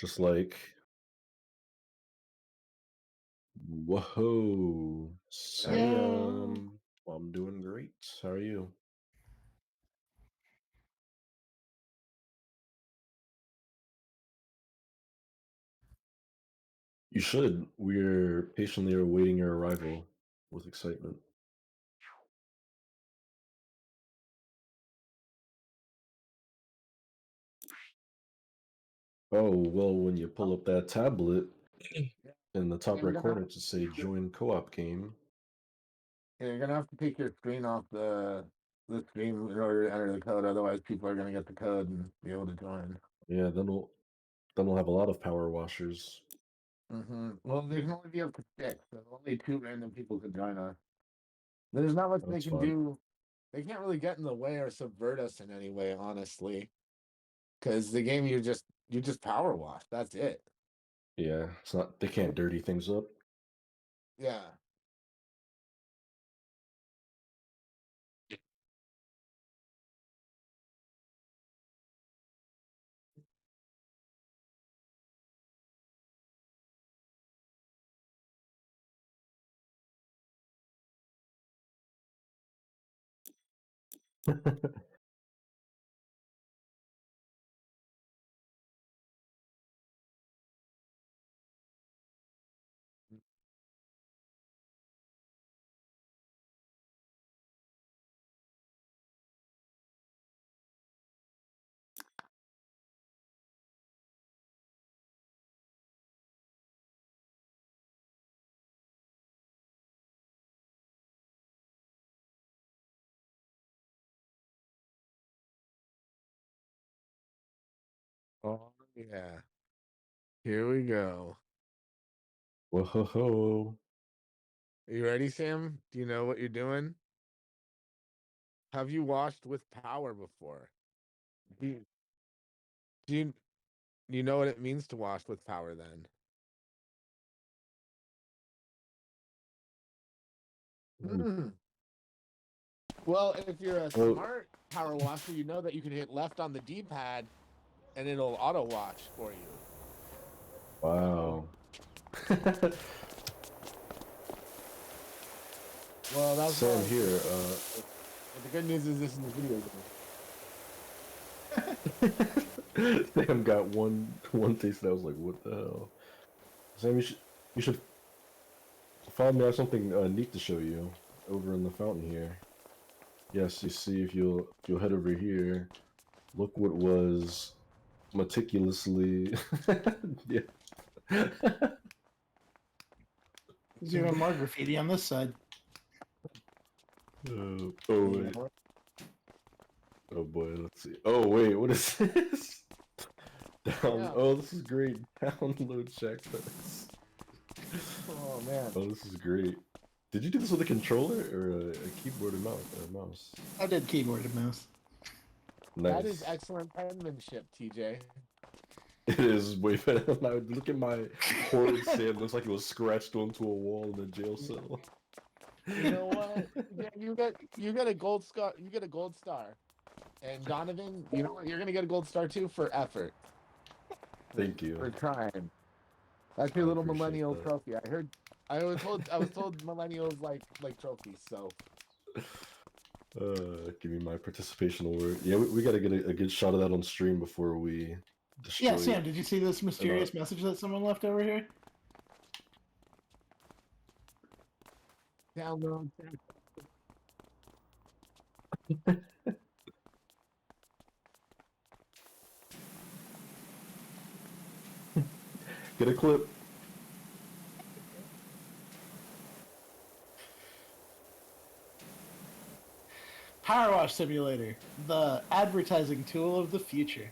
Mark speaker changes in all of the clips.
Speaker 1: Just like, whoa,
Speaker 2: Yo.
Speaker 1: Sam. Well, I'm doing great. How are you? You should. We're patiently awaiting your arrival with excitement. Oh, well, when you pull
Speaker 2: Oh,
Speaker 1: up that tablet
Speaker 2: yeah.
Speaker 1: in the top
Speaker 2: You're
Speaker 1: right
Speaker 2: gonna
Speaker 1: corner to say join co-op game.
Speaker 2: you're gonna have to take your screen off the screen in order to enter the code. Otherwise, people are gonna get the code and be able to join.
Speaker 1: Yeah, then we'll have a lot of power washers.
Speaker 2: Well, they can only be up to six, so only two random people can join us. There's not much they
Speaker 1: That's
Speaker 2: can
Speaker 1: fun.
Speaker 2: do. They can't really get in the way or subvert us in any way, honestly. Because the game you just power wash. That's it.
Speaker 1: Yeah, it's not. They can't dirty things up.
Speaker 2: Yeah. Oh yeah. Here we go.
Speaker 1: Whoa.
Speaker 2: Are you ready, Sam? Do you know what you're doing? Have you washed with power before? Do you, do you know what it means to wash with power then?
Speaker 1: Mm.
Speaker 2: Well, if you're a
Speaker 1: Oh,
Speaker 2: smart power washer, you know that you can hit left on the D-pad and it'll auto wash for you.
Speaker 1: wow.
Speaker 2: Well, that's
Speaker 1: Sam
Speaker 2: why.
Speaker 1: here.
Speaker 2: But the good news is this is a video game.
Speaker 1: Sam got one taste, and I was like, "What the hell?" Sam, you should follow me. I have something neat to show you over in the fountain here. Yes, you see, if you'll head over here, look what was meticulously. Yeah.
Speaker 3: There's even more graffiti on this side.
Speaker 1: Oh
Speaker 2: You
Speaker 1: wait.
Speaker 2: know,
Speaker 1: Oh boy. Let's see. Oh wait. What is this?
Speaker 2: yeah.
Speaker 1: Oh, this is great. Download Shacknews.
Speaker 2: Oh man,
Speaker 1: Oh, this is great. Did you do this with a controller or a keyboard and mouse?
Speaker 3: I did keyboard and mouse.
Speaker 2: that is
Speaker 1: Nice.
Speaker 2: excellent penmanship, TJ.
Speaker 1: It is way better than I would look at my horrid Sam. Looks like it was scratched onto a wall in a jail cell.
Speaker 2: You know what? Yeah, you get a gold star. You get a gold star. And Donovan, you know what? You're gonna get a gold star too for effort,
Speaker 1: Thank
Speaker 2: for
Speaker 1: you.
Speaker 2: trying. That's
Speaker 1: I
Speaker 2: your little
Speaker 1: appreciate
Speaker 2: millennial
Speaker 1: that.
Speaker 2: trophy. I was told millennials like trophies. So
Speaker 1: Give me my participation award. Yeah, we got to get a good shot of that on stream before we
Speaker 3: Yeah,
Speaker 1: destroy
Speaker 3: Sam, did you see this
Speaker 1: an
Speaker 3: mysterious message that someone left over here?
Speaker 2: download.
Speaker 1: Get a clip.
Speaker 3: PowerWash Simulator, the advertising tool of the future.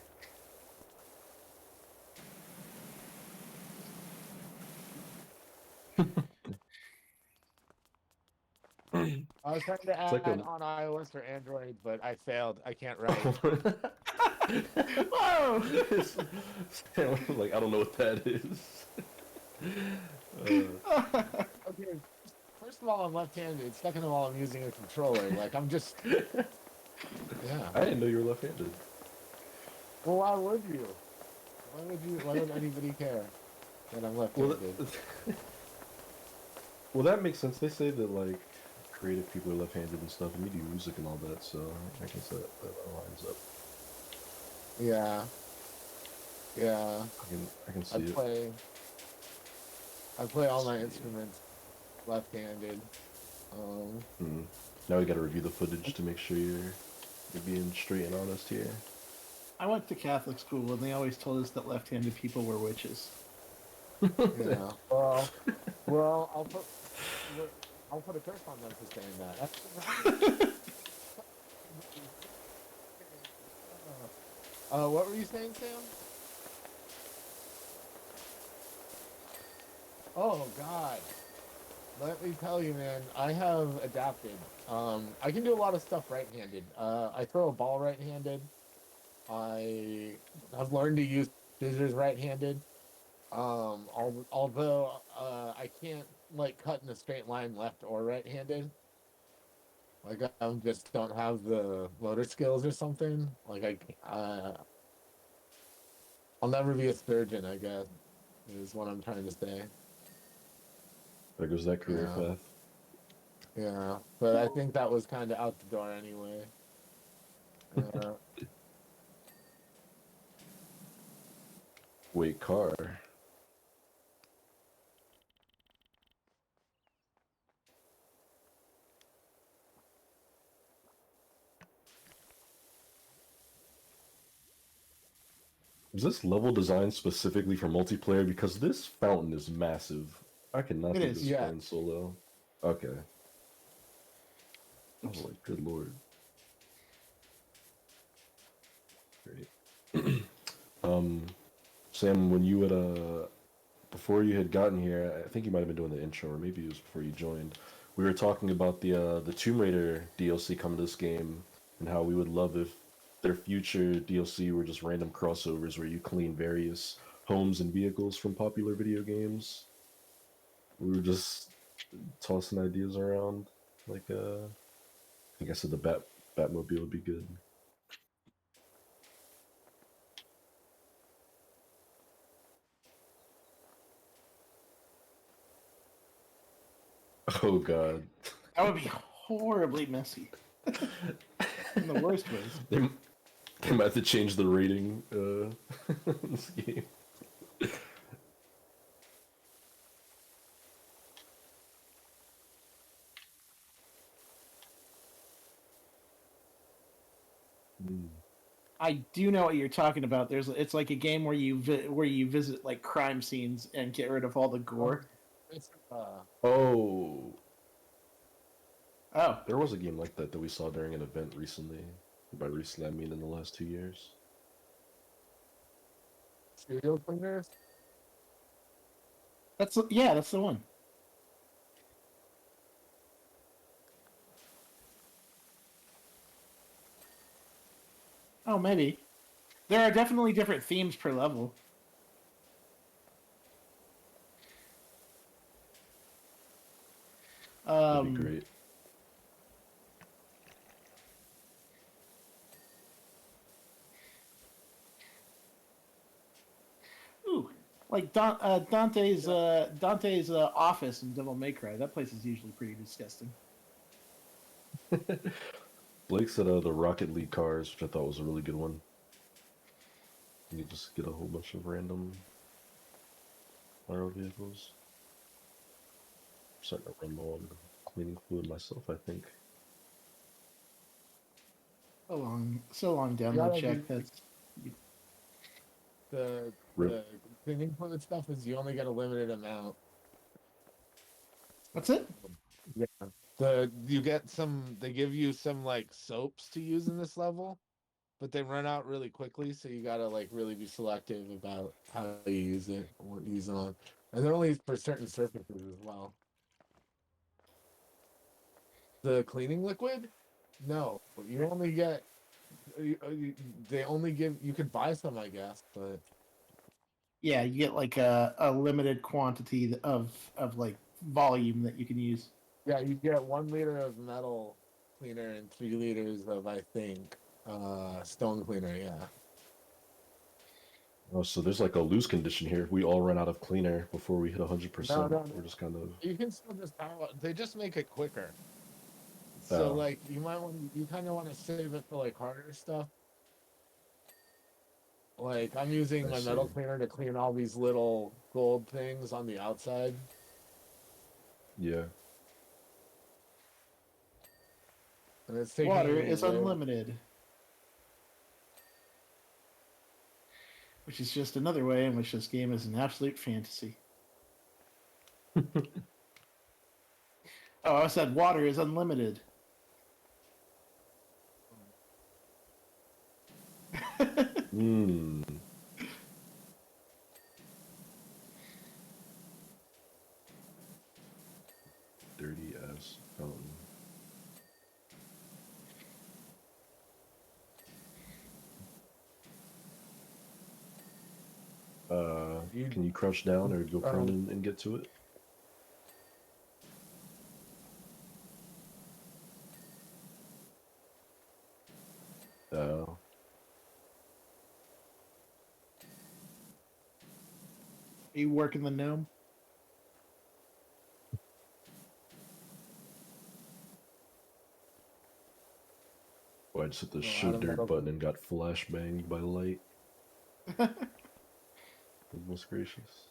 Speaker 2: I was trying to
Speaker 1: It's like
Speaker 2: add
Speaker 1: a.
Speaker 2: on iOS or Android, but I failed. I can't write.
Speaker 3: Whoa!
Speaker 1: Like I don't know what that is. Uh,
Speaker 2: Okay, first of all, I'm left-handed. Second of all, I'm using a controller. Like I'm just, yeah.
Speaker 1: I didn't know you were left-handed.
Speaker 2: Well, why would you? Why would anybody care that I'm
Speaker 1: Well,
Speaker 2: left-handed?
Speaker 1: well, that makes sense. They say that like creative people are left-handed and stuff, and you do music and all that, so I guess that lines up.
Speaker 2: Yeah, yeah.
Speaker 1: I can
Speaker 2: I
Speaker 1: see it.
Speaker 2: play I play all my instruments left-handed.
Speaker 1: Hmm. Now we got to review the footage to make sure you're being straight and honest here.
Speaker 3: I went to Catholic school and they always told us that left-handed people were witches.
Speaker 2: Yeah. Well, I'll put a curse on them for saying that. What were you saying, Sam? Oh God. Let me tell you, man, I have adapted. I can do a lot of stuff right-handed. I throw a ball right-handed. I have learned to use scissors right-handed. Although I can't like cut in a straight line left or right-handed. Like I just don't have the motor skills or something. I'll never be a surgeon, I guess, is what I'm trying to say.
Speaker 1: There goes that career
Speaker 2: Yeah,
Speaker 1: path.
Speaker 2: yeah. But I think that was kind of out the door anyway. Yeah.
Speaker 1: Wait, car. Is this level designed specifically for multiplayer? Because this fountain is massive. I cannot
Speaker 3: It
Speaker 1: do
Speaker 3: is.
Speaker 1: this
Speaker 2: Yeah.
Speaker 1: playing solo. Okay. I was
Speaker 3: Oops.
Speaker 1: like, good lord. Great. um, Sam, when you had before you had gotten here, I think you might have been doing the intro, or maybe it was before you joined. We were talking about the Tomb Raider DLC coming to this game, and how we would love if their future DLC were just random crossovers where you clean various homes and vehicles from popular video games. We were just tossing ideas around. Like, I think I said the Batmobile would be good. Oh God.
Speaker 3: That would be horribly messy. In the worst ways.
Speaker 1: They might have to change the rating in this game. Mm.
Speaker 3: I do know what you're talking about. It's like a game where where you visit like crime scenes and get rid of all the gore.
Speaker 2: It's,
Speaker 1: Oh,
Speaker 3: Oh,
Speaker 1: there was a game like that that we saw during an event recently. By recently, I mean in the last 2 years.
Speaker 2: serial cleaners.
Speaker 3: that's the one. Oh, maybe. There are definitely different themes per level.
Speaker 1: That'd be great.
Speaker 3: Ooh, like Dante's office in Devil May Cry. That place is usually pretty disgusting.
Speaker 1: Blake said the Rocket League cars, which I thought was a really good one. You just get a whole bunch of random viral vehicles. I'm starting to run low on cleaning fluid myself, I think.
Speaker 3: So long download
Speaker 2: gotta
Speaker 3: check.
Speaker 2: be-
Speaker 3: That's
Speaker 2: The
Speaker 1: Rip.
Speaker 2: the cleaning fluid stuff is you only get a limited amount.
Speaker 3: What's it?
Speaker 2: Yeah. They give you some like soaps to use in this level, but they run out really quickly, so you gotta like really be selective about how you use it, what you use it on. And they're only for certain surfaces as well. The cleaning liquid? No. You only get they only give you could buy some, I guess, but
Speaker 3: Yeah, you get like a limited quantity of like volume that you can use.
Speaker 2: yeah, you get 1 liter of metal cleaner and 3 liters of, I think, stone cleaner. Yeah.
Speaker 1: Oh, so there's like a lose condition here. We all run out of clean air before we hit 100%.
Speaker 2: No, no,
Speaker 1: We're
Speaker 2: no.
Speaker 1: just kind of.
Speaker 2: You can still just power. They just make it quicker. So
Speaker 1: Oh,
Speaker 2: like you might want you kind of want to save it for like harder stuff. Like I'm using
Speaker 1: I
Speaker 2: my
Speaker 1: see.
Speaker 2: metal cleaner to clean all these little gold things on the outside.
Speaker 1: Yeah.
Speaker 2: And it's taking
Speaker 3: Water
Speaker 2: me
Speaker 3: is
Speaker 2: way.
Speaker 3: unlimited, which is just another way in which this game is an absolute fantasy. Oh, I said water is unlimited.
Speaker 1: Hmm. 30S fountain.
Speaker 2: You,
Speaker 1: Can you crouch down or go prone and get to it? Oh.
Speaker 3: Are you working the gnome?
Speaker 1: Oh, I just hit the
Speaker 2: no,
Speaker 1: show
Speaker 2: Adam,
Speaker 1: dirt button and got flashbanged by light. Goodness gracious.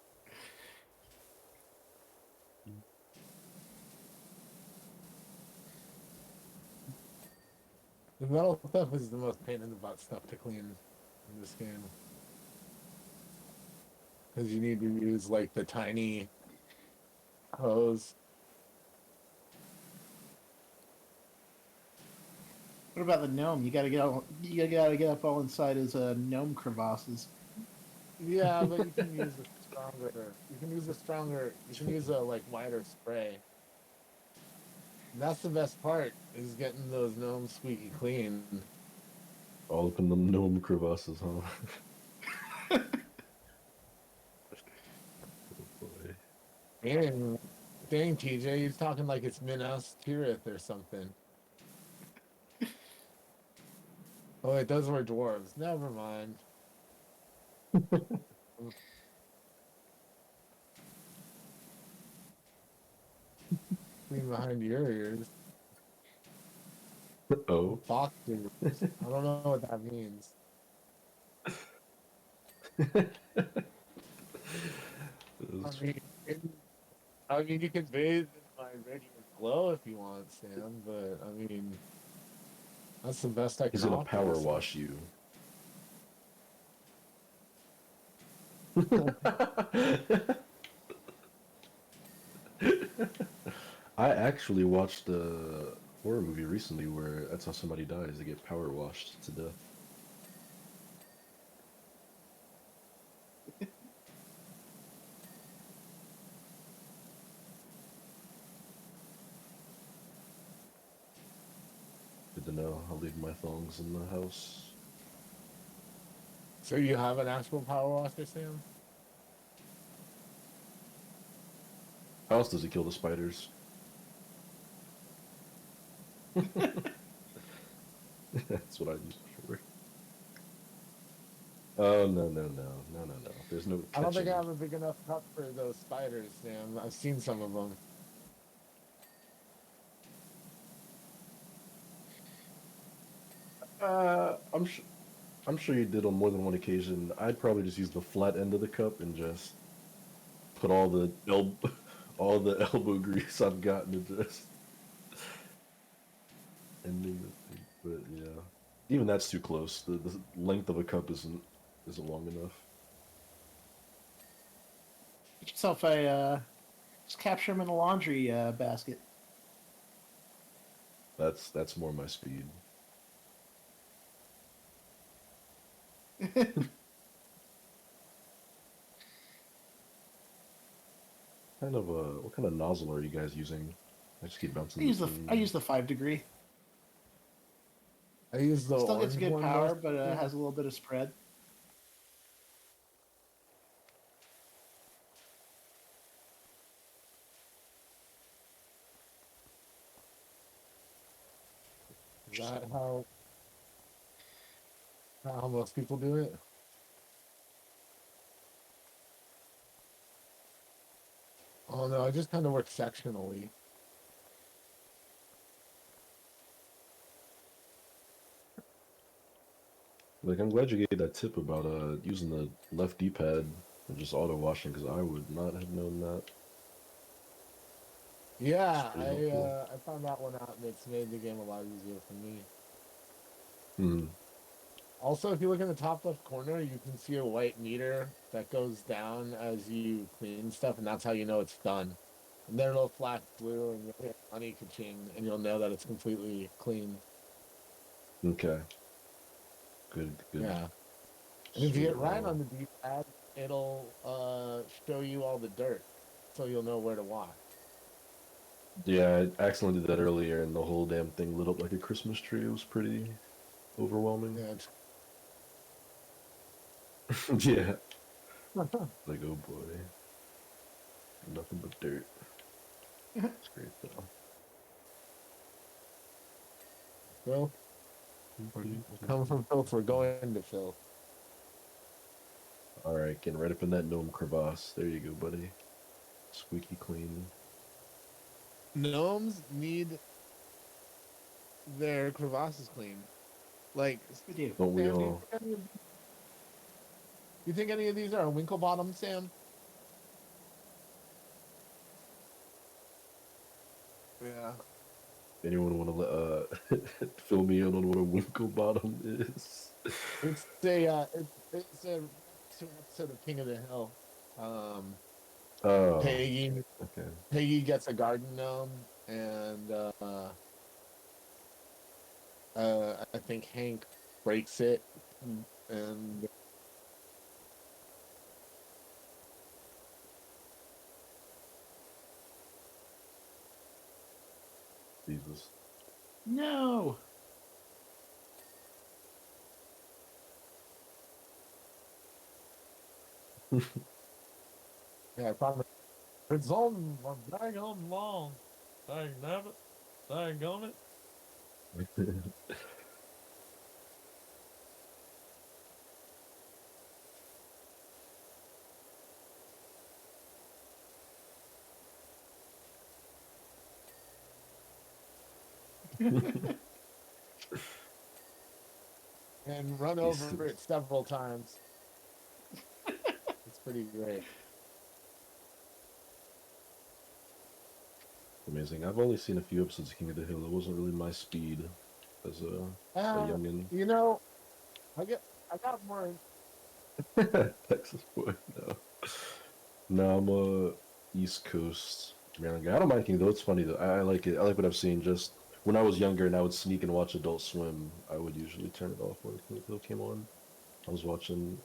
Speaker 2: the metal stuff is the most pain in the butt stuff to clean in this game because you need to use like the tiny hose.
Speaker 3: What about the gnome? You gotta get up all inside his gnome crevasses.
Speaker 2: Yeah, but you can use a stronger. You can use a stronger. You can use a like wider spray. And that's the best part is getting those gnomes squeaky clean.
Speaker 1: All up in the gnome crevasses, huh? Oh boy.
Speaker 2: And dang, TJ, you're talking like it's Minas Tirith or something. Oh, wait, those were dwarves. Never mind. Clean behind your ears.
Speaker 1: Oh.
Speaker 2: Fox ears. I don't know what that means. I mean, it, I mean, you can bathe in my radiant glow if you want, Sam. But I mean, that's the best I can
Speaker 1: He's gonna
Speaker 2: offer.
Speaker 1: power
Speaker 2: So.
Speaker 1: wash you. I actually watched a horror movie recently where that's how somebody dies. They get power washed to death. Good to know. I'll leave my thongs in the house.
Speaker 2: So you have an actual power washer, Sam?
Speaker 1: How else does he kill the spiders? That's what I use it for. Oh no. There's no
Speaker 2: I don't think I
Speaker 1: catching.
Speaker 2: have a big enough cup for those spiders, Sam. I've seen some of them.
Speaker 1: I'm sure you did on more than one occasion. I'd probably just use the flat end of the cup and just put all the all the elbow grease I've gotten to just ending the thing. But yeah, even that's too close. The length of a cup isn't long enough.
Speaker 3: Get yourself a just capture him in a laundry basket.
Speaker 1: That's more my speed. Kind of what kind of nozzle are you guys using? I just keep
Speaker 3: I
Speaker 1: bouncing
Speaker 3: use the I
Speaker 1: between.
Speaker 3: use the 5 degree.
Speaker 2: I use the
Speaker 3: Still gets
Speaker 2: orange
Speaker 3: good
Speaker 2: one
Speaker 3: power,
Speaker 2: most.
Speaker 3: but has a little bit of spread.
Speaker 2: Is that how most people do it? Oh no, I just kind of work sectionally.
Speaker 1: Like, I'm glad you gave that tip about using the left D-pad and just auto washing, because I would not have known that. It's
Speaker 2: Yeah,
Speaker 1: pretty helpful.
Speaker 2: I found that one out, and it's made the game a lot easier for me.
Speaker 1: Hmm.
Speaker 2: Also, if you look in the top left corner, you can see a white meter that goes down as you clean stuff, and that's how you know it's done. And then it'll flash blue, and you'll hit honey ka-ching, and you'll know that it's completely clean.
Speaker 1: Okay. Good. Good.
Speaker 2: Yeah. And if you
Speaker 1: Sweet.
Speaker 2: get right on the D-pad, it'll show you all the dirt, so you'll know where to wash.
Speaker 1: Yeah, I accidentally did that earlier, and the whole damn thing lit up like a Christmas tree. It was pretty overwhelming.
Speaker 2: Yeah.
Speaker 1: Yeah. Like, oh boy. Nothing but dirt. It's great though.
Speaker 2: Phil, we're coming from filth, we're going to filth.
Speaker 1: Alright, getting right up in that gnome crevasse. There you go, buddy. Squeaky clean.
Speaker 2: Gnomes need their crevasses clean. Like,
Speaker 3: We do.
Speaker 1: Don't we
Speaker 2: Sam,
Speaker 1: all?
Speaker 2: you think any of these are Winklebottom, Sam? Yeah.
Speaker 1: Anyone want to fill me in on what a winkle bottom is?
Speaker 2: It's a episode of King of the Hill.
Speaker 1: Oh,
Speaker 2: Peggy
Speaker 1: okay.
Speaker 2: Peggy gets a garden gnome, and I think Hank breaks it, and
Speaker 1: Jesus.
Speaker 3: No.
Speaker 2: yeah, I promise. It's on my bag on long. Dang nabbit. Dang gummit. And run over it
Speaker 1: Jesus.
Speaker 2: several times. It's pretty great.
Speaker 1: Amazing. I've only seen a few episodes of King of the Hill. It wasn't really my speed as a youngin.
Speaker 2: You know, I got more.
Speaker 1: Texas boy. No. No, I'm a East Coast Maryland guy. I don't mind King though. It's funny though. I like it. I like what I've seen. Just when I was younger and I would sneak and watch Adult Swim, I would usually turn it off when King of the Hill came on. I was watching.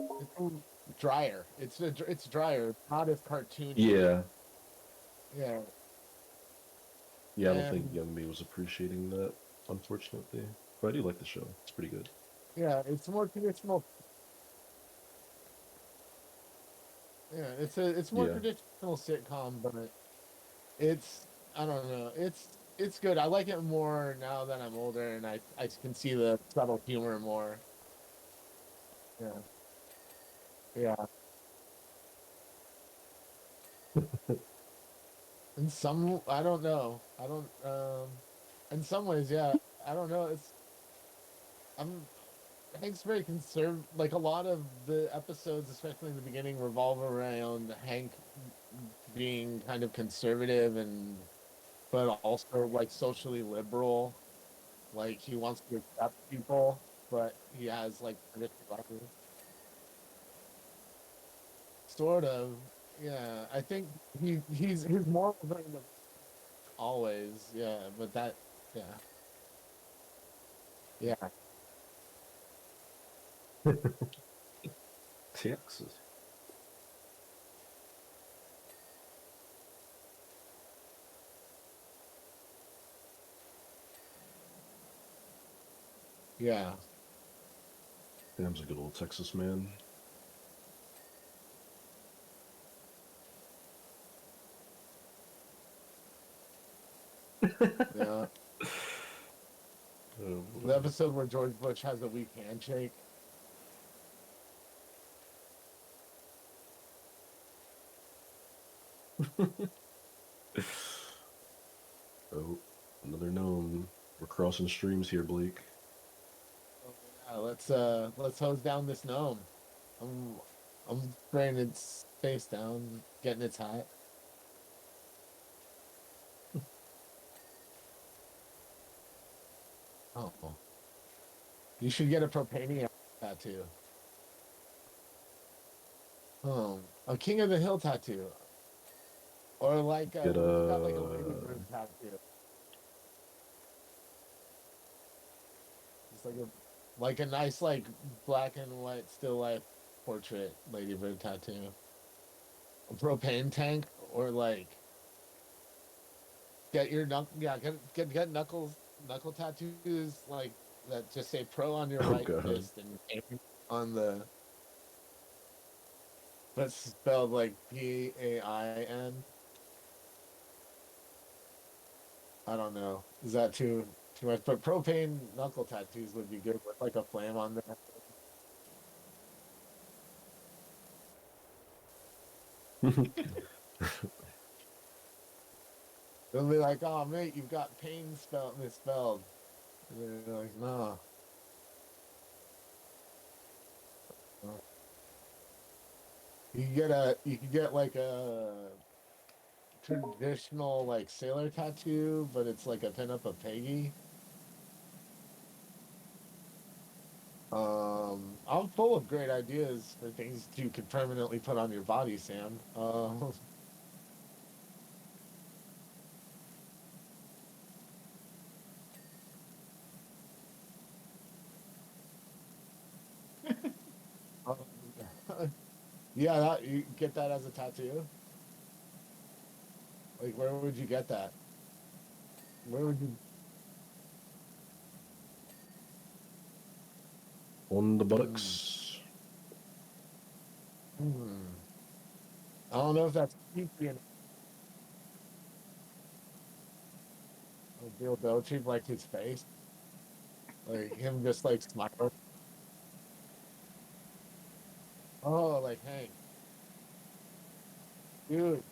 Speaker 2: It's drier. It's drier, not as cartoony.
Speaker 1: Yeah,
Speaker 2: Yeah,
Speaker 1: yeah. I don't think
Speaker 2: and
Speaker 1: young me was appreciating that, unfortunately. But I do like the show. It's pretty good.
Speaker 2: yeah, it's more traditional. Yeah, it's more
Speaker 1: Yeah.
Speaker 2: traditional sitcom, but it's I don't know. It's good. I like it more now that I'm older, and I can see the subtle humor more. Yeah, yeah. In some, I don't know. I don't. In some ways, yeah. I don't know. I'm Hank's very conservative. Like a lot of the episodes, especially in the beginning, revolve around Hank being kind of conservative and but also like socially liberal. Like he wants to accept people, but he has like predictability. Sort of. Yeah. I think he's more of a always, yeah, but that yeah. Yeah.
Speaker 1: Texas.
Speaker 2: Yeah.
Speaker 1: Damn's a good old Texas man.
Speaker 2: Yeah.
Speaker 1: Oh,
Speaker 2: The episode where George Bush has a weak handshake.
Speaker 1: oh, another gnome. We're crossing streams here, Blake.
Speaker 2: Oh, yeah, let's hose down this gnome. I'm I'm spraying its face down, getting its hat. Oh, you should get a propania tattoo. A King of the Hill tattoo, or like
Speaker 1: Get
Speaker 2: what if you got like a ladybird tattoo? It's like a nice like black and white still life portrait ladybird tattoo. A propane tank, or like get your get knuckle tattoos like that just say pro on your
Speaker 1: oh
Speaker 2: right
Speaker 1: god.
Speaker 2: fist and aim on the but spelled like PAIN. I don't know. Is that too much? But propane knuckle tattoos would be good with like a flame on there. They'll be like, "Oh mate, you've got pain spelled misspelled." And then you're like, "No." You could get like a traditional like sailor tattoo, but it's like a pinup of Peggy. I'm full of great ideas for things you could permanently put on your body, Sam. Um, yeah, you get that as a tattoo. Like, where would you get that? Where would you?
Speaker 1: On the
Speaker 2: Hmm,
Speaker 1: buttocks.
Speaker 2: hmm. I don't know if that's creepy and Bill Belichick, like his face, like him just like smiling. Oh, like Hank, dude,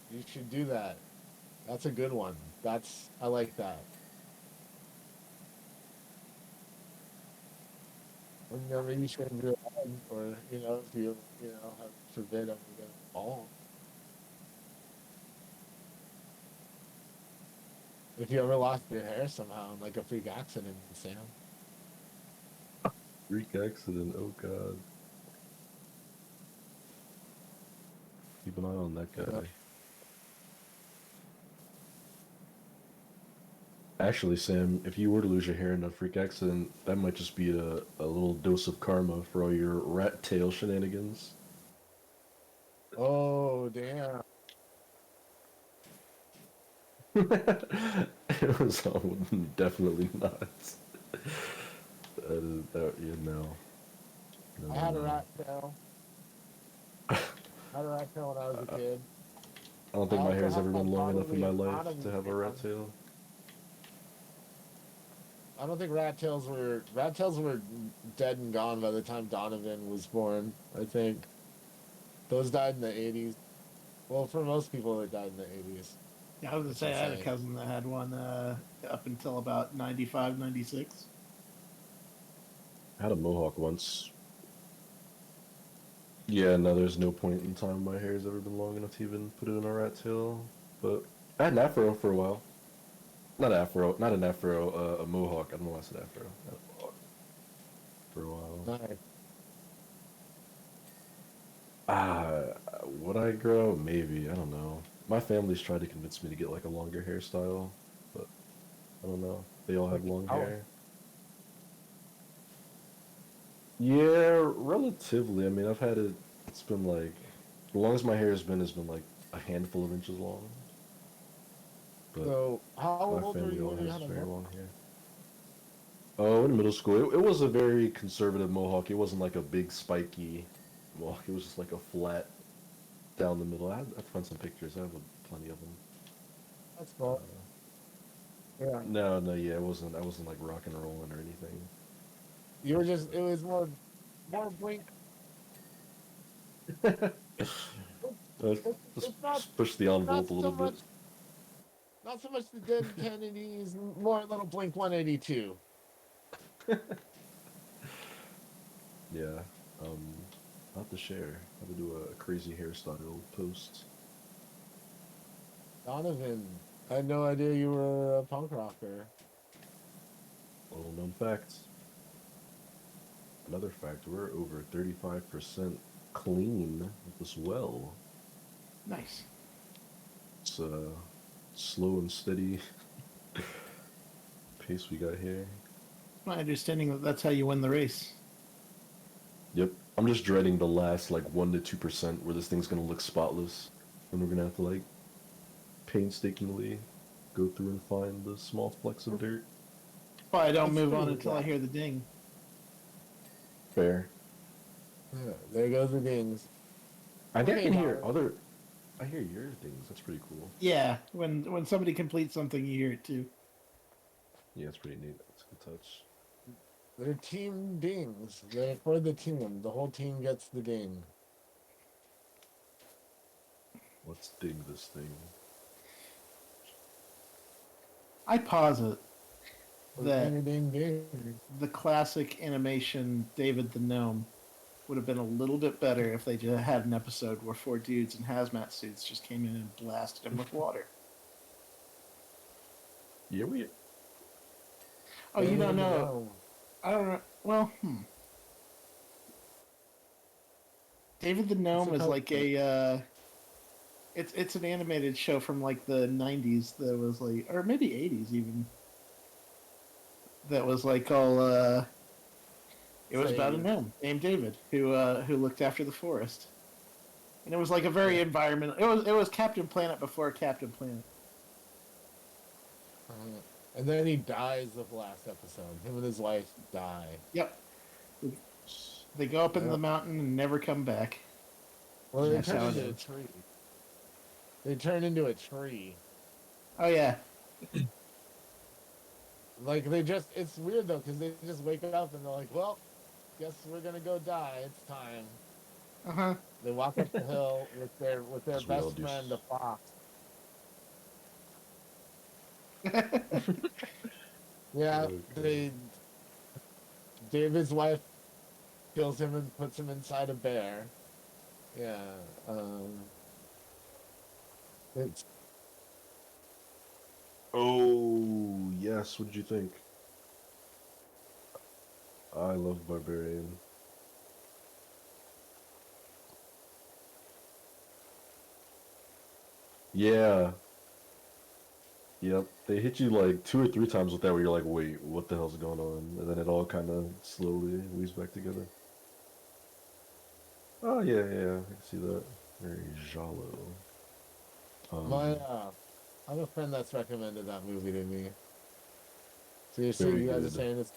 Speaker 2: you should do that. That's a good one. I like that. Whenever you shave your head, or if have forbid ever get bald. If you ever lost your hair somehow in like a freak accident, Sam.
Speaker 1: Freak accident. Oh god. Keep an eye on that
Speaker 2: Yeah.
Speaker 1: guy. Actually, Sam, if you were to lose your hair in a freak accident, that might just be a little dose of karma for all your rat tail shenanigans.
Speaker 2: Oh damn.
Speaker 1: It was definitely not. That is that you know. No,
Speaker 2: I
Speaker 1: no,
Speaker 2: had a
Speaker 1: no.
Speaker 2: rat tail. I had a rat tail when I was a kid.
Speaker 1: I don't
Speaker 2: I
Speaker 1: think my
Speaker 2: also
Speaker 1: hair's
Speaker 2: had
Speaker 1: ever been long enough in
Speaker 2: bodily
Speaker 1: my life to
Speaker 2: autonomy,
Speaker 1: have a rat
Speaker 2: Sam.
Speaker 1: tail.
Speaker 2: I don't think rat tails were dead and gone by the time Donovan was born. I think those died in the 80s. Well, for most people, it died in the 80s.
Speaker 3: Yeah, I was gonna
Speaker 2: That's
Speaker 3: say I had a
Speaker 2: insane.
Speaker 3: cousin that had one up until about 95, 96.
Speaker 1: I had a mohawk once. Yeah, no, there's no point in time my hair's ever been long enough to even put it in a rat tail. But I had an afro for a while. Not afro, not an afro, a mohawk. I don't know why I said afro. I had a mohawk for a while.
Speaker 2: Nice.
Speaker 1: Ah, would I grow? Maybe. I don't know. My family's tried to convince me to get like a longer hairstyle, but I don't know. They all have
Speaker 2: Like,
Speaker 1: long
Speaker 2: oh,
Speaker 1: hair. Yeah, relatively. I mean, I've had it. It's been like the longest my hair has been like a handful of inches long. But
Speaker 2: so how
Speaker 1: my
Speaker 2: old were
Speaker 1: family
Speaker 2: you
Speaker 1: all
Speaker 2: when you
Speaker 1: has
Speaker 2: had a
Speaker 1: very
Speaker 2: mohawk?
Speaker 1: long hair. Oh, in middle school, it was a very conservative mohawk. It wasn't like a big spiky mohawk. It was just like a flat down the middle. I'd find some pictures. I have plenty of them.
Speaker 2: That's cool. Yeah.
Speaker 1: No, no, yeah, I wasn't like rock and rolling or anything.
Speaker 2: You were just. It was more blink.
Speaker 1: Let's
Speaker 2: It's not.
Speaker 1: just push the
Speaker 2: Not
Speaker 1: envelope a
Speaker 2: so
Speaker 1: little bit.
Speaker 2: much. Not so much the Dead Kennedys. More little Blink 182.
Speaker 1: Yeah. Um, I'll have to share. How to do a crazy hairstyle post.
Speaker 2: Donovan. I had no idea you were a punk rocker.
Speaker 1: Little known fact. Another fact, we're over 35% clean with this well.
Speaker 3: Nice.
Speaker 1: It's slow and steady pace we got here.
Speaker 3: My understanding that that's how you win the race.
Speaker 1: Yep. I'm just dreading the last like 1 to 2% where this thing's gonna look spotless. And we're gonna have to like painstakingly go through and find the small flecks of dirt.
Speaker 3: Well, I don't
Speaker 2: That's
Speaker 3: move
Speaker 2: pretty
Speaker 3: on until I
Speaker 2: rough.
Speaker 3: hear the ding.
Speaker 1: Fair.
Speaker 2: Yeah, there goes the dings.
Speaker 1: I think I
Speaker 2: Okay,
Speaker 1: can hear
Speaker 2: Donovan.
Speaker 1: other. I hear your things. That's pretty cool.
Speaker 3: Yeah, when somebody completes something, you hear it too.
Speaker 1: Yeah, it's pretty neat. It's a good touch.
Speaker 2: They're team dings. They're for the team. The whole team gets the ding.
Speaker 1: Let's dig this thing.
Speaker 3: I posit
Speaker 2: Ding,
Speaker 3: that
Speaker 2: ding, ding.
Speaker 3: the classic animation David the Gnome would have been a little bit better if they just had an episode where four dudes in hazmat suits just came in and blasted him with water.
Speaker 1: Yeah, we.
Speaker 3: Oh, you don't
Speaker 2: David the
Speaker 3: know?
Speaker 2: Gnome.
Speaker 3: I don't know. Well, David the
Speaker 2: It's a
Speaker 3: Gnome is like
Speaker 2: cult-
Speaker 3: a. It's an animated show from like the '90s that was like, or maybe '80s even. That was like all. It was about a
Speaker 2: Say,
Speaker 3: gnome named David who looked after the forest, and it was like a very
Speaker 2: yeah.
Speaker 3: environmental. It was Captain Planet before Captain Planet.
Speaker 2: And then he dies the last episode. Him and his wife die.
Speaker 3: Yep. They go up into the
Speaker 2: Yep.
Speaker 3: mountain and never come back.
Speaker 2: Well,
Speaker 3: And
Speaker 2: they
Speaker 3: that's
Speaker 2: turn
Speaker 3: how it
Speaker 2: into a
Speaker 3: ends.
Speaker 2: tree. They turn into a tree.
Speaker 3: Oh yeah.
Speaker 2: Like it's weird though, because they just wake up and they're like, well, guess we're gonna go die. It's time.
Speaker 3: Uh huh.
Speaker 2: They walk up the hill with their
Speaker 1: As we all
Speaker 2: best
Speaker 1: do.
Speaker 2: friend, the fox. Yeah,
Speaker 1: Okay.
Speaker 2: they David's wife kills him and puts him inside a bear. Yeah, it's
Speaker 1: Oh yes. What did you think? I love Barbarian. Yeah. Yep. They hit you like 2 or 3 times with that where you're like, wait, what the hell's going on? And then it all kind of slowly weaves back together. Oh yeah, yeah, I can see that. Very Jalo.
Speaker 2: my
Speaker 1: Um,
Speaker 2: I have a friend that's recommended that movie to me. Seriously,
Speaker 1: very
Speaker 2: you guys are
Speaker 1: good.
Speaker 2: saying it's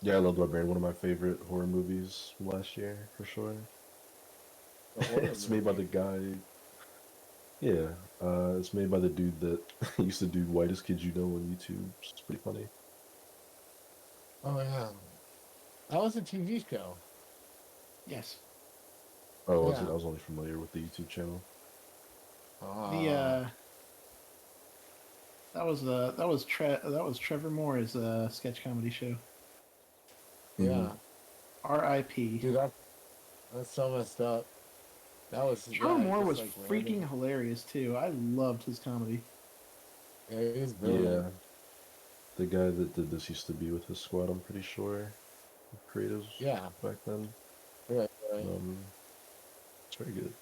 Speaker 1: Yeah, I love Barbarian. One of my favorite horror movies from last year, for sure.
Speaker 2: a horror
Speaker 1: It's made by the
Speaker 2: movie.
Speaker 1: guy. Yeah, it's made by the dude that used to do Whitest Kids You Know on YouTube. It's pretty funny.
Speaker 2: Oh yeah, that was a TV show.
Speaker 3: Yes.
Speaker 1: Oh, was it?
Speaker 2: Yeah.
Speaker 1: I was only familiar with the YouTube channel.
Speaker 3: The
Speaker 2: Ah,
Speaker 3: that was Trevor Moore's sketch comedy show.
Speaker 1: Hmm.
Speaker 2: yeah,
Speaker 3: R.I.P.
Speaker 2: dude, that's so messed up. That was
Speaker 3: Trevor
Speaker 2: yeah,
Speaker 3: Moore
Speaker 2: just
Speaker 3: was
Speaker 2: like
Speaker 3: freaking
Speaker 2: random.
Speaker 3: hilarious too. I loved his comedy.
Speaker 2: Yeah, he's brilliant.
Speaker 1: Yeah, the guy that did this used to be with his squad, I'm pretty sure. Creatives
Speaker 2: Yeah,
Speaker 1: back then.
Speaker 2: right, right.
Speaker 1: Um, it's very good.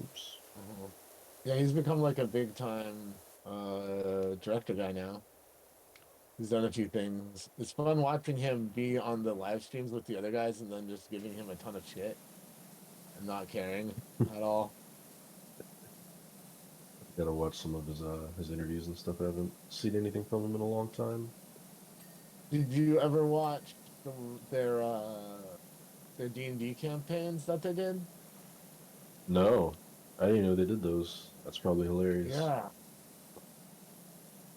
Speaker 1: Oops.
Speaker 2: Mhm. Yeah, he's become like a big time director guy now. He's done a few things. It's fun watching him be on the live streams with the other guys and then just giving him a ton of shit and not caring at all.
Speaker 1: Gotta watch some of his interviews and stuff. I haven't seen anything from him in a long time.
Speaker 2: Did you ever watch the, their D&D campaigns that they did?
Speaker 1: No, I didn't know they did those. That's probably hilarious.
Speaker 2: Yeah.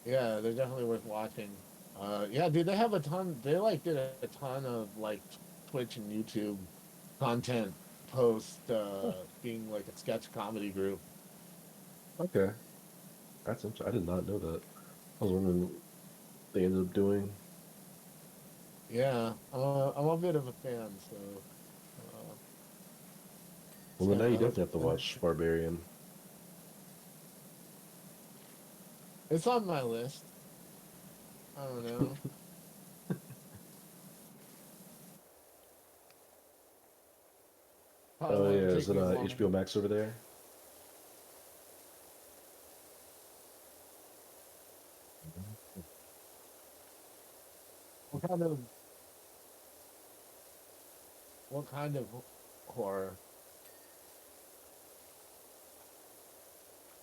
Speaker 2: Yeah, they're definitely worth watching. Yeah, dude, they have a ton. They like did a ton of like Twitch and YouTube content post being like a sketch comedy group.
Speaker 1: Okay, that's interesting. I did not know that. I was wondering what they ended up doing.
Speaker 2: Yeah, I'm a bit of a fan, so uh,
Speaker 1: Well, then now you
Speaker 2: yeah,
Speaker 1: definitely have to watch Barbarian.
Speaker 2: it's on my list. I don't know. Probably
Speaker 1: Oh yeah,
Speaker 2: won't
Speaker 1: is
Speaker 2: take
Speaker 1: it
Speaker 2: me as long.
Speaker 1: HBO Max over there?
Speaker 2: What kind of what kind of horror?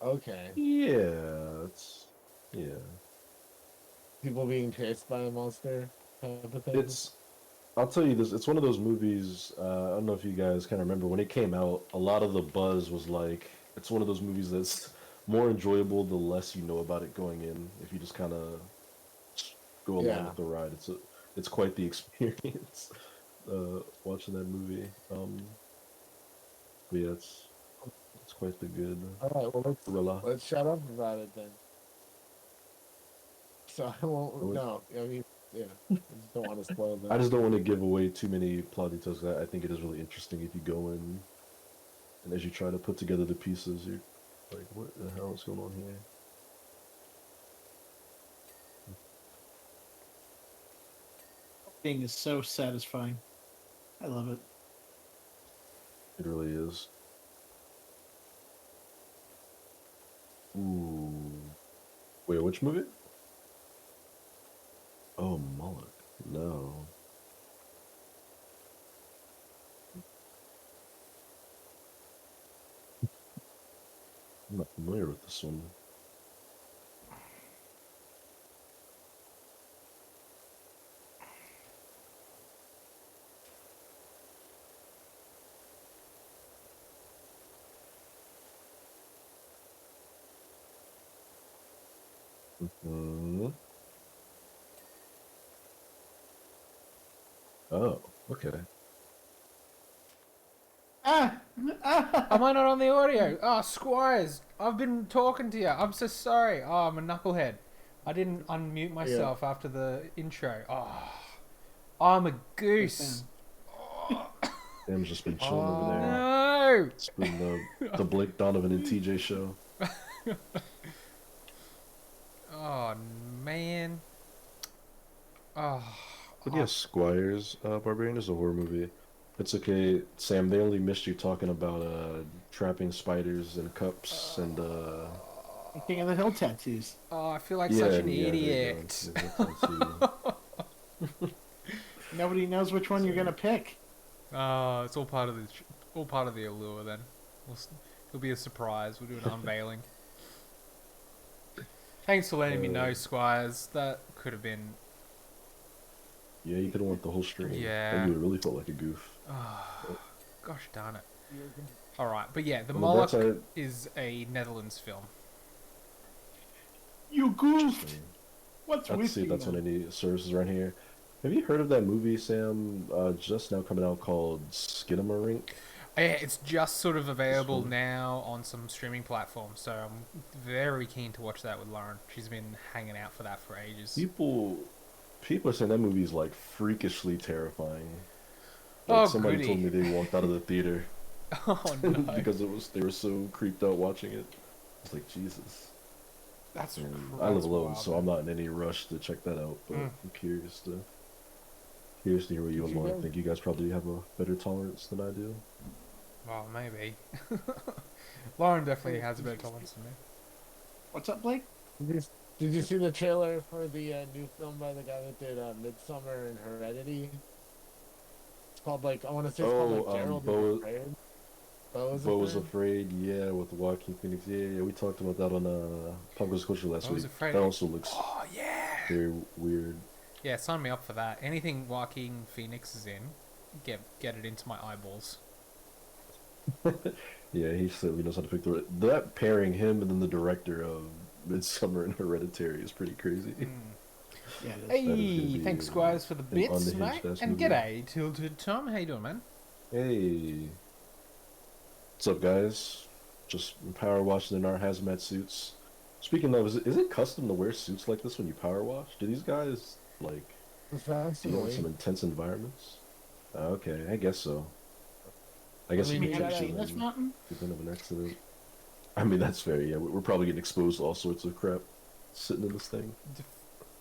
Speaker 2: Okay,
Speaker 1: Yeah, it's yeah.
Speaker 2: people being chased by a monster type of thing.
Speaker 1: It's I'll tell you this. It's one of those movies. I don't know if you guys kind of remember when it came out. A lot of the buzz was like it's one of those movies that's more enjoyable the less you know about it going in. If you just kind of go along
Speaker 2: Yeah.
Speaker 1: with the ride, it's quite the experience watching that movie. But yeah, it's quite the good
Speaker 2: All right. Well,
Speaker 1: thriller.
Speaker 2: let's shut up about it then. So I won't.
Speaker 1: I
Speaker 2: No, I mean, yeah. I just don't want to spoil
Speaker 1: I
Speaker 2: that.
Speaker 1: just don't want to give away too many plot details. I think it is really interesting if you go in and as you try to put together the pieces, you're like, what the hell is going on here?
Speaker 3: Thing is so satisfying. I love it.
Speaker 1: It really is. Ooh. Wait, which movie? Oh, Moloch. No. I'm not familiar with this one. Hmm. Oh, okay.
Speaker 3: Ah!
Speaker 4: Am I not on the audio? Oh, Squires, I've been talking to you. I'm so sorry. Oh, I'm a knucklehead. I didn't unmute
Speaker 2: Yeah.
Speaker 4: myself after the intro. Oh, I'm a goose.
Speaker 1: Sam's just been chilling over there.
Speaker 4: No.
Speaker 1: It's been the Blake Donovan and TJ show.
Speaker 4: Oh, man. Oh,
Speaker 1: But yeah, Squires, Barbarian is a horror movie. It's okay, Sam. They only missed you talking about trapping spiders and cups and
Speaker 3: King of the Hill tattoos.
Speaker 4: oh, I feel like
Speaker 1: yeah,
Speaker 4: such an
Speaker 1: yeah. There you go.
Speaker 4: idiot.
Speaker 1: That's too.
Speaker 3: Nobody knows which one you're gonna pick.
Speaker 4: Oh, it's all part of the allure. Then it'll be a surprise. We'll do an unveiling. Thanks for letting me know, Squires. That could have been.
Speaker 1: Yeah, you could have went the whole stream.
Speaker 4: Yeah.
Speaker 1: Then you would really felt like a goof.
Speaker 4: Oh, gosh darn it. All right, but yeah, the
Speaker 1: Well, that's
Speaker 4: Moloch is a Netherlands film.
Speaker 3: You goofed. What's
Speaker 1: Let's
Speaker 3: with
Speaker 1: see
Speaker 3: you?
Speaker 1: if that's on
Speaker 3: man?
Speaker 1: any services around here. Have you heard of that movie, Sam? Just now coming out called Skinamarink?
Speaker 4: Yeah, it's just sort of available
Speaker 1: one?
Speaker 4: now on some streaming platforms, so I'm very keen to watch that with Lauren. She's been hanging out for that for ages.
Speaker 1: People are saying that movie is like freakishly terrifying.
Speaker 4: Oh,
Speaker 1: Like somebody
Speaker 4: goody.
Speaker 1: told me they walked out of the theater
Speaker 4: Oh no,
Speaker 1: because they were so creeped out watching it. It's like Jesus.
Speaker 4: that's
Speaker 1: And
Speaker 4: cr-
Speaker 1: I live
Speaker 4: that's
Speaker 1: alone,
Speaker 4: wild,
Speaker 1: so
Speaker 4: man.
Speaker 1: I'm not in any rush to check that out. But
Speaker 4: Mm.
Speaker 1: I'm curious to hear what you
Speaker 2: Did
Speaker 1: and
Speaker 2: you
Speaker 1: Lauren
Speaker 2: guys-
Speaker 1: think. You guys probably have a better tolerance than I do.
Speaker 4: Well, maybe. Lauren definitely has a better tolerance than me.
Speaker 3: What's up, Blake?
Speaker 2: Did you see the trailer for the new film by the guy that did Midsummer and Heredity? It's called like I want to say it's called like Gerald is Afraid.
Speaker 1: Bo was Afraid, yeah, with Joaquin Phoenix. Yeah, we talked about that on Pop Culture last
Speaker 4: Bo Was
Speaker 1: week.
Speaker 4: Afraid.
Speaker 1: That also looks
Speaker 4: Oh yeah.
Speaker 1: very weird.
Speaker 4: Yeah, sign me up for that. Anything Joaquin Phoenix is in, get it into my eyeballs.
Speaker 1: Yeah, he certainly knows how to pick that pairing him and then the director of Midsummer and Hereditary is pretty crazy.
Speaker 3: Yeah, it is.
Speaker 1: That is gonna
Speaker 4: Hey,
Speaker 1: be
Speaker 4: thanks Squires for the
Speaker 1: an
Speaker 4: bits, mate.
Speaker 1: unhinged-ass
Speaker 4: And
Speaker 1: movie.
Speaker 4: g'day, Tilted Tom. How you doing, man?
Speaker 1: Hey, what's up, guys? Just power washing in our hazmat suits. Speaking of, is it custom to wear suits like this when you power wash? Do these guys like deal in some intense environments? Okay, I guess so. I guess
Speaker 2: mean,
Speaker 3: We
Speaker 1: if
Speaker 2: you
Speaker 1: you
Speaker 3: haven't
Speaker 2: gotta-
Speaker 3: seen this mountain.
Speaker 1: event of an accident. I mean, that's fair. Yeah, we're probably getting exposed to all sorts of crap sitting in this thing.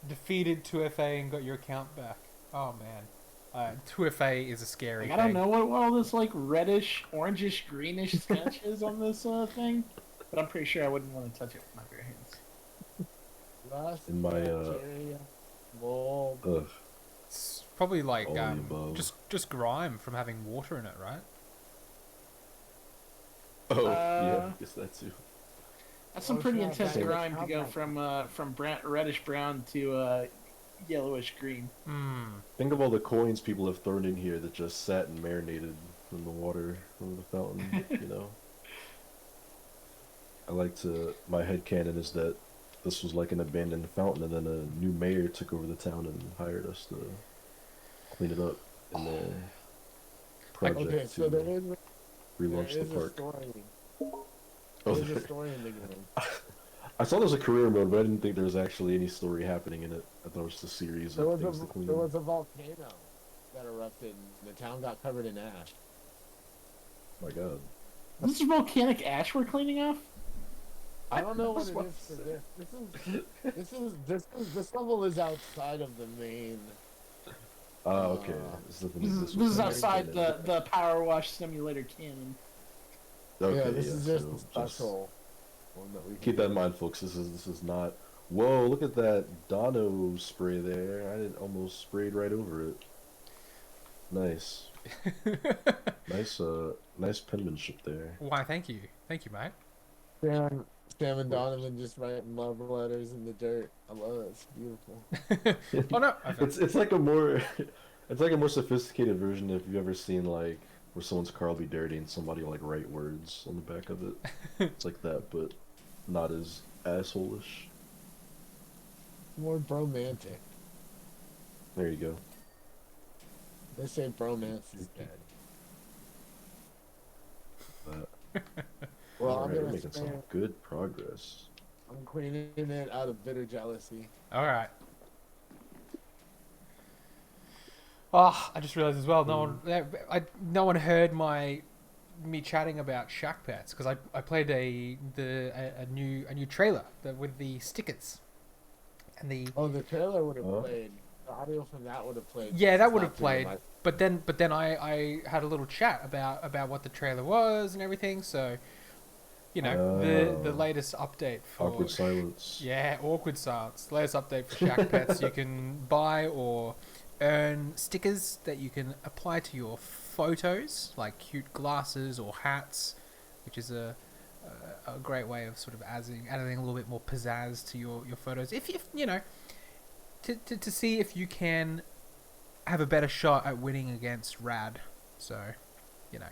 Speaker 4: Defeated 2FA and got your account back. Oh man, 2FA is a scary
Speaker 3: Like, I don't
Speaker 4: thing.
Speaker 3: know what all this like reddish, orangish, greenish sketch is on this thing, but I'm pretty sure I wouldn't want to touch it with my bare hands.
Speaker 2: Rust,
Speaker 1: In my,
Speaker 2: bacteria, mold.
Speaker 1: Ugh.
Speaker 4: It's probably like
Speaker 1: All the above.
Speaker 4: just grime from having water in it, right?
Speaker 1: Oh, yeah, I guess that too.
Speaker 3: That's some
Speaker 2: Oh,
Speaker 3: pretty
Speaker 2: snap,
Speaker 3: intense
Speaker 2: that is
Speaker 3: grime to
Speaker 2: how
Speaker 3: go
Speaker 2: bad.
Speaker 3: from reddish brown to yellowish green.
Speaker 4: Hmm.
Speaker 1: Think of all the coins people have thrown in here that just sat and marinated in the water from the fountain, you know? My headcanon is that this was like an abandoned fountain and then a new mayor took over the town and hired us to clean it up in the project
Speaker 2: Okay, so there
Speaker 1: to
Speaker 2: is
Speaker 1: relaunch the
Speaker 2: a
Speaker 1: park.
Speaker 2: story.
Speaker 1: Oh,
Speaker 2: There's a story in the game.
Speaker 1: I saw there was a career mode, but I didn't think there was actually any story happening in it. I thought it was just a series
Speaker 2: There
Speaker 1: of
Speaker 2: was
Speaker 1: things to clean.
Speaker 2: there was a volcano that erupted. And the town got covered in ash.
Speaker 1: My God.
Speaker 3: This is volcanic ash we're cleaning off.
Speaker 2: I don't know what
Speaker 1: That's
Speaker 2: it
Speaker 1: what
Speaker 2: is for this. This level is outside of the main.
Speaker 1: Oh, okay.
Speaker 3: This is outside the PowerWash Simulator canon.
Speaker 1: Okay,
Speaker 2: yeah, this is just
Speaker 1: so
Speaker 2: a special one that we
Speaker 1: keep that in mind, folks. This is not. Whoa! Look at that Dono spray there. I did almost sprayed right over it. Nice, nice penmanship there.
Speaker 4: Why? Thank you, mate.
Speaker 2: Sam and Donovan just writing love letters in the dirt. I love it. It's beautiful.
Speaker 4: Oh no,
Speaker 1: It's like a more it's like a more sophisticated version if you've ever seen like where someone's car will be dirty and somebody will like write words on the back of it. It's like that, but not as asshole-ish.
Speaker 2: More bromantic.
Speaker 1: There you go.
Speaker 2: They say bromance is dead. Well,
Speaker 1: Alright,
Speaker 2: I'm
Speaker 1: we're
Speaker 2: gonna
Speaker 1: making some
Speaker 2: say
Speaker 1: good progress.
Speaker 2: I'm cleaning it out of bitter jealousy.
Speaker 4: all right. Oh, I just realized as well. No one heard me chatting about Shack Pets because I played a new trailer with the stickers and the
Speaker 2: The trailer would have
Speaker 1: Oh.
Speaker 2: played. The audio from that would have played.
Speaker 4: Yeah, that would
Speaker 2: It's
Speaker 4: have
Speaker 2: not through
Speaker 4: played.
Speaker 2: my-
Speaker 4: But then I had a little chat about what the trailer was and everything. So, you know, the
Speaker 1: Oh.
Speaker 4: latest update for
Speaker 1: Awkward silence.
Speaker 4: yeah, awkward silence. The latest update for Shack Pets. You can buy or earn stickers that you can apply to your photos, like cute glasses or hats, which is a great way of sort of adding a little bit more pizzazz to your photos. If you know, to see if you can have a better shot at winning against Rad. So, you know,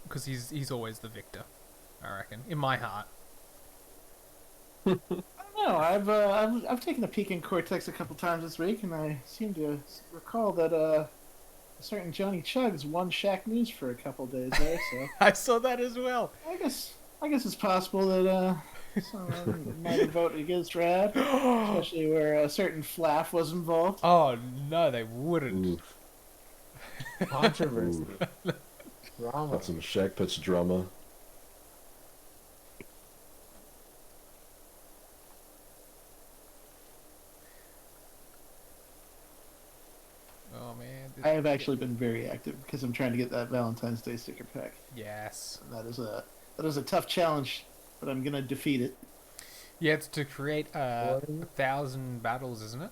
Speaker 4: because he's always the victor, I reckon, in my heart.
Speaker 3: I don't know. I've taken a peek in Cortex a couple times this week, and I seem to recall that a certain Johnny Chugs won Shacknews for a couple days there. So
Speaker 4: I saw that as well.
Speaker 3: I guess it's possible that someone might have voted against Rad, especially where a certain Flaff was involved.
Speaker 4: Oh no, they wouldn't.
Speaker 1: Oof.
Speaker 2: Controversy.
Speaker 1: Ooh.
Speaker 2: Drama.
Speaker 1: Got some Shack Pets drama.
Speaker 4: Oh man.
Speaker 3: I have actually been very active because I'm trying to get that Valentine's Day sticker pack.
Speaker 4: Yes.
Speaker 3: And that is a tough challenge, but I'm gonna defeat it.
Speaker 4: Yeah, it's to create
Speaker 2: What is it?
Speaker 4: 1,000 battles, isn't it?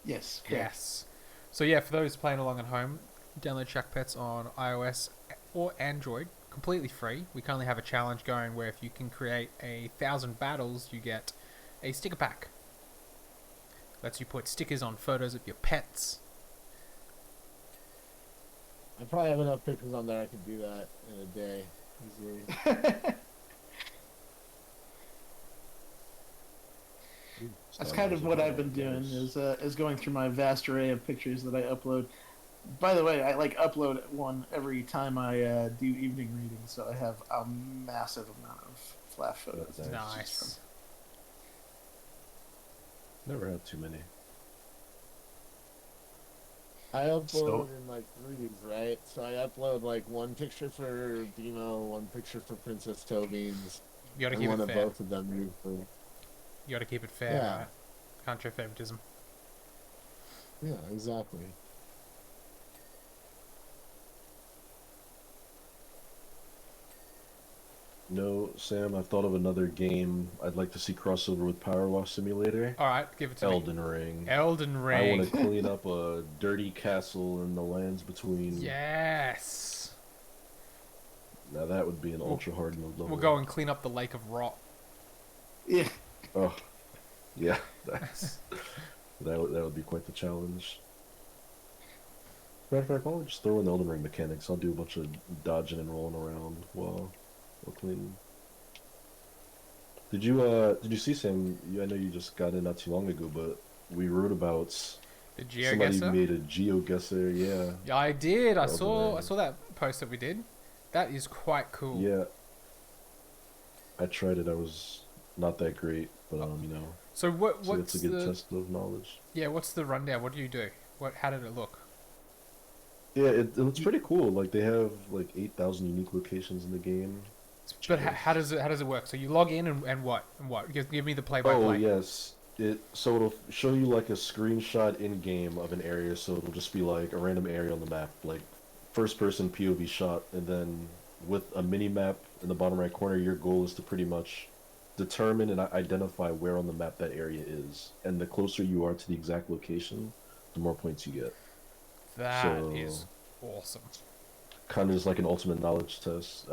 Speaker 3: Yes, correct.
Speaker 4: Yes. So yeah, for those playing along at home, download Shack Pets on iOS or Android, completely free. We currently have a challenge going where if you can create 1,000 battles, you get a sticker pack. Lets you put stickers on photos of your pets.
Speaker 2: I probably have enough pictures on there I could do that in a day. Easily.
Speaker 3: That's kind of what I've been doing is going through my vast array of pictures that I upload. By the way, I like upload one every time I do evening readings, so I have a massive amount of flash photos.
Speaker 1: That's
Speaker 4: Nice.
Speaker 1: Never had too many.
Speaker 2: I upload in like threes, right? So I upload like one picture for Demo, one picture for Princess Tobine's,
Speaker 4: You gotta
Speaker 2: and
Speaker 4: keep
Speaker 2: one
Speaker 4: it
Speaker 2: of
Speaker 4: fair.
Speaker 2: both of them usually.
Speaker 4: You gotta keep it fair,
Speaker 2: Yeah.
Speaker 4: right? Can't show favoritism.
Speaker 2: Yeah, exactly.
Speaker 1: No, Sam, I've thought of another game I'd like to see crossover with PowerWash Simulator.
Speaker 4: Alright, give it to me.
Speaker 1: Elden Ring.
Speaker 4: Elden
Speaker 1: I
Speaker 4: Ring.
Speaker 1: want to clean up a dirty castle in the lands between.
Speaker 4: Yes.
Speaker 1: Now that would be an ultra hard mode level.
Speaker 4: We'll go and clean up the Lake of Rot.
Speaker 3: Yeah.
Speaker 1: Oh, yeah, that's that would be quite the challenge. Matter of fact, why don't we just throw in the Elden Ring mechanics? I'll do a bunch of dodging and rolling around while cleaning. Did you see Sam? I know you just got in not too long ago, but we wrote about
Speaker 4: The
Speaker 1: somebody
Speaker 4: GeoGuessr?
Speaker 1: made a GeoGuessr. Yeah,
Speaker 4: Yeah, I did. I
Speaker 1: Elden
Speaker 4: saw
Speaker 1: Ring.
Speaker 4: that post that we did. That is quite cool.
Speaker 1: yeah. I tried it. I was not that great, but you know.
Speaker 4: So
Speaker 1: So
Speaker 4: what's
Speaker 1: it's a good
Speaker 4: the
Speaker 1: test of knowledge.
Speaker 4: what's the rundown? What do you do? How did it look?
Speaker 1: Yeah, it's pretty cool. Like they have like 8,000 unique locations in the game.
Speaker 4: But how does it work? So you log in and what? Give me the play by
Speaker 1: Oh
Speaker 4: play.
Speaker 1: yes, so it'll show you like a screenshot in game of an area. So it'll just be like a random area on the map, like first person POV shot, and then with a mini map in the bottom right corner, your goal is to pretty much determine and identify where on the map that area is. And the closer you are to the exact location, the more points you get.
Speaker 4: That
Speaker 1: So-
Speaker 4: is awesome.
Speaker 1: Kind of just like an ultimate knowledge test.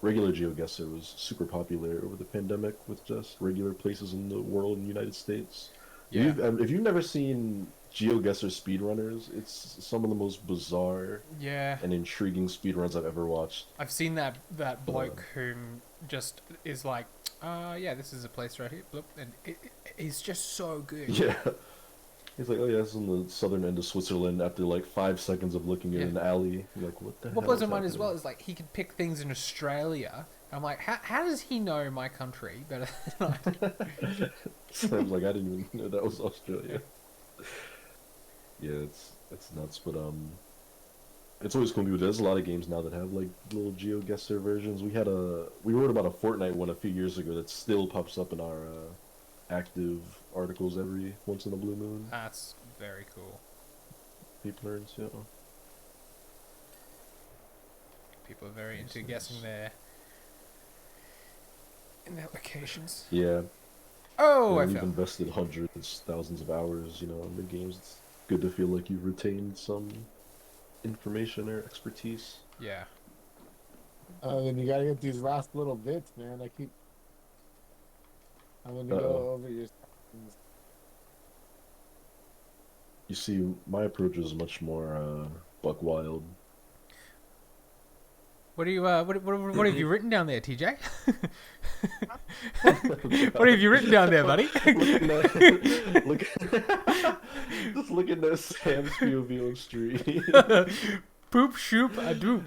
Speaker 1: Regular GeoGuessr was super popular over the pandemic with just regular places in the world in the United States.
Speaker 4: Yeah.
Speaker 1: If you've never seen GeoGuessr speedrunners, it's some of the most bizarre
Speaker 4: Yeah.
Speaker 1: and intriguing speedruns I've ever watched.
Speaker 4: I've seen that bloke who just is like, yeah, this is a place right here. Bloop, and he's just so good.
Speaker 1: Yeah. He's like, oh yeah, this is in the southern end of Switzerland after like 5 seconds of looking in
Speaker 4: Yeah.
Speaker 1: an alley. You're like, what the hell
Speaker 4: What blows
Speaker 1: is
Speaker 4: my mind as well
Speaker 1: happening?
Speaker 4: is like he could pick things in Australia. I'm like, how does he know my country better than I do?
Speaker 1: Sam's like, I didn't even know that was Australia. Yeah, it's nuts, but it's always cool. There's a lot of games now that have like little GeoGuessr versions. We wrote about a Fortnite one a few years ago that still pops up in our active articles every once in a blue moon.
Speaker 4: That's very cool.
Speaker 1: People learns, yeah.
Speaker 4: People are very
Speaker 1: Nice,
Speaker 4: into guessing in their locations.
Speaker 1: Yeah.
Speaker 4: Oh,
Speaker 1: Yeah,
Speaker 4: I
Speaker 1: we've
Speaker 4: fell.
Speaker 1: invested hundreds, thousands of hours, in the games. It's good to feel like you've retained some information or expertise.
Speaker 4: Yeah.
Speaker 2: Then you gotta get these last little bits, man. I'm gonna
Speaker 1: Uh-oh.
Speaker 2: go over your settings.
Speaker 1: You see, my approach is much more buck wild.
Speaker 4: What do you what have you written down there, TJ? What have you written down there, buddy?
Speaker 1: Just looking at Sam's POV on stream.
Speaker 4: Poop shoop a doop.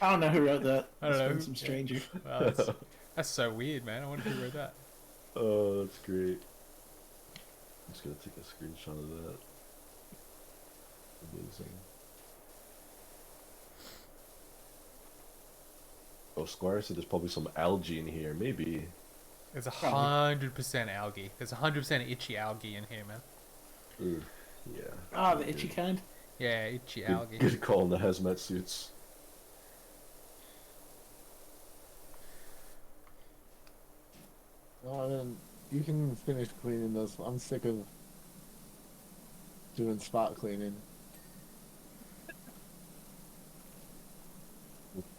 Speaker 3: I don't know who wrote that.
Speaker 4: I don't
Speaker 3: It's
Speaker 4: know.
Speaker 3: been some stranger.
Speaker 4: Wow, that's so weird, man. I wonder who wrote that.
Speaker 1: Oh, that's great. I'm just gonna take a screenshot of that. Amazing. Oh, Squire said there's probably some algae in here. Maybe.
Speaker 4: There's
Speaker 3: Probably.
Speaker 4: 100% algae. There's 100% itchy algae in here, man.
Speaker 1: Ugh, yeah.
Speaker 3: Ah, the itchy kind.
Speaker 4: Yeah, itchy
Speaker 1: Good,
Speaker 4: algae.
Speaker 1: good call on the hazmat suits.
Speaker 2: Oh, then you can finish cleaning those. I'm sick of doing spot cleaning.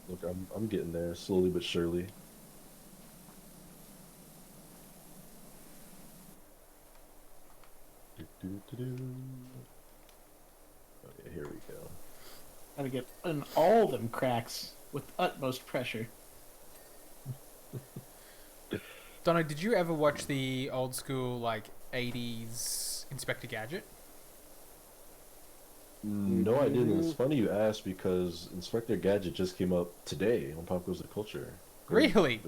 Speaker 1: Look, I'm getting there slowly but surely. Do-do-do-do. Okay, here we go.
Speaker 3: Gotta get in all them cracks with utmost pressure.
Speaker 4: Donna, did you ever watch the old school like 80s Inspector Gadget?
Speaker 1: No, I didn't. It's funny you asked because Inspector Gadget just came up today on Pop Goes the Culture.
Speaker 4: Really?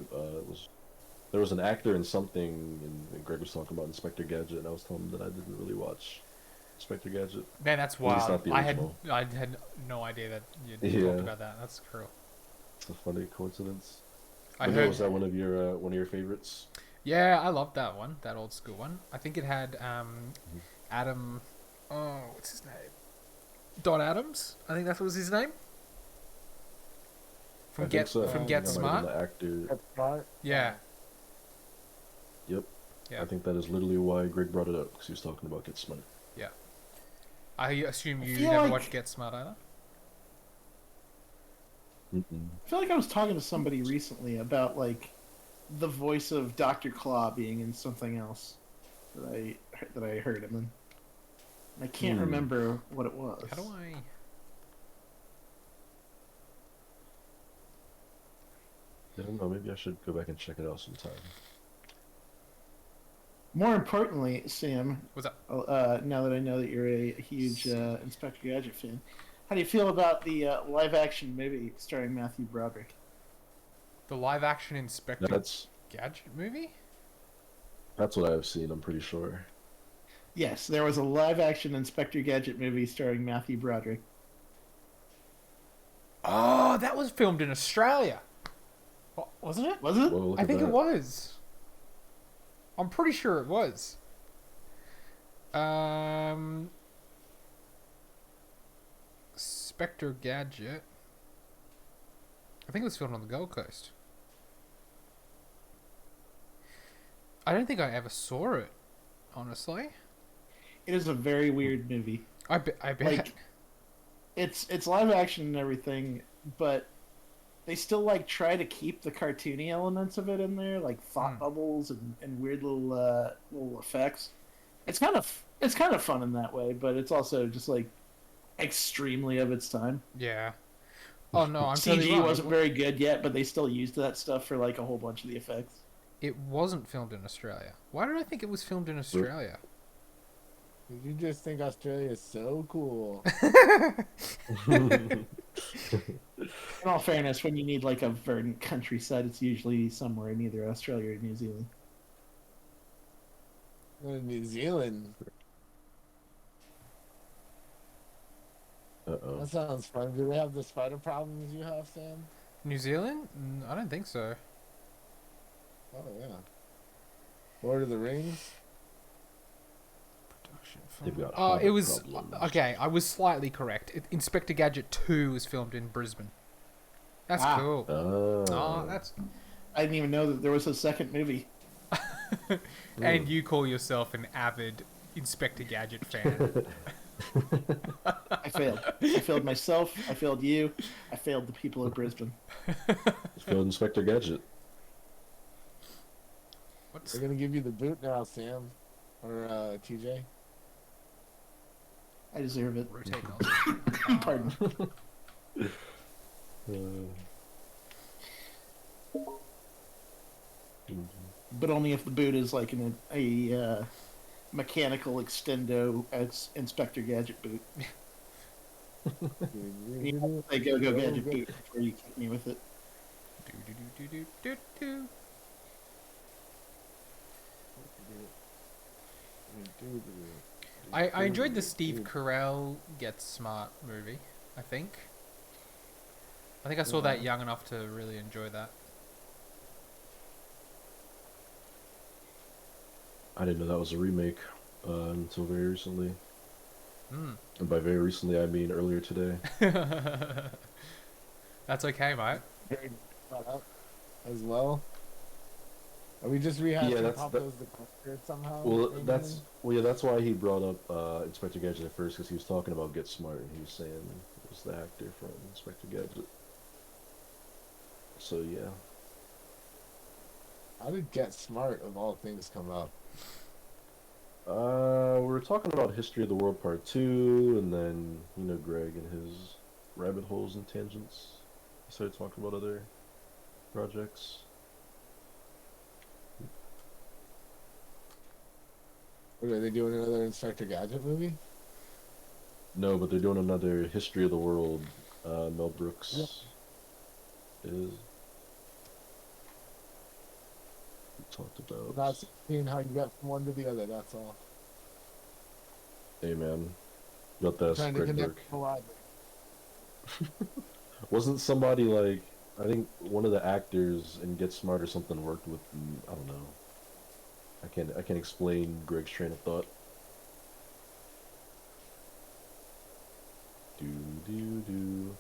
Speaker 1: There was an actor in something, and Greg was talking about Inspector Gadget, and I was telling him that I didn't really watch Inspector Gadget.
Speaker 4: Man, that's
Speaker 1: At least
Speaker 4: wild.
Speaker 1: not the
Speaker 4: I had
Speaker 1: original.
Speaker 4: no idea that you
Speaker 1: Yeah.
Speaker 4: talked about that. That's cool.
Speaker 1: It's a funny coincidence.
Speaker 4: I
Speaker 1: But
Speaker 4: heard.
Speaker 1: was that one of your favorites?
Speaker 4: Yeah, I loved that one, that old school one. I think it had Adam. Oh, what's his name? Don Adams. I think that was his name.
Speaker 1: I
Speaker 4: From
Speaker 1: think
Speaker 4: Get
Speaker 1: so.
Speaker 4: from Get
Speaker 1: That might have been
Speaker 4: Smart.
Speaker 1: the actor.
Speaker 2: That's smart.
Speaker 4: Yeah.
Speaker 1: Yep.
Speaker 4: Yeah.
Speaker 1: I think that is literally why Greg brought it up, because he was talking about Get Smart.
Speaker 4: I assume
Speaker 3: I
Speaker 4: you
Speaker 3: feel
Speaker 4: never
Speaker 3: like-
Speaker 4: watched Get Smart either.
Speaker 1: Mm-mm.
Speaker 3: I feel like I was talking to somebody recently about like the voice of Dr. Claw being in something else that I heard him in. I can't remember what it was.
Speaker 4: How do I?
Speaker 1: I don't know. Maybe I should go back and check it out sometime.
Speaker 3: More importantly, Sam,
Speaker 4: What's up?
Speaker 3: now that I know that you're a huge Inspector Gadget fan, how do you feel about the live-action movie starring Matthew Broderick?
Speaker 4: The live-action Inspector
Speaker 1: That's
Speaker 4: Gadget movie?
Speaker 1: what I've seen. I'm pretty sure.
Speaker 3: Yes, there was a live-action Inspector Gadget movie starring Matthew Broderick.
Speaker 4: Oh, that was filmed in Australia, wasn't it?
Speaker 3: Was it?
Speaker 1: Whoa, look
Speaker 4: I
Speaker 1: at
Speaker 4: think
Speaker 1: that.
Speaker 4: it was. I'm pretty sure it was. Spectre Gadget. I think it was filmed on the Gold Coast. I don't think I ever saw it, honestly.
Speaker 3: It is a very weird movie.
Speaker 4: I bet.
Speaker 3: Like, it's live action and everything, but they still like try to keep the cartoony elements of it in there, like thought bubbles and weird little effects. It's kind of fun in that way, but it's also just like extremely of its time.
Speaker 4: Yeah. Oh no, I'm
Speaker 3: CG
Speaker 4: totally wrong.
Speaker 3: wasn't very good yet, but they still used that stuff for like a whole bunch of the effects.
Speaker 4: It wasn't filmed in Australia. Why did I think it was filmed in Australia?
Speaker 2: Did you just think Australia is so cool?
Speaker 3: In all fairness, when you need like a verdant countryside, it's usually somewhere in either Australia or New Zealand.
Speaker 2: New Zealand.
Speaker 1: Uh-oh.
Speaker 2: That sounds fun. Do they have the spider problems you have, Sam?
Speaker 4: New Zealand? I don't think so.
Speaker 2: Oh yeah. Lord of the Rings.
Speaker 4: Production
Speaker 1: They've
Speaker 4: film.
Speaker 1: got
Speaker 4: Oh, it
Speaker 1: Hobbit
Speaker 4: was
Speaker 1: problems.
Speaker 4: okay. I was slightly correct. Inspector Gadget 2 was filmed in Brisbane. That's cool. Oh, that's.
Speaker 3: I didn't even know that there was a second movie.
Speaker 4: And you call yourself an avid Inspector Gadget fan.
Speaker 3: I failed. I failed myself. I failed you. I failed the people of Brisbane.
Speaker 1: It's called Inspector Gadget.
Speaker 4: What's
Speaker 2: They're gonna give you the boot now, Sam, or TJ.
Speaker 3: I deserve it.
Speaker 4: rotate nozzle?
Speaker 3: Pardon. But only if the boot is like a mechanical extendo Inspector Gadget boot. They go Gadget boot before you kick me with it.
Speaker 4: Do. I enjoyed the Steve Carell Get Smart movie. I think I saw that young enough to really enjoy that.
Speaker 1: I didn't know that was a remake until very recently.
Speaker 4: Mm.
Speaker 1: And by very recently, I mean earlier today.
Speaker 4: That's okay, mate.
Speaker 2: Very caught up as well. Are we just rehashing
Speaker 1: Yeah, that's-
Speaker 2: Pop
Speaker 1: that-
Speaker 2: Goes the Culture somehow?
Speaker 1: Well,
Speaker 2: maybe?
Speaker 1: that's why he brought up Inspector Gadget at first, because he was talking about Get Smart, and he was saying it was the actor from Inspector Gadget. So yeah,
Speaker 2: How did Get Smart of all things come up?
Speaker 1: we were talking about History of the World Part 2, and then Greg and his rabbit holes and tangents. He started talking about other projects.
Speaker 2: What, are they doing another Inspector Gadget movie?
Speaker 1: No, but they're doing another History of the World. Mel Brooks
Speaker 2: Yep.
Speaker 1: is. We talked about.
Speaker 2: Not seeing how you get from one to the other. That's all.
Speaker 1: Hey man, got that
Speaker 2: Trying to
Speaker 1: great
Speaker 2: connect
Speaker 1: work.
Speaker 2: a lot.
Speaker 1: Wasn't somebody like I think one of the actors in Get Smart or something worked with I don't know. I can't explain Greg's train of thought. Do.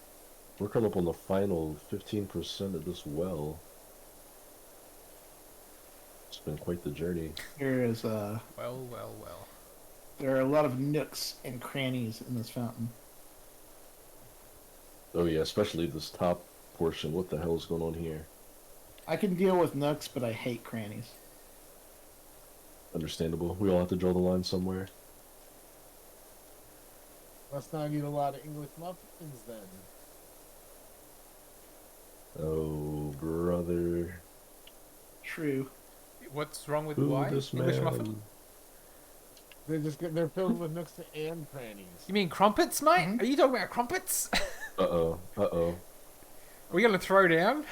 Speaker 1: We're coming up on the final 15% of this well. It's been quite the journey.
Speaker 3: There is
Speaker 4: Well.
Speaker 3: there are a lot of nooks and crannies in this fountain.
Speaker 1: Oh yeah, especially this top portion. What the hell is going on here?
Speaker 3: I can deal with nooks, but I hate crannies.
Speaker 1: Understandable. We all have to draw the line somewhere.
Speaker 2: Must not eat a lot of English muffins then.
Speaker 1: Oh, brother.
Speaker 3: True.
Speaker 4: What's wrong with
Speaker 1: Who
Speaker 4: why?
Speaker 1: this
Speaker 4: English
Speaker 1: man?
Speaker 4: muffin?
Speaker 2: They're filled with nooks and crannies.
Speaker 4: You mean crumpets, mate?
Speaker 3: Mhm.
Speaker 4: Are you talking about crumpets?
Speaker 1: Uh-oh. Uh-oh.
Speaker 4: Are we gonna throw down?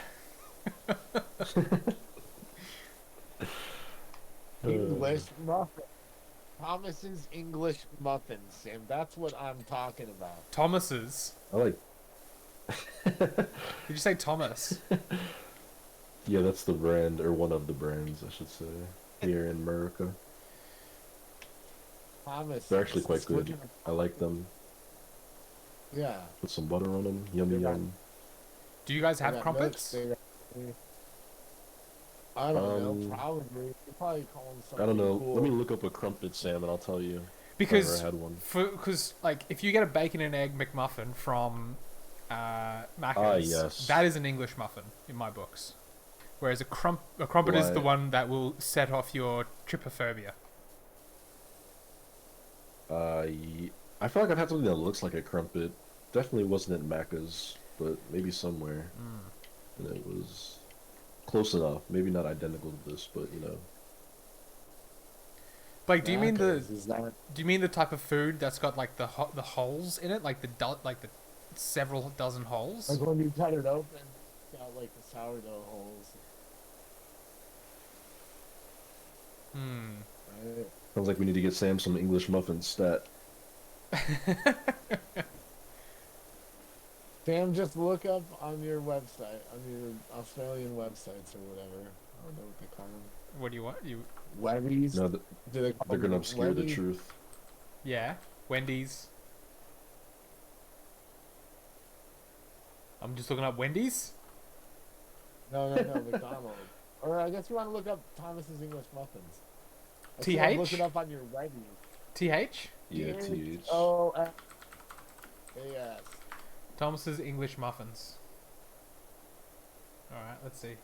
Speaker 2: English muffin. Thomas's English muffins, Sam. That's what I'm talking about.
Speaker 4: Thomas's.
Speaker 1: I like...
Speaker 4: Did you say Thomas?
Speaker 1: Yeah, that's the brand, or one of the brands, I should say, here in America.
Speaker 2: Thomas.
Speaker 1: They're actually quite good. I like them.
Speaker 2: Yeah.
Speaker 1: Put some butter on them. Yummy
Speaker 2: Yeah.
Speaker 1: yum.
Speaker 4: Do you guys
Speaker 2: They
Speaker 4: have
Speaker 2: got
Speaker 4: crumpets?
Speaker 2: nuts, I don't know.
Speaker 1: Um,
Speaker 2: Probably. You probably call them something
Speaker 1: I don't know.
Speaker 2: cool.
Speaker 1: Let me look up a crumpet, Sam, and I'll tell you. If I
Speaker 4: Because
Speaker 1: ever had one.
Speaker 4: like if you get a bacon and egg McMuffin from Macca's,
Speaker 1: yes.
Speaker 4: that is an English muffin in my books. Whereas a crumpet is the
Speaker 1: Why?
Speaker 4: one that will set off your trypophobia.
Speaker 1: I feel like I've had something that looks like a crumpet. Definitely wasn't at Macca's, but maybe somewhere. And it was close enough. Maybe not identical to this, but you know.
Speaker 4: Like, do you mean
Speaker 2: Macca's, is that...
Speaker 4: do you mean the type of food that's got like the holes in it, like the several dozen holes?
Speaker 2: Like when you cut it open, it's got like the sourdough holes. Right?
Speaker 1: Sounds like we need to get Sam some English muffins stat.
Speaker 2: Sam, just look up on your website, on your Australian websites or whatever. I don't know what they call them.
Speaker 4: What do you want? You
Speaker 2: Webbies?
Speaker 1: No,
Speaker 2: Do they call
Speaker 1: they're gonna
Speaker 2: them
Speaker 1: obscure the
Speaker 2: Webbies?
Speaker 1: truth.
Speaker 4: yeah, Wendy's. I'm just looking up Wendy's.
Speaker 2: No, McDonald's. Or I guess you want to look up Thomas's English Muffins. I
Speaker 4: TH?
Speaker 2: said look it up on your Webbies.
Speaker 4: TH
Speaker 1: Yeah, TH.
Speaker 2: Oh, yes.
Speaker 4: Thomas's English muffins. All right, let's see.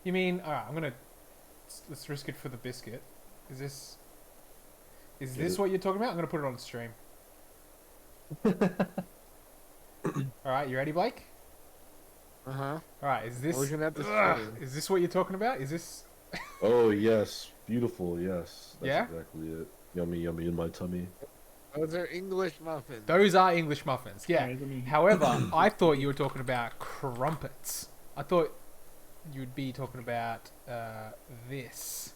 Speaker 4: You mean, all right, let's risk it for the biscuit. Is this
Speaker 1: Get
Speaker 4: this
Speaker 1: it.
Speaker 4: what you're talking about? I'm gonna put it on the stream. All right, you ready, Blake?
Speaker 2: Uh-huh.
Speaker 4: All right, is this
Speaker 2: Looking at the
Speaker 4: Ugh,
Speaker 2: stream.
Speaker 4: is this what you're talking about? Is this
Speaker 1: Oh yes, beautiful. Yes, that's
Speaker 4: Yeah?
Speaker 1: exactly it. Yummy, yummy in my tummy.
Speaker 2: Those are English muffins.
Speaker 4: those are English muffins? Yeah.
Speaker 3: Alright, let me-
Speaker 4: However, I thought you were talking about crumpets. I thought you'd be talking about this,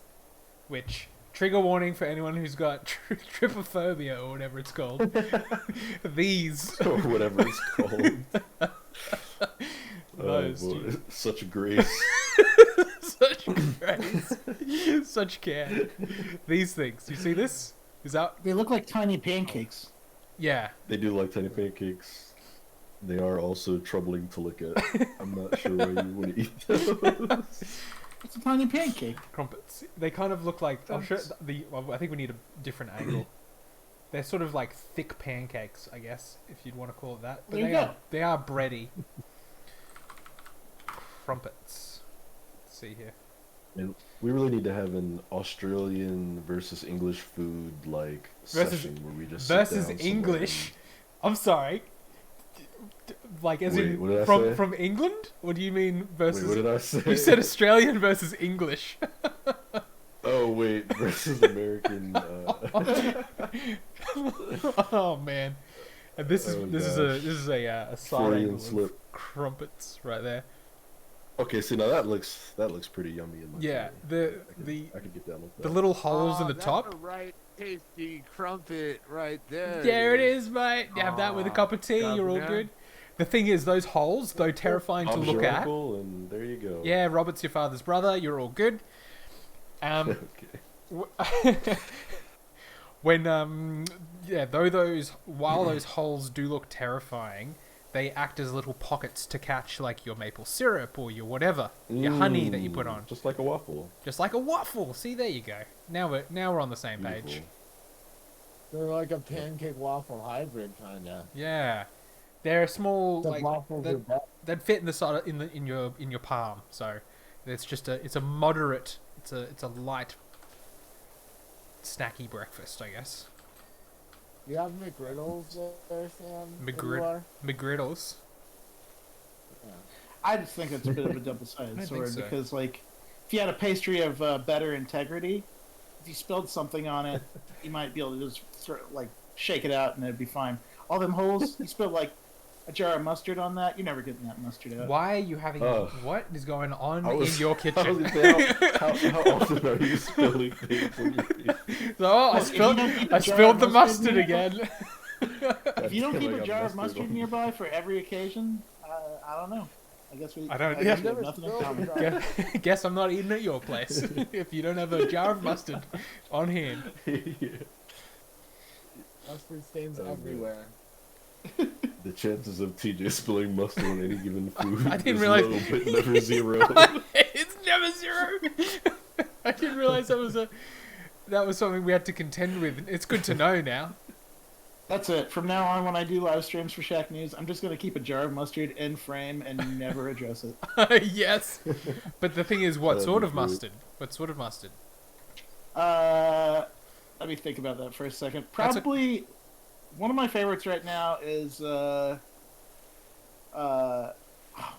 Speaker 4: which trigger warning for anyone who's got trypophobia or whatever it's called. These.
Speaker 1: Or whatever it's called.
Speaker 4: Those,
Speaker 1: boy.
Speaker 4: dude.
Speaker 1: Such grace.
Speaker 4: Such grace. Such care. These things. You see this? Is that?
Speaker 3: They look like tiny pancakes.
Speaker 4: Yeah.
Speaker 1: They do like tiny pancakes. They are also troubling to look at. I'm not sure why you would eat those.
Speaker 3: It's a tiny pancake.
Speaker 4: Crumpets. They kind of look like. I'll show well, I think we need a different angle. They're sort of like thick pancakes, I guess, if you'd want to call it that. But
Speaker 3: There you
Speaker 4: they
Speaker 3: go.
Speaker 4: they are bready. Crumpets. Let's see here.
Speaker 1: And we really need to have an Australian versus English food like
Speaker 4: Versus-
Speaker 1: session where we just sit
Speaker 4: Versus
Speaker 1: down somewhere
Speaker 4: English I'm sorry. Like, as
Speaker 1: Wait,
Speaker 4: in
Speaker 1: what did I say?
Speaker 4: from England? What do you mean versus?
Speaker 1: Wait, what did I say?
Speaker 4: You said Australian versus English.
Speaker 1: Oh wait, versus American.
Speaker 4: Oh man, and this
Speaker 1: Oh,
Speaker 4: is a side
Speaker 1: Freudian
Speaker 4: angle
Speaker 1: slip.
Speaker 4: of crumpets right there.
Speaker 1: Okay, see now that looks pretty yummy in my
Speaker 4: Yeah,
Speaker 1: opinion.
Speaker 4: the
Speaker 1: I could get down with that.
Speaker 4: the little holes in the
Speaker 2: that's
Speaker 4: top.
Speaker 2: a right tasty crumpet right there.
Speaker 4: There it is, mate. You have that with a cup of tea. You're all
Speaker 2: governor.
Speaker 4: good. The thing is, those holes, though terrifying to
Speaker 1: Bob's
Speaker 4: look
Speaker 1: your
Speaker 4: at.
Speaker 1: uncle, and there you go.
Speaker 4: Yeah, Robert's your father's brother. You're all good.
Speaker 1: Okay.
Speaker 4: When yeah, while those holes do look terrifying, they act as little pockets to catch like your maple syrup or your whatever, your honey that you put on,
Speaker 1: Just like a waffle.
Speaker 4: just like a waffle. See, there you go. Now we're on the same page.
Speaker 1: Beautiful.
Speaker 2: They're like a pancake waffle hybrid, kinda.
Speaker 4: Yeah, they're small,
Speaker 2: The
Speaker 4: like
Speaker 2: waffles are better.
Speaker 4: they'd fit in the side in your palm. So it's a moderate, it's a light, snacky breakfast, I guess.
Speaker 2: You have McGriddles there, Sam? Where you are?
Speaker 4: McGriddles.
Speaker 2: Yeah.
Speaker 3: I just think it's a bit of a
Speaker 4: I
Speaker 3: double-sided
Speaker 4: think
Speaker 3: sword
Speaker 4: so.
Speaker 3: because, like, if you had a pastry of better integrity, if you spilled something on it, you might be able to just shake it out and it'd be fine. All them holes, you spilled like a jar of mustard on that, you're never getting that mustard out.
Speaker 4: Why are you having?
Speaker 1: Ugh.
Speaker 4: What is going on
Speaker 1: I was-
Speaker 4: in your
Speaker 1: I was
Speaker 4: kitchen?
Speaker 1: gonna say, how often are you spilling things on your face?
Speaker 4: Oh,
Speaker 3: If you don't keep a
Speaker 4: I
Speaker 3: jar
Speaker 4: spilled
Speaker 3: of
Speaker 4: the mustard
Speaker 3: nearby-
Speaker 4: again.
Speaker 3: If you don't
Speaker 1: God
Speaker 3: keep
Speaker 1: damn, I
Speaker 3: a
Speaker 1: got
Speaker 3: jar of mustard
Speaker 1: on.
Speaker 3: nearby for every occasion, I don't know. I guess we.
Speaker 4: I don't-
Speaker 3: guess
Speaker 4: yeah.
Speaker 3: we have nothing in common.
Speaker 4: Guess I'm not eating at your place if you don't have a jar of mustard on hand.
Speaker 1: Yeah.
Speaker 2: Mustard stains
Speaker 1: Oh, man.
Speaker 2: everywhere.
Speaker 1: The chances of TJ spilling mustard on any given food
Speaker 4: I didn't
Speaker 1: is
Speaker 4: realize-
Speaker 1: low, but never zero.
Speaker 4: It's never zero. I didn't realize that was something we had to contend with. It's good to know now.
Speaker 3: That's it. From now on, when I do live streams for Shacknews, I'm just gonna keep a jar of mustard in frame and never address it.
Speaker 4: Yes, but the thing is, what
Speaker 1: That'd
Speaker 4: sort
Speaker 1: be
Speaker 4: of
Speaker 1: great.
Speaker 4: mustard? What sort of mustard?
Speaker 3: Let me think about that for a second.
Speaker 4: That's a-
Speaker 3: Probably one of my favorites right now is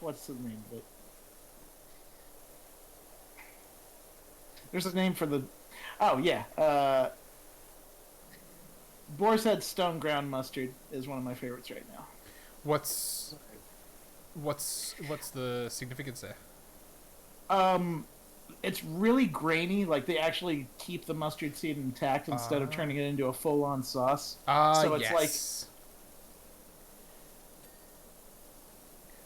Speaker 3: what's the name of it? There's a name for the. Oh yeah, Boar's Head Stone Ground Mustard is one of my favorites right now.
Speaker 4: What's the significance there?
Speaker 3: It's really grainy. Like they actually keep the mustard seed intact instead of
Speaker 4: Ah.
Speaker 3: turning it into a full-on sauce. So it's
Speaker 4: yes.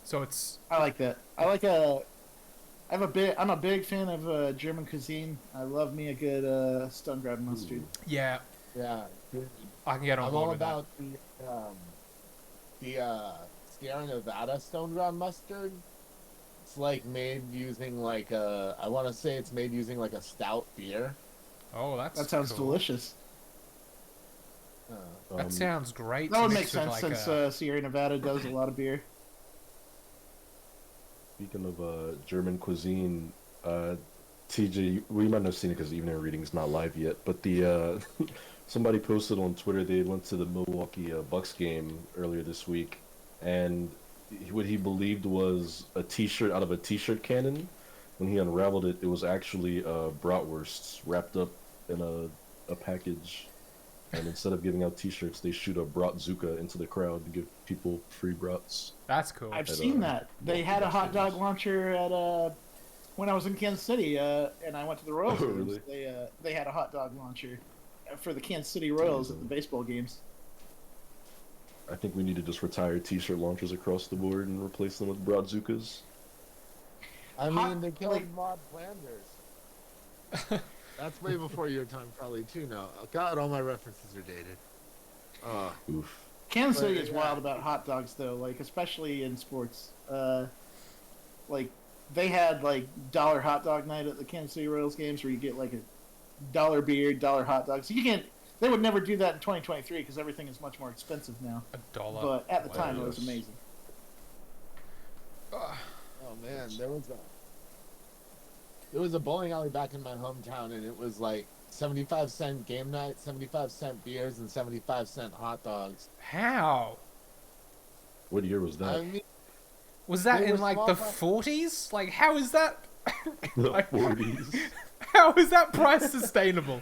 Speaker 4: So it's
Speaker 3: I like that. I'm a big fan of German cuisine. I love me a good stone ground mustard.
Speaker 4: yeah.
Speaker 2: Yeah.
Speaker 4: I can get on
Speaker 2: I'm
Speaker 4: board
Speaker 2: all
Speaker 4: with that.
Speaker 2: about the Sierra Nevada stone ground mustard. It's like made using like I want to say it's made using like a stout beer.
Speaker 4: Oh,
Speaker 3: That sounds
Speaker 4: cool.
Speaker 3: delicious.
Speaker 4: That sounds great.
Speaker 3: That
Speaker 4: to
Speaker 3: would make
Speaker 4: mix with,
Speaker 3: sense
Speaker 4: like,
Speaker 3: since Sierra Nevada does a lot of beer.
Speaker 1: Speaking of German cuisine, TJ, we might not have seen it because the evening reading is not live yet, but the somebody posted on Twitter they went to the Milwaukee Bucks game earlier this week, and what he believed was a T-shirt out of a T-shirt cannon. When he unraveled it, it was actually bratwursts wrapped up in a package. And instead of giving out T-shirts, they shoot a bratzuka into the crowd to give people free brats.
Speaker 4: That's cool.
Speaker 3: I've
Speaker 1: At,
Speaker 3: seen that. They had a hot dog
Speaker 1: Shacknews.
Speaker 3: launcher at when I was in Kansas City, and I went to the Royals.
Speaker 1: Oh,
Speaker 3: games.
Speaker 1: really?
Speaker 3: They had a hot dog launcher for the Kansas City Royals at the baseball games.
Speaker 1: I think we need to just retire T-shirt launchers across the board and replace them with bratzukas.
Speaker 2: I
Speaker 3: Hot-
Speaker 2: mean, they killed
Speaker 3: like-
Speaker 2: Maud Flanders. That's way before your time, probably too. Now, God, all my references are dated.
Speaker 1: Oof.
Speaker 3: Kansas
Speaker 2: But,
Speaker 3: City is
Speaker 2: yeah.
Speaker 3: wild about hot dogs, though. Like especially in sports. Like they had like dollar hot dog night at the Kansas City Royals games, where you get like a dollar beer, dollar hot dogs. You can't. They would never do that in 2023 because everything is much more expensive now.
Speaker 4: $1.
Speaker 3: But at the
Speaker 4: Wow.
Speaker 3: time, it was
Speaker 1: Yes.
Speaker 3: amazing.
Speaker 2: Oh man, there was a bowling alley back in my hometown, and it was like 75-cent game night, 75-cent beers, and 75-cent hot dogs.
Speaker 4: How?
Speaker 1: What year was
Speaker 2: I
Speaker 1: that?
Speaker 2: mean,
Speaker 4: Was that
Speaker 2: They
Speaker 4: in
Speaker 2: were
Speaker 4: like
Speaker 2: small
Speaker 4: the
Speaker 2: plastic-
Speaker 4: 40s? Like, how is that?
Speaker 1: The
Speaker 4: Like,
Speaker 1: 40s.
Speaker 4: how is that price sustainable?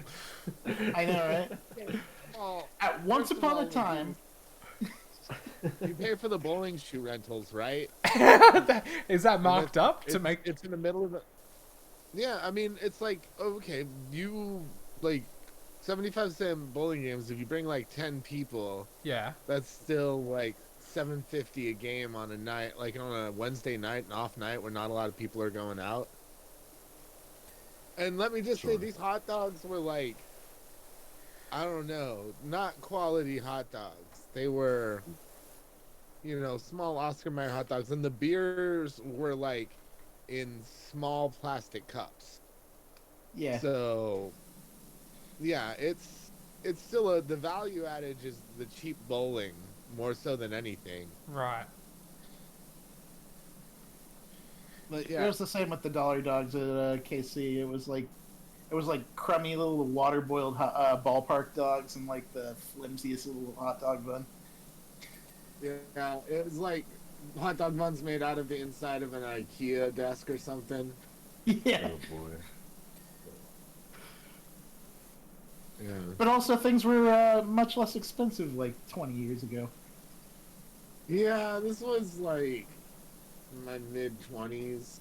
Speaker 3: I know, right?
Speaker 2: well,
Speaker 3: Once
Speaker 2: first of
Speaker 3: upon
Speaker 2: all,
Speaker 3: a time.
Speaker 2: you pay for the bowling shoe rentals, right?
Speaker 4: Is that marked up to
Speaker 2: It's,
Speaker 4: make?
Speaker 2: it's in the middle of it. Yeah, I mean, it's like, okay, you, like, 75-cent bowling games, if you bring, like, 10 people,
Speaker 4: Yeah.
Speaker 2: that's still, like, $7.50 a game on a night, like, on a Wednesday night, an off night, where not a lot of people are going out. And let me just say,
Speaker 1: Sure.
Speaker 2: these hot dogs were, like, I don't know, not quality hot dogs. They were, you know, small Oscar Mayer hot dogs, and the beers were, like, in small plastic cups.
Speaker 3: Yeah.
Speaker 2: So, yeah, it's still the value adage is the cheap bowling more so than anything.
Speaker 4: Right.
Speaker 3: But
Speaker 2: Yeah.
Speaker 3: it was the same with the dollar dogs at KC. It was like crummy little water boiled ballpark dogs and like the flimsiest little hot dog bun.
Speaker 2: Yeah, it was like hot dog buns made out of the inside of an IKEA desk or something.
Speaker 3: Yeah.
Speaker 1: Oh boy.
Speaker 2: Yeah.
Speaker 3: But also things were much less expensive like 20 years ago.
Speaker 2: Yeah, this was like my mid-20s.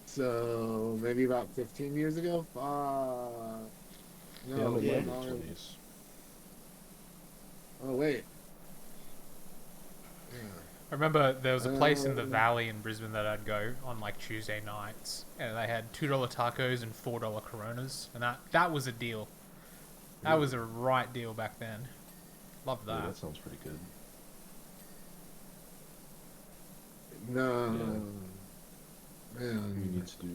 Speaker 2: So maybe about 15 years ago.
Speaker 1: Yeah,
Speaker 2: No,
Speaker 1: I'm in
Speaker 3: yeah.
Speaker 1: my
Speaker 2: no.
Speaker 1: mid-20s.
Speaker 2: Oh wait. Yeah.
Speaker 4: I remember there was a place in the valley in Brisbane that I'd go on like Tuesday nights, and they had $2 tacos and $4 Coronas, and that was a deal. That was a right deal back then. Love
Speaker 1: Yeah,
Speaker 4: that.
Speaker 1: that sounds pretty good.
Speaker 2: No.
Speaker 1: We
Speaker 2: Man.
Speaker 1: need to do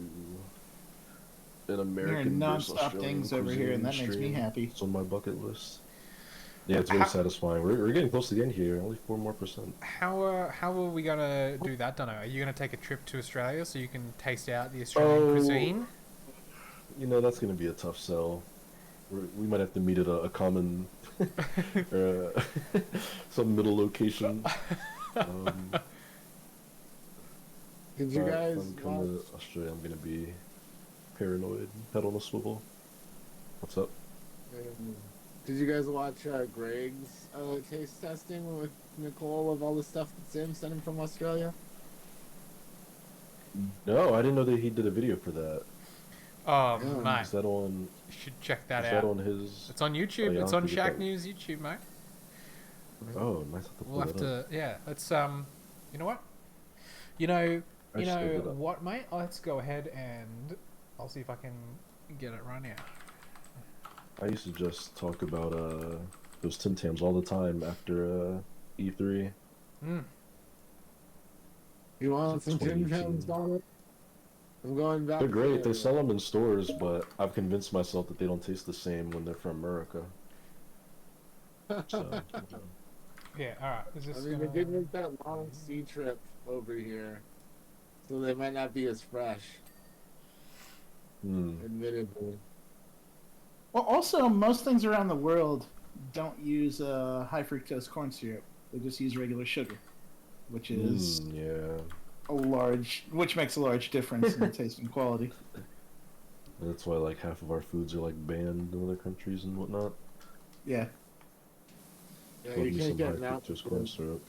Speaker 1: an
Speaker 3: Hearing
Speaker 1: American versus
Speaker 3: non-stop
Speaker 1: Australian
Speaker 3: things over here, and that
Speaker 1: cuisine
Speaker 3: makes me
Speaker 1: stream.
Speaker 3: happy.
Speaker 1: It's on my bucket list. Yeah, it's very
Speaker 4: How-
Speaker 1: satisfying. We're getting close to the end here. Only 4 more percent.
Speaker 4: How are we gonna do that, Dunno? Are you gonna take a trip to Australia so you can taste out the Australian cuisine?
Speaker 1: You know, that's going to be a tough sell. We might have to meet at a common, or some middle location.
Speaker 2: Did you
Speaker 1: If
Speaker 2: guys
Speaker 1: I'm coming
Speaker 2: watch?
Speaker 1: to Australia, I'm going to be paranoid, head on a swivel. What's up?
Speaker 2: Did you guys watch Greg's taste testing with Nicole of all the stuff that Sim sent him from Australia?
Speaker 1: No, I didn't know that he did a video for that.
Speaker 4: Oh,
Speaker 2: Yeah.
Speaker 4: mate,
Speaker 1: Is that on?
Speaker 4: you should check that
Speaker 1: Is
Speaker 4: out.
Speaker 1: that on his?
Speaker 4: It's on YouTube.
Speaker 1: Oh, yeah,
Speaker 4: It's
Speaker 1: I'll
Speaker 4: on
Speaker 1: have to get that.
Speaker 4: Shacknews YouTube, mate.
Speaker 1: Oh, nice. To
Speaker 4: We'll have
Speaker 1: pull that up.
Speaker 4: to, yeah. Let's you know what? You know
Speaker 1: I just looked it up.
Speaker 4: what, mate? Let's go ahead and I'll see if I can get it right now.
Speaker 1: I used to just talk about those Tim Tams all the time after E3.
Speaker 4: Mm.
Speaker 2: You want
Speaker 1: Since
Speaker 2: some Tim
Speaker 1: 2018.
Speaker 2: Tams, Donald? I'm going back.
Speaker 1: They're great.
Speaker 2: to-
Speaker 1: They sell them in stores, but I've convinced myself that they don't taste the same when they're from America. So,
Speaker 4: Yeah, alright. Is
Speaker 2: I
Speaker 4: this
Speaker 2: mean, they did make that long sea trip over here, so they might not be as fresh, admittedly.
Speaker 3: Well, also most things around the world don't use high fructose corn syrup. They just use regular sugar, which is
Speaker 1: yeah.
Speaker 3: which makes a large difference in the taste and quality.
Speaker 1: And that's why like half of our foods are like banned in other countries and whatnot.
Speaker 3: Yeah.
Speaker 2: Yeah,
Speaker 1: Love
Speaker 2: you
Speaker 1: me
Speaker 2: can't
Speaker 1: some
Speaker 2: get
Speaker 1: high
Speaker 2: mountain
Speaker 1: fructose corn syrup.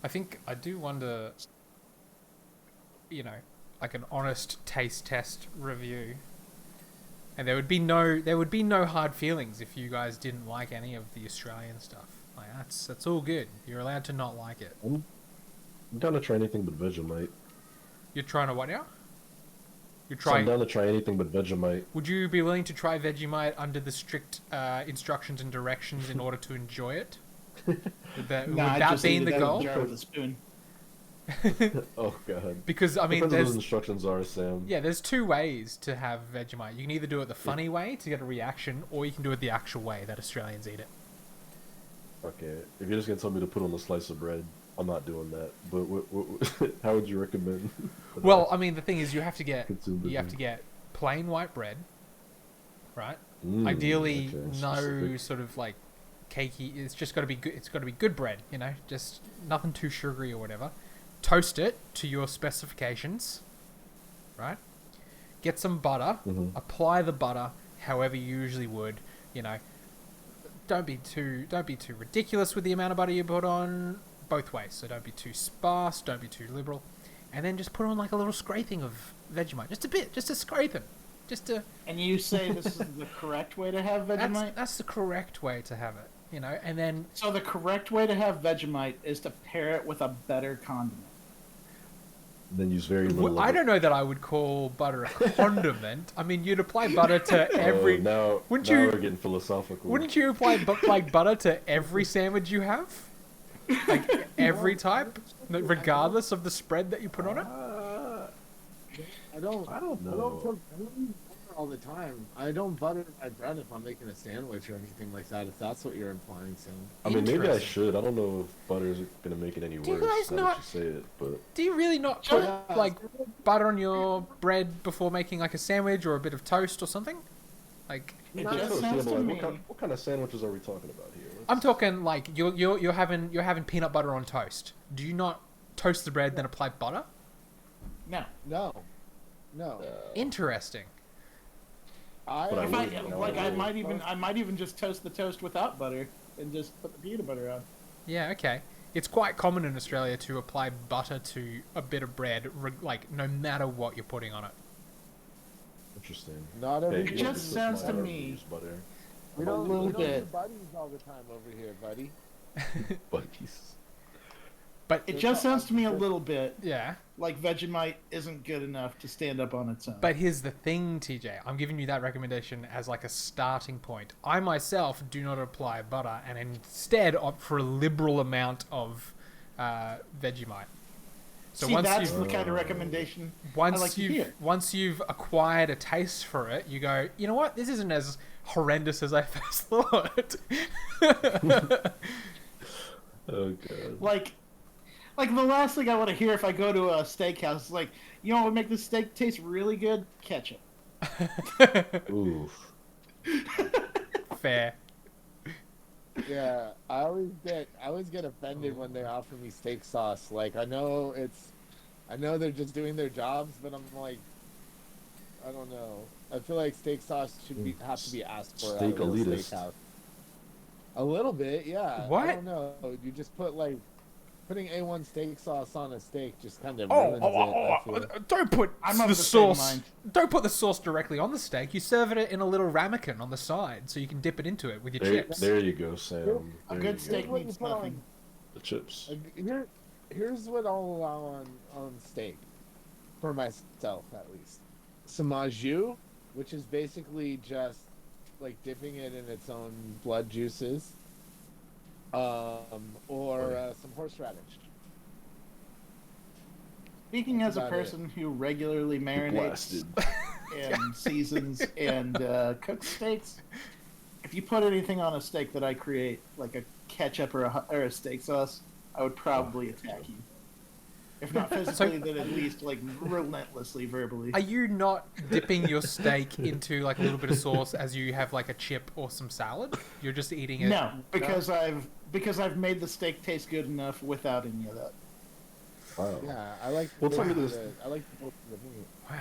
Speaker 4: I think I do wonder, you know, like an honest taste test review. And there would be no hard feelings if you guys didn't like any of the Australian stuff. Like that's all good. You're allowed to not like it.
Speaker 1: I'm down to try anything but Vegemite.
Speaker 4: You're trying to what now? You're
Speaker 1: So I'm
Speaker 4: trying.
Speaker 1: down to try anything but Vegemite.
Speaker 4: Would you be willing to try Vegemite under the strict instructions and directions in order to enjoy it? Would that
Speaker 3: I'd just
Speaker 4: be
Speaker 3: eat
Speaker 4: the
Speaker 3: it out of
Speaker 4: goal?
Speaker 3: a jar with a spoon.
Speaker 1: Oh god.
Speaker 4: Because I mean,
Speaker 1: Depends what those
Speaker 4: there's
Speaker 1: instructions are, Sam.
Speaker 4: yeah, there's two ways to have Vegemite. You can either do it the funny way to get a reaction, or you can do it the actual way that Australians eat it.
Speaker 1: Okay. If you're just gonna tell me to put on a slice of bread, I'm not doing that. But how would you recommend? that
Speaker 4: Well, I mean, the thing is, you have to get
Speaker 1: consume Vegemite?
Speaker 4: plain white bread, right?
Speaker 1: Mm,
Speaker 4: Ideally,
Speaker 1: okay,
Speaker 4: no
Speaker 1: specific.
Speaker 4: sort of like cakey. It's just got to be good. It's got to be good bread, you know, just nothing too sugary or whatever. Toast it to your specifications, right? Get some butter.
Speaker 1: Mhm.
Speaker 4: Apply the butter however you usually would. You know, don't be too ridiculous with the amount of butter you put on both ways. So don't be too sparse, don't be too liberal, and then just put on like a little scraping of Vegemite, just a bit, just to scrape it, just to.
Speaker 3: And you say this is the correct way to have Vegemite?
Speaker 4: That's the correct way to have it, you know. And then
Speaker 3: So the correct way to have Vegemite is to pair it with a better condiment.
Speaker 1: Then use very little.
Speaker 4: I don't know that I would call butter a condiment. I mean, you'd apply butter to every.
Speaker 1: Now
Speaker 4: Wouldn't
Speaker 1: now
Speaker 4: you-
Speaker 1: we're getting philosophical.
Speaker 4: Wouldn't you apply like butter to every sandwich you have? Like every type, regardless of the spread that you put on it.
Speaker 2: I don't
Speaker 1: know.
Speaker 2: I don't use butter all the time. I don't butter my bread if I'm making a sandwich or anything like that. If that's what you're implying, Sam.
Speaker 1: I mean, maybe I
Speaker 4: Interesting.
Speaker 1: should. I don't know if butter's gonna make it any
Speaker 4: Do you
Speaker 1: worse.
Speaker 4: guys
Speaker 1: Now that
Speaker 4: not-
Speaker 1: you say it, but
Speaker 4: Do you really not put
Speaker 2: Yeah.
Speaker 4: like butter on your bread before making like a sandwich or a bit of toast or something? Like
Speaker 3: It
Speaker 2: Not
Speaker 3: just
Speaker 1: Toast,
Speaker 3: sounds
Speaker 1: but
Speaker 3: to
Speaker 1: like,
Speaker 3: me.
Speaker 1: what kind of sandwiches are we talking about here?
Speaker 4: I'm talking like you're having peanut butter on toast. Do you not toast the bread then apply butter?
Speaker 3: No.
Speaker 2: No.
Speaker 4: Interesting.
Speaker 1: But I
Speaker 3: If
Speaker 1: would-
Speaker 3: I
Speaker 1: no,
Speaker 3: like,
Speaker 1: I
Speaker 3: I might even just toast the toast without butter and just put the peanut butter on.
Speaker 4: Yeah, okay. It's quite common in Australia to apply butter to a bit of bread, like no matter what you're putting on it.
Speaker 1: Interesting.
Speaker 2: Not every.
Speaker 3: It just sounds to me-
Speaker 1: Use butter.
Speaker 2: We
Speaker 3: a
Speaker 2: don't,
Speaker 3: little
Speaker 2: we don't do
Speaker 3: bit.
Speaker 2: buddies all the time over here, buddy.
Speaker 1: Buddies.
Speaker 4: But
Speaker 3: It just sounds to me a little bit
Speaker 4: yeah.
Speaker 3: like Vegemite isn't good enough to stand up on its own.
Speaker 4: But here's the thing, TJ. I'm giving you that recommendation as like a starting point. I myself do not apply butter and instead opt for a liberal amount of Vegemite. So
Speaker 3: See, that's
Speaker 4: you've
Speaker 3: the kind of recommendation I like to hear.
Speaker 4: once you've acquired a taste for it, you go, you know what? This isn't as horrendous as I first thought.
Speaker 1: Oh god.
Speaker 3: Like the last thing I want to hear if I go to a steakhouse is like, you know what would make this steak taste really good? Ketchup.
Speaker 1: Oof.
Speaker 4: Fair.
Speaker 2: Yeah, I always get offended when they offer me steak sauce. Like I know they're just doing their jobs, but I'm like, I don't know. I feel like steak sauce should have to be asked for
Speaker 1: Steak
Speaker 2: at a real
Speaker 1: elitist.
Speaker 2: steakhouse. A little bit, yeah.
Speaker 4: What?
Speaker 2: I don't know. You just put like putting A1 steak sauce on a steak just kind of
Speaker 4: Oh,
Speaker 2: ruins it. I feel.
Speaker 4: don't put
Speaker 3: I'm of
Speaker 4: the
Speaker 3: the same
Speaker 4: sauce.
Speaker 3: mind.
Speaker 4: Don't put the sauce directly on the steak. You serve it in a little ramekin on the side, so you can dip it into it with your chips.
Speaker 1: There you go, Sam.
Speaker 3: A
Speaker 1: There
Speaker 3: good
Speaker 1: you
Speaker 3: steak
Speaker 1: go.
Speaker 2: What you
Speaker 3: needs
Speaker 2: put on-
Speaker 3: nothing.
Speaker 1: The chips.
Speaker 2: Here's what I'll allow on steak, for myself at least. Some au jus, which is basically just like dipping it in its own blood juices, or some horseradish.
Speaker 3: Speaking as a
Speaker 2: About it.
Speaker 3: person who regularly marinates
Speaker 1: Blasted.
Speaker 3: and seasons and cooks steaks, if you put anything on a steak that I create, like a ketchup or a steak sauce, I would probably attack you. If not physically, then at least like relentlessly verbally.
Speaker 4: Are you not dipping your steak into like a little bit of sauce as you have like a chip or some salad? You're just eating it.
Speaker 3: No, because I've made the steak taste good enough without any of that.
Speaker 1: Wow.
Speaker 2: Yeah, I like.
Speaker 1: Well, tell me this.
Speaker 2: I like the meat.
Speaker 4: Wow.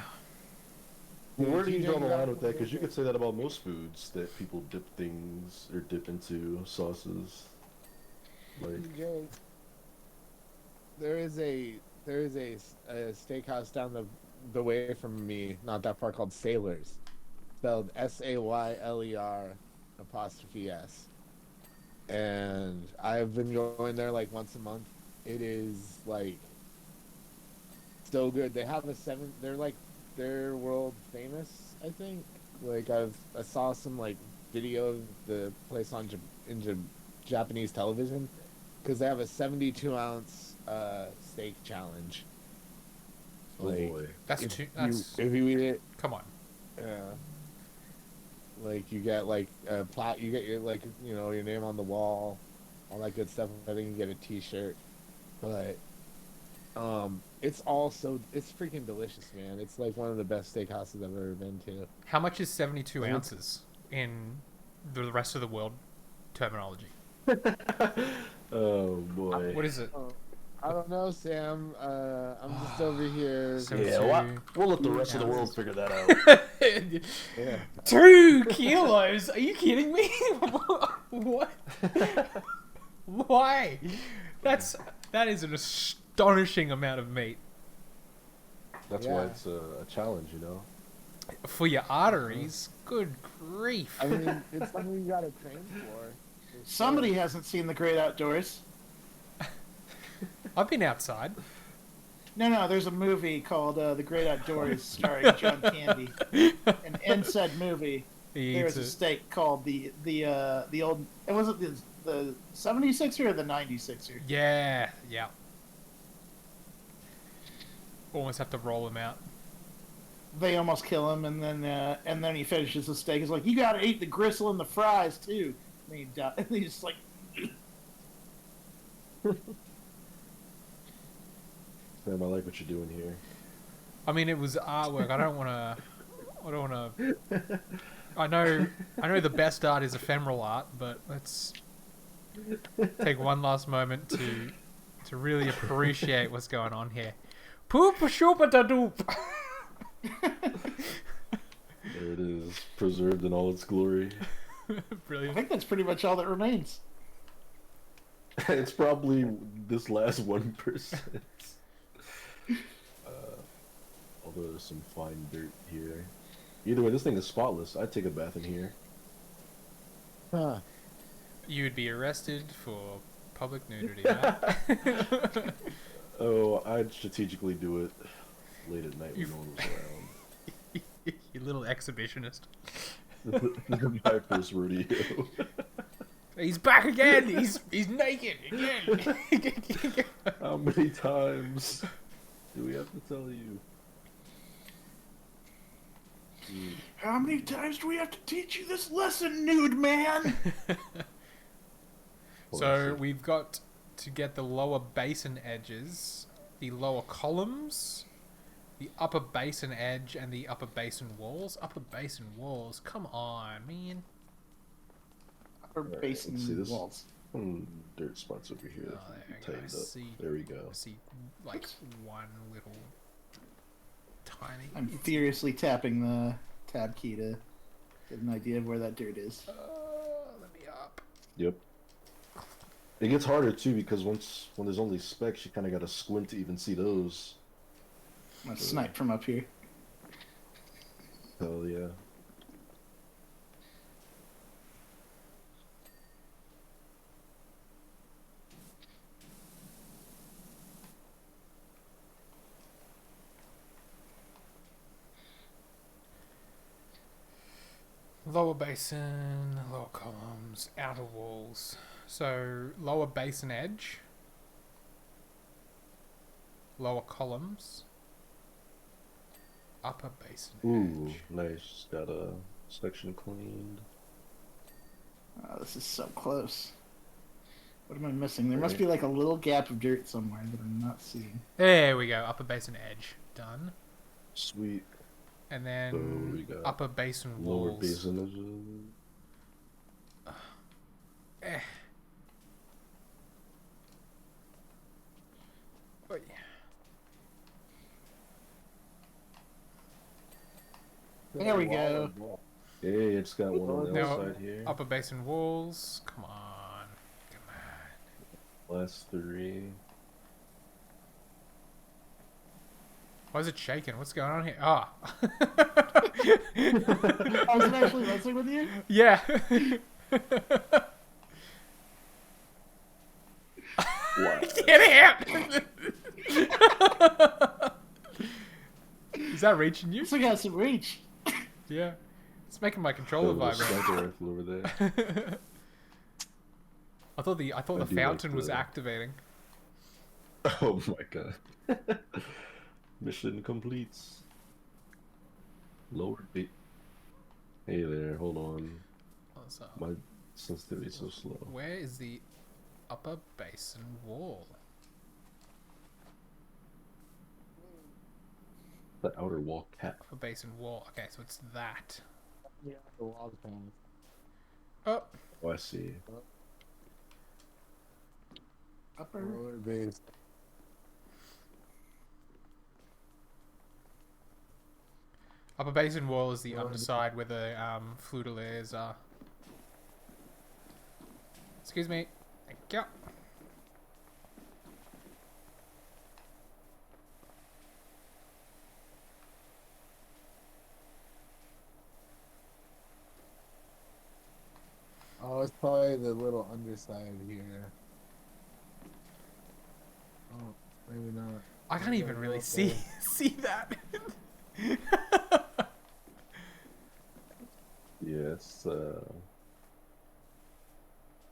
Speaker 1: Well, where do you
Speaker 2: TJ,
Speaker 1: draw the
Speaker 2: you
Speaker 1: line
Speaker 2: got-
Speaker 1: with that? Because you could say that about most foods that people dip things or dip into sauces. Like,
Speaker 2: TJ, there is a steakhouse down the way from me, not that far, called Sailors, spelled Sayler apostrophe S, and I've been going there like once a month. It is like so good. They have they're world famous, I think. Like I saw some like video of the place on Japanese television, because they have a 72-ounce steak challenge.
Speaker 1: oh
Speaker 2: Like,
Speaker 1: boy.
Speaker 4: That's
Speaker 2: if
Speaker 4: too.
Speaker 2: you-
Speaker 4: That's
Speaker 2: if you eat it,
Speaker 4: come on.
Speaker 2: yeah. Like you get like a plot, you get your like your name on the wall, all that good stuff. I think you get a T-shirt, but it's freaking delicious, man. It's like one of the best steakhouses I've ever been to.
Speaker 4: How much is 72 ounces in the rest of the world terminology?
Speaker 1: Oh boy.
Speaker 4: What is it?
Speaker 2: Oh, I don't know, Sam. I'm just over here.
Speaker 4: So
Speaker 1: Yeah, we'll let the rest of the
Speaker 2: Yeah.
Speaker 1: world figure that out.
Speaker 2: Yeah.
Speaker 4: 2 kilos? Are you kidding me? What? Why? That is an astonishing amount of meat
Speaker 1: That's why it's a challenge, you know.
Speaker 4: for your arteries. Good grief!
Speaker 2: I mean, it's something you gotta train for.
Speaker 3: Somebody hasn't seen The Great Outdoors.
Speaker 4: I've been outside.
Speaker 3: No, there's a movie called The Great Outdoors starring John Candy. And in said movie,
Speaker 4: He
Speaker 3: there
Speaker 4: eats
Speaker 3: was a
Speaker 4: it.
Speaker 3: steak called the old. It wasn't the 76er or the 96er.
Speaker 4: Yeah. Almost have to roll them out.
Speaker 3: They almost kill him, and then he finishes the steak. He's like, "You got to eat the gristle and the fries too." And he died. And he's just like,
Speaker 1: Sam, I like what you're doing here.
Speaker 4: I mean, it was artwork. I don't want to. I know the best art is ephemeral art, but let's take one last moment to really appreciate what's going on here. Poop shoopa da doop.
Speaker 1: There it is, preserved in all its glory.
Speaker 3: I
Speaker 4: Brilliant.
Speaker 3: think that's pretty much all that remains.
Speaker 1: It's probably this last 1%. Although there's some fine dirt here. Either way, this thing is spotless. I'd take a bath in here.
Speaker 2: Huh.
Speaker 4: You would be arrested for public nudity. Matt.
Speaker 1: Oh, I'd strategically do it late at night when no one was around.
Speaker 4: You little exhibitionist.
Speaker 1: This is my first rodeo.
Speaker 4: He's back again. He's naked again.
Speaker 1: How many times do we have to tell you?
Speaker 3: How many times do we have to teach you this lesson, nude man?
Speaker 4: So we've got to get the lower basin edges, the lower columns, the upper basin edge, and the upper basin walls. Upper basin walls, come on, man.
Speaker 3: Upper
Speaker 1: Alright,
Speaker 3: basin
Speaker 1: let's see this.
Speaker 3: walls.
Speaker 1: Dirt spots over here.
Speaker 4: Oh, there we go.
Speaker 1: Tightened up. There we go.
Speaker 4: I see, like, one little tiny.
Speaker 3: I'm furiously tapping the tab key to get an idea of where that dirt is.
Speaker 4: Let me up.
Speaker 1: Yep. It gets harder too because when there's only specks, you kind of got to squint to even see those.
Speaker 3: I'm gonna snipe from up here.
Speaker 1: Hell yeah.
Speaker 4: Lower basin, lower columns, outer walls. So lower basin edge, lower columns, upper basin
Speaker 1: Ooh,
Speaker 4: edge.
Speaker 1: nice. Got a section cleaned.
Speaker 3: Oh, this is so close. What am I missing? There must be like a little gap of dirt somewhere that I'm not seeing.
Speaker 4: There we go. Upper basin edge done,
Speaker 1: Sweet.
Speaker 4: and
Speaker 1: So we
Speaker 4: then
Speaker 1: got
Speaker 4: upper basin
Speaker 1: Lower
Speaker 4: walls.
Speaker 1: basin is
Speaker 4: Eh. Oi.
Speaker 3: There we go.
Speaker 1: Hey, it's got one on the
Speaker 4: Now,
Speaker 1: outside here.
Speaker 4: upper basin walls. Come on.
Speaker 1: Last 3.
Speaker 4: Why is it shaking? What's going on here? Ah.
Speaker 3: I was actually messing with you?
Speaker 4: Yeah.
Speaker 1: Wow.
Speaker 4: Get out! Is that reaching you?
Speaker 3: This thing has some reach.
Speaker 4: Yeah. It's making my controller
Speaker 1: Got a little
Speaker 4: vibrate.
Speaker 1: sniper rifle over there.
Speaker 4: I thought the
Speaker 1: I do like
Speaker 4: fountain was
Speaker 1: the-
Speaker 4: activating.
Speaker 1: Oh my god. Mission completes. Lower bit. Hey there, hold on.
Speaker 4: What's up?
Speaker 1: My sensitivity's so slow.
Speaker 4: Where is the upper basin wall?
Speaker 1: The outer wall cap.
Speaker 4: Upper basin wall. Okay, so it's that.
Speaker 2: Yeah, the wall's bang.
Speaker 4: Oh,
Speaker 1: Oh, I see.
Speaker 3: Upper.
Speaker 2: Lower bass.
Speaker 4: Upper basin wall is the
Speaker 2: Lower
Speaker 4: underside where the fluidulaires are. Excuse me. Thank you.
Speaker 2: Oh, it's probably the little underside here. Oh, maybe not.
Speaker 4: I can't
Speaker 2: Maybe
Speaker 4: even
Speaker 2: go
Speaker 4: really
Speaker 2: up
Speaker 4: see
Speaker 2: there.
Speaker 4: see that.
Speaker 1: Yes,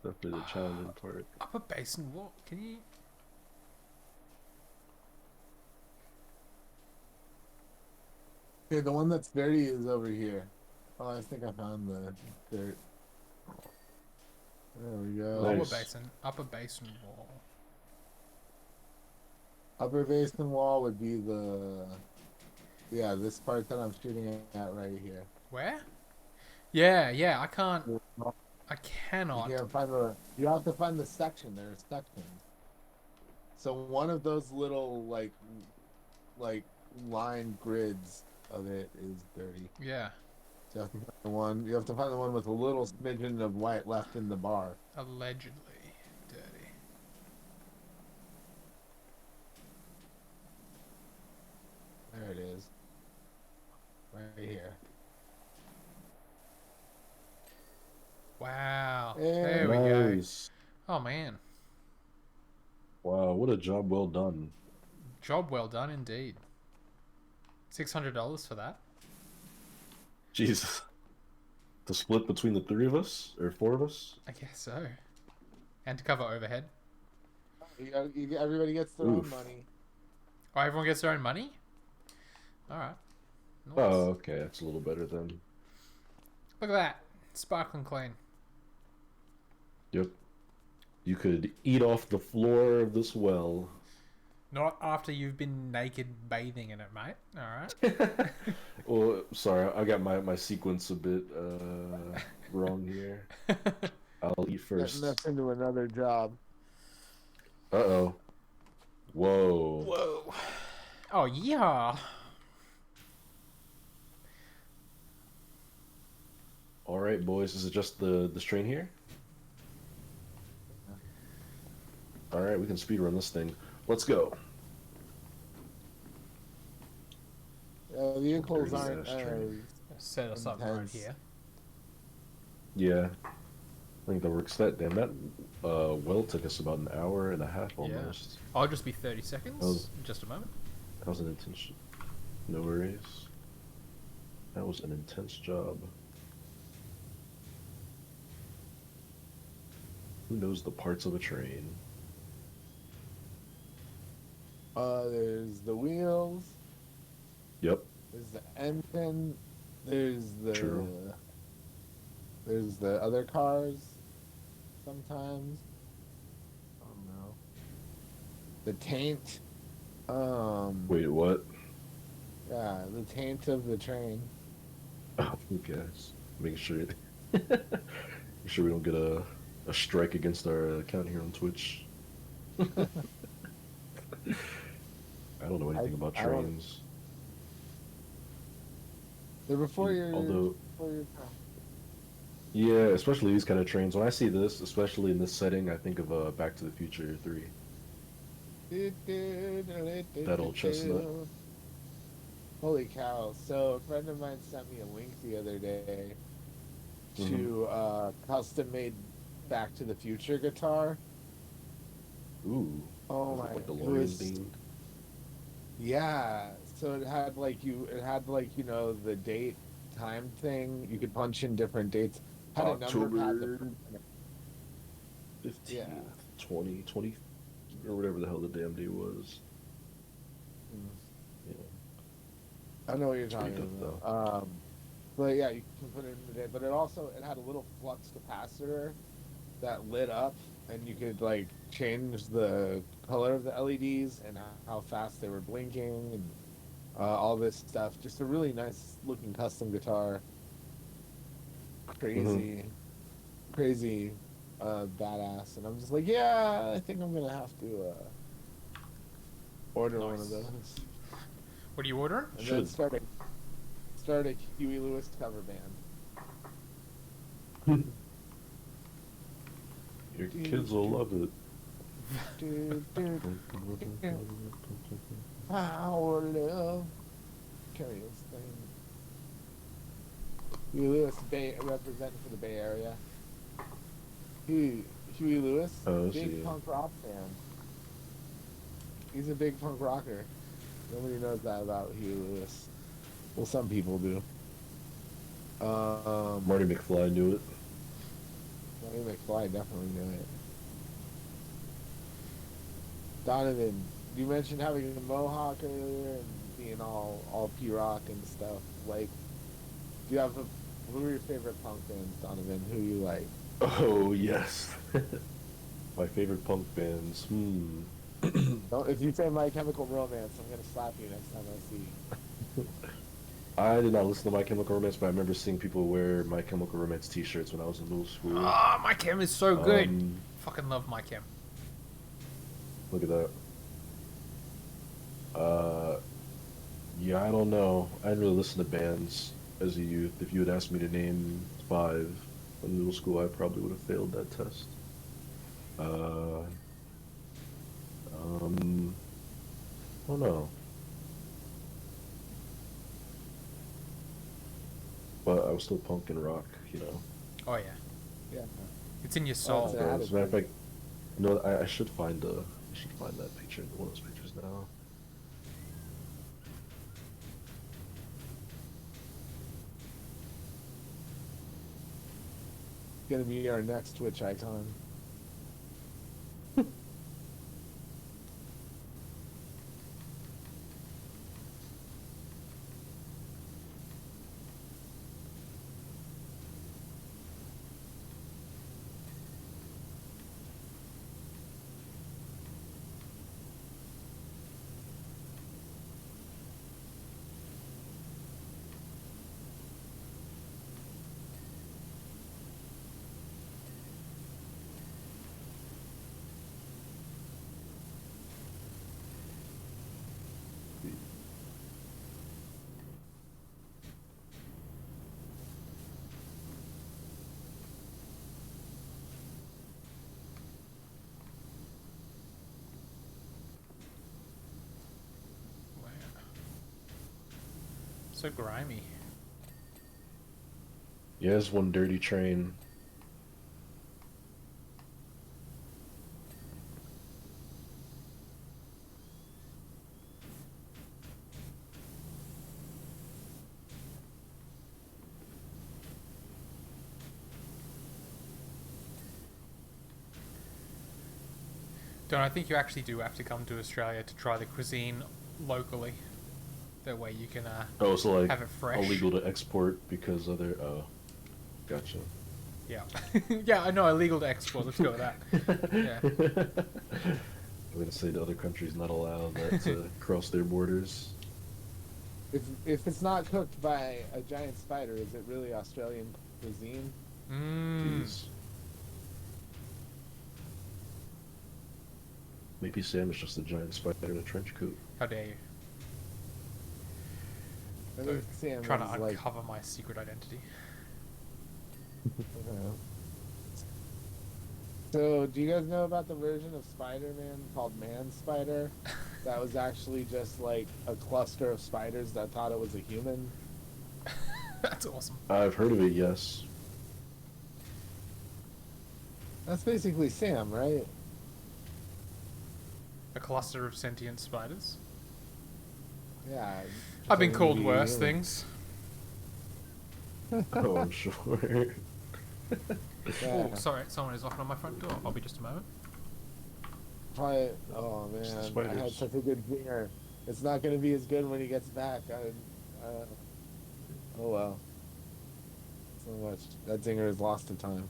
Speaker 1: definitely the challenging part.
Speaker 4: Upper basin wall. Can you?
Speaker 2: Okay, the one that's dirty is over here. Oh, I think I found the dirt. There we go.
Speaker 1: Nice.
Speaker 4: Upper basin wall.
Speaker 2: Upper basin wall would be yeah, this part that I'm shooting at right here.
Speaker 4: Where? Yeah, yeah. I can't.
Speaker 2: You
Speaker 4: I cannot.
Speaker 2: can't find you have to find the section. There are sections. So one of those little like line grids of it is dirty.
Speaker 4: Yeah.
Speaker 2: So you have to find the one. You have to find the one with a little smidgen of white left in the bar.
Speaker 4: Allegedly dirty.
Speaker 2: There it is. Right here.
Speaker 4: Wow.
Speaker 2: Yeah.
Speaker 4: There we go.
Speaker 1: Nice.
Speaker 4: Oh man.
Speaker 1: Wow, what a job well done.
Speaker 4: Job well done indeed. $600 for that.
Speaker 1: Jesus. The split between the three of us? Or four of us?
Speaker 4: I guess so. And to cover overhead.
Speaker 2: Everybody gets their own
Speaker 1: Oof.
Speaker 2: money.
Speaker 4: Oh, everyone gets their own money? Alright. Nice.
Speaker 1: Oh, okay, that's a little better then.
Speaker 4: Look at that. Sparkling clean.
Speaker 1: Yep. You could eat off the floor of this well.
Speaker 4: Not after you've been naked bathing in it, mate. Alright.
Speaker 1: Well, sorry, I got my sequence a bit wrong here. I'll eat first.
Speaker 2: Getting us into another job.
Speaker 1: Uh-oh. Whoa.
Speaker 4: Whoa. Oh, yeah.
Speaker 1: All right, boys. Is it just the train here? All right, we can speed run this thing. Let's go.
Speaker 2: Vehicles
Speaker 1: Dirty
Speaker 2: aren't
Speaker 1: ass train.
Speaker 4: Set us up right
Speaker 2: Intense.
Speaker 4: here.
Speaker 1: Yeah. I think that works. That well took us about an hour and a half almost.
Speaker 4: I'll just be 30 seconds.
Speaker 1: Oh.
Speaker 4: In just a moment.
Speaker 1: That was an intense. No worries. That was an intense job. Who knows the parts of a train?
Speaker 2: There's the wheels.
Speaker 1: Yep.
Speaker 2: There's the engine. There's the
Speaker 1: True.
Speaker 2: there's the other cars. Sometimes. I don't know. The taint.
Speaker 1: Wait, what?
Speaker 2: Yeah, the taint of the train.
Speaker 1: Oh, who cares? Making sure, make sure we don't get a strike against our account here on Twitch. I don't know anything about
Speaker 2: I don't-
Speaker 1: trains.
Speaker 2: They're before your
Speaker 1: Although,
Speaker 2: before your time.
Speaker 1: yeah, especially these kind of trains. When I see this, especially in this setting, I think of Back to the Future 3. That old chestnut.
Speaker 2: Holy cow. So a friend of mine sent me a link the other day to custom made Back to the Future guitar.
Speaker 1: Ooh.
Speaker 2: Oh
Speaker 1: Is it
Speaker 2: my,
Speaker 1: like
Speaker 2: it
Speaker 1: DeLorean
Speaker 2: was,
Speaker 1: themed?
Speaker 2: yeah. So it had the date time thing. You could punch in different dates. Had a number pad.
Speaker 1: October 15th,
Speaker 2: Yeah.
Speaker 1: 2020, or whatever the hell the damn day was. Yeah.
Speaker 2: I know what you're
Speaker 1: pretty
Speaker 2: talking
Speaker 1: dope,
Speaker 2: about. But yeah, you can put it in the day. But it had a little flux capacitor that lit up, and you could like change the color of the LEDs and how fast they were blinking and all this stuff. Just a really nice looking custom guitar. Crazy badass, and I'm just like, yeah, I think I'm gonna have to order one of
Speaker 4: Nice.
Speaker 2: those,
Speaker 4: What are you ordering?
Speaker 2: and then
Speaker 1: Should.
Speaker 2: start a Huey Lewis cover band.
Speaker 1: Your kids will love it.
Speaker 2: Power love. Carry this thing. Huey Lewis representing for the Bay Area. Huey Lewis,
Speaker 1: Oh,
Speaker 2: big punk rock fan. He's a big punk rocker. Nobody knows that about Huey Lewis. Well, some people do.
Speaker 1: Marty McFly knew it.
Speaker 2: Marty McFly definitely knew it. Donovan, you mentioned having a mohawk earlier and being all P-rock and stuff. Like, do you have who are your favorite punk bands, Donovan? Who you like?
Speaker 1: Oh, yes. My favorite punk bands.
Speaker 2: If you say My Chemical Romance, I'm gonna slap you next time I see you.
Speaker 1: I did not listen to My Chemical Romance, but I remember seeing people wear My Chemical Romance t-shirts when I was in middle school.
Speaker 4: Ah, my chem is so good. Fucking love my chem.
Speaker 1: Look at that. Yeah, I don't know. I didn't really listen to bands as a youth. If you had asked me to name 5 in middle school, I probably would have failed that test. I don't know. But I was still punk and rock, you know.
Speaker 4: Oh yeah,
Speaker 2: Yeah.
Speaker 4: it's in your
Speaker 2: Oh,
Speaker 4: soul.
Speaker 2: it's
Speaker 1: As a matter of fact, you know, I should find that picture, one of those pictures now.
Speaker 2: Gonna be our next Twitch icon.
Speaker 4: Wow. So grimy.
Speaker 1: Yes, one dirty train.
Speaker 4: Don't I think you actually do have to come to Australia to try the cuisine locally. That way you can
Speaker 1: Oh, so like
Speaker 4: have it fresh.
Speaker 1: illegal to export because other. Oh, gotcha.
Speaker 4: Yeah. Yeah, I know, illegal to export. Let's go with that. Yeah.
Speaker 1: I'm gonna say the other countries not allowed that to cross their borders.
Speaker 2: If it's not cooked by a giant spider, is it really Australian cuisine?
Speaker 1: Jeez. Maybe Sam is just a giant spider in a trench coat.
Speaker 4: How dare you?
Speaker 2: I think Sam
Speaker 4: Trying
Speaker 2: is
Speaker 4: to
Speaker 2: like,
Speaker 4: uncover my secret identity.
Speaker 2: So, do you guys know about the version of Spider-Man called Man Spider? That was actually just like a cluster of spiders that thought it was a human.
Speaker 4: That's awesome.
Speaker 1: I've heard of it, yes.
Speaker 2: That's basically Sam, right?
Speaker 4: A cluster of sentient spiders.
Speaker 2: Yeah.
Speaker 4: I've been
Speaker 2: pretending to
Speaker 4: called
Speaker 2: be
Speaker 4: worse
Speaker 2: human.
Speaker 4: things.
Speaker 1: Oh, I'm sure.
Speaker 2: Yeah.
Speaker 4: Oh, sorry, someone is knocking on my front door. I'll be just a moment.
Speaker 2: Probably, oh
Speaker 1: It's the
Speaker 2: man, I had
Speaker 1: spiders.
Speaker 2: such a good zinger. It's not going to be as good when he gets back. Oh well. So much. That zinger is lost to time.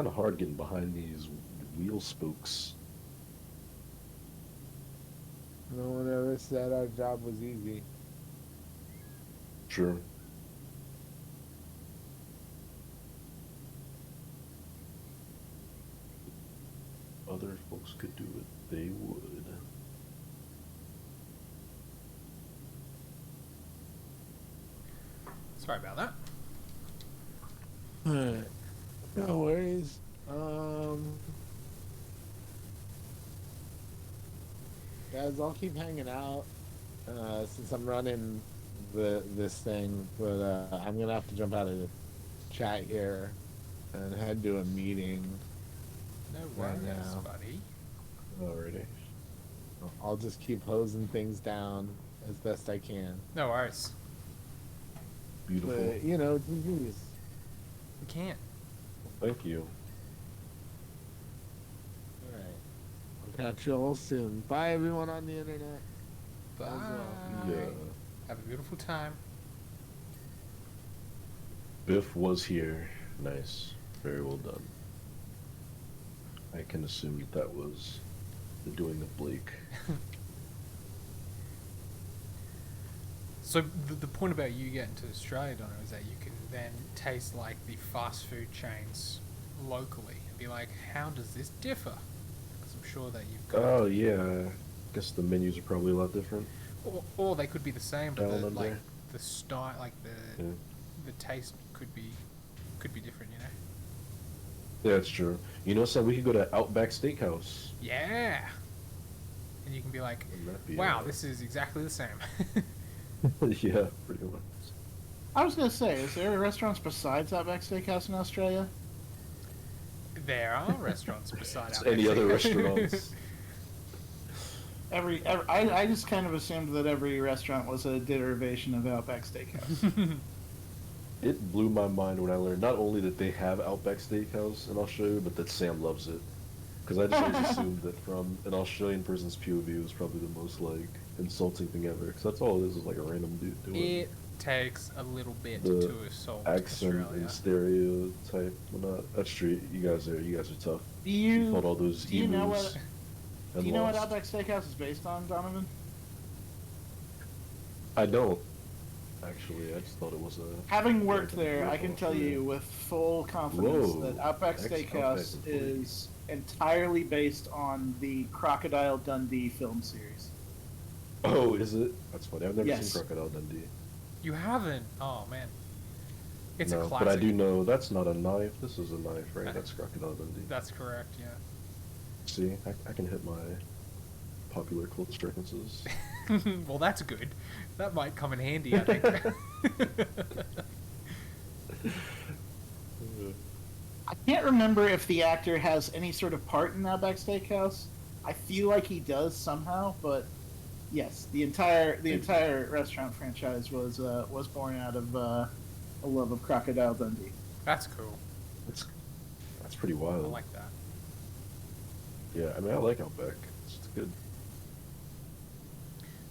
Speaker 1: kind of hard getting behind these wheel spokes.
Speaker 2: No one ever said our job was easy.
Speaker 1: Sure. Other folks could do it, they would.
Speaker 4: Sorry about that.
Speaker 2: Alright. No worries. Guys, I'll keep hanging out since I'm running this thing, but I'm gonna have to jump out of the chat here and head to a meeting.
Speaker 4: No
Speaker 2: Right
Speaker 4: worries,
Speaker 2: now.
Speaker 4: buddy.
Speaker 1: Alrighty.
Speaker 2: I'll just keep hosing things down as best I can.
Speaker 4: No worries.
Speaker 1: Beautiful.
Speaker 2: But, you know, GG's.
Speaker 4: We can't.
Speaker 1: Thank you.
Speaker 2: Alright. I'll catch you all soon. Bye, everyone on the internet.
Speaker 4: Bye.
Speaker 2: well.
Speaker 1: Yeah.
Speaker 4: Have a beautiful time.
Speaker 1: Biff was here. Nice. Very well done. I can assume that was the doing of Blake.
Speaker 4: So the point about you getting to Australia, Donna, is that you can then taste like the fast food chains locally and be like, how does this differ? Because I'm sure that you've got.
Speaker 1: Oh yeah. I guess the menus are probably a lot different.
Speaker 4: Or they could be the same, but
Speaker 1: Down
Speaker 4: the,
Speaker 1: under.
Speaker 4: like the style, like the
Speaker 1: Yeah.
Speaker 4: the taste could be different, you know.
Speaker 1: Yeah, that's true. You know, so we could go to Outback Steakhouse.
Speaker 4: Yeah. And you can be like,
Speaker 1: Wouldn't that be,
Speaker 4: wow, this is exactly the same.
Speaker 1: yeah, pretty much.
Speaker 3: I was gonna say, is there restaurants besides Outback Steakhouse in Australia?
Speaker 4: There are restaurants beside
Speaker 1: Just
Speaker 4: Outback
Speaker 1: any other
Speaker 4: Steakhouse.
Speaker 1: restaurants.
Speaker 3: I just kind of assumed that every restaurant was a derivation of Outback Steakhouse.
Speaker 1: It blew my mind when I learned not only that they have Outback Steakhouse in Australia, but that Sam loves it. Because I just always assumed that from an Australian person's POV, it was probably the most like insulting thing ever. Because that's all it is like a random dude doing
Speaker 4: It takes a little bit
Speaker 1: The
Speaker 4: to assault
Speaker 1: accent
Speaker 4: Australia.
Speaker 1: and stereotype. Well, not that's true. You guys are tough.
Speaker 3: Do
Speaker 1: You fought
Speaker 3: you
Speaker 1: all those
Speaker 3: do you know
Speaker 1: emus
Speaker 3: what
Speaker 1: and
Speaker 3: do you know what
Speaker 1: lost.
Speaker 3: Outback Steakhouse is based on, Donovan?
Speaker 1: I don't. Actually, I just thought it was a.
Speaker 3: Having worked
Speaker 1: Yeah,
Speaker 3: there, I can tell you with full confidence
Speaker 1: Whoa.
Speaker 3: that Outback
Speaker 1: Outback
Speaker 3: Steakhouse
Speaker 1: is
Speaker 3: is entirely based on the Crocodile Dundee film series.
Speaker 1: Oh, is it? That's funny. I've never
Speaker 3: Yes.
Speaker 1: seen Crocodile Dundee.
Speaker 4: You haven't? Oh man, it's
Speaker 1: No,
Speaker 4: a classic.
Speaker 1: but I do know that's not a knife. This is a knife, right? That's Crocodile Dundee.
Speaker 4: That's correct. Yeah.
Speaker 1: See, I can hit my popular culture references.
Speaker 4: Well, that's good. That might come in handy, I think.
Speaker 3: I can't remember if the actor has any sort of part in Outback Steakhouse. I feel like he does somehow, but yes, the entire restaurant franchise was born out of a love of Crocodile Dundee.
Speaker 4: That's cool.
Speaker 1: That's pretty
Speaker 4: I
Speaker 1: wild.
Speaker 4: like that.
Speaker 1: Yeah, I mean, I like Outback. It's good.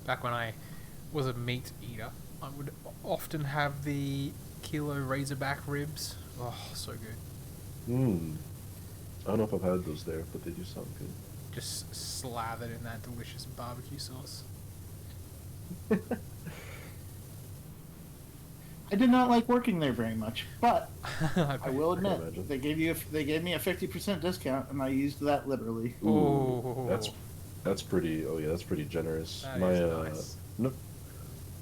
Speaker 4: Back when I was a meat eater, I would often have the kilo Razorback ribs. Oh, so good.
Speaker 1: I don't know if I've had those there, but they do sound good.
Speaker 4: Just slathered in that delicious barbecue sauce.
Speaker 3: I did not like working there very much, but I will
Speaker 1: can
Speaker 3: admit
Speaker 1: imagine.
Speaker 3: they gave me a 50% discount, and I used that literally.
Speaker 4: Ooh.
Speaker 1: That's pretty. Oh yeah, that's pretty generous.
Speaker 4: That
Speaker 1: my
Speaker 4: is nice.
Speaker 1: no,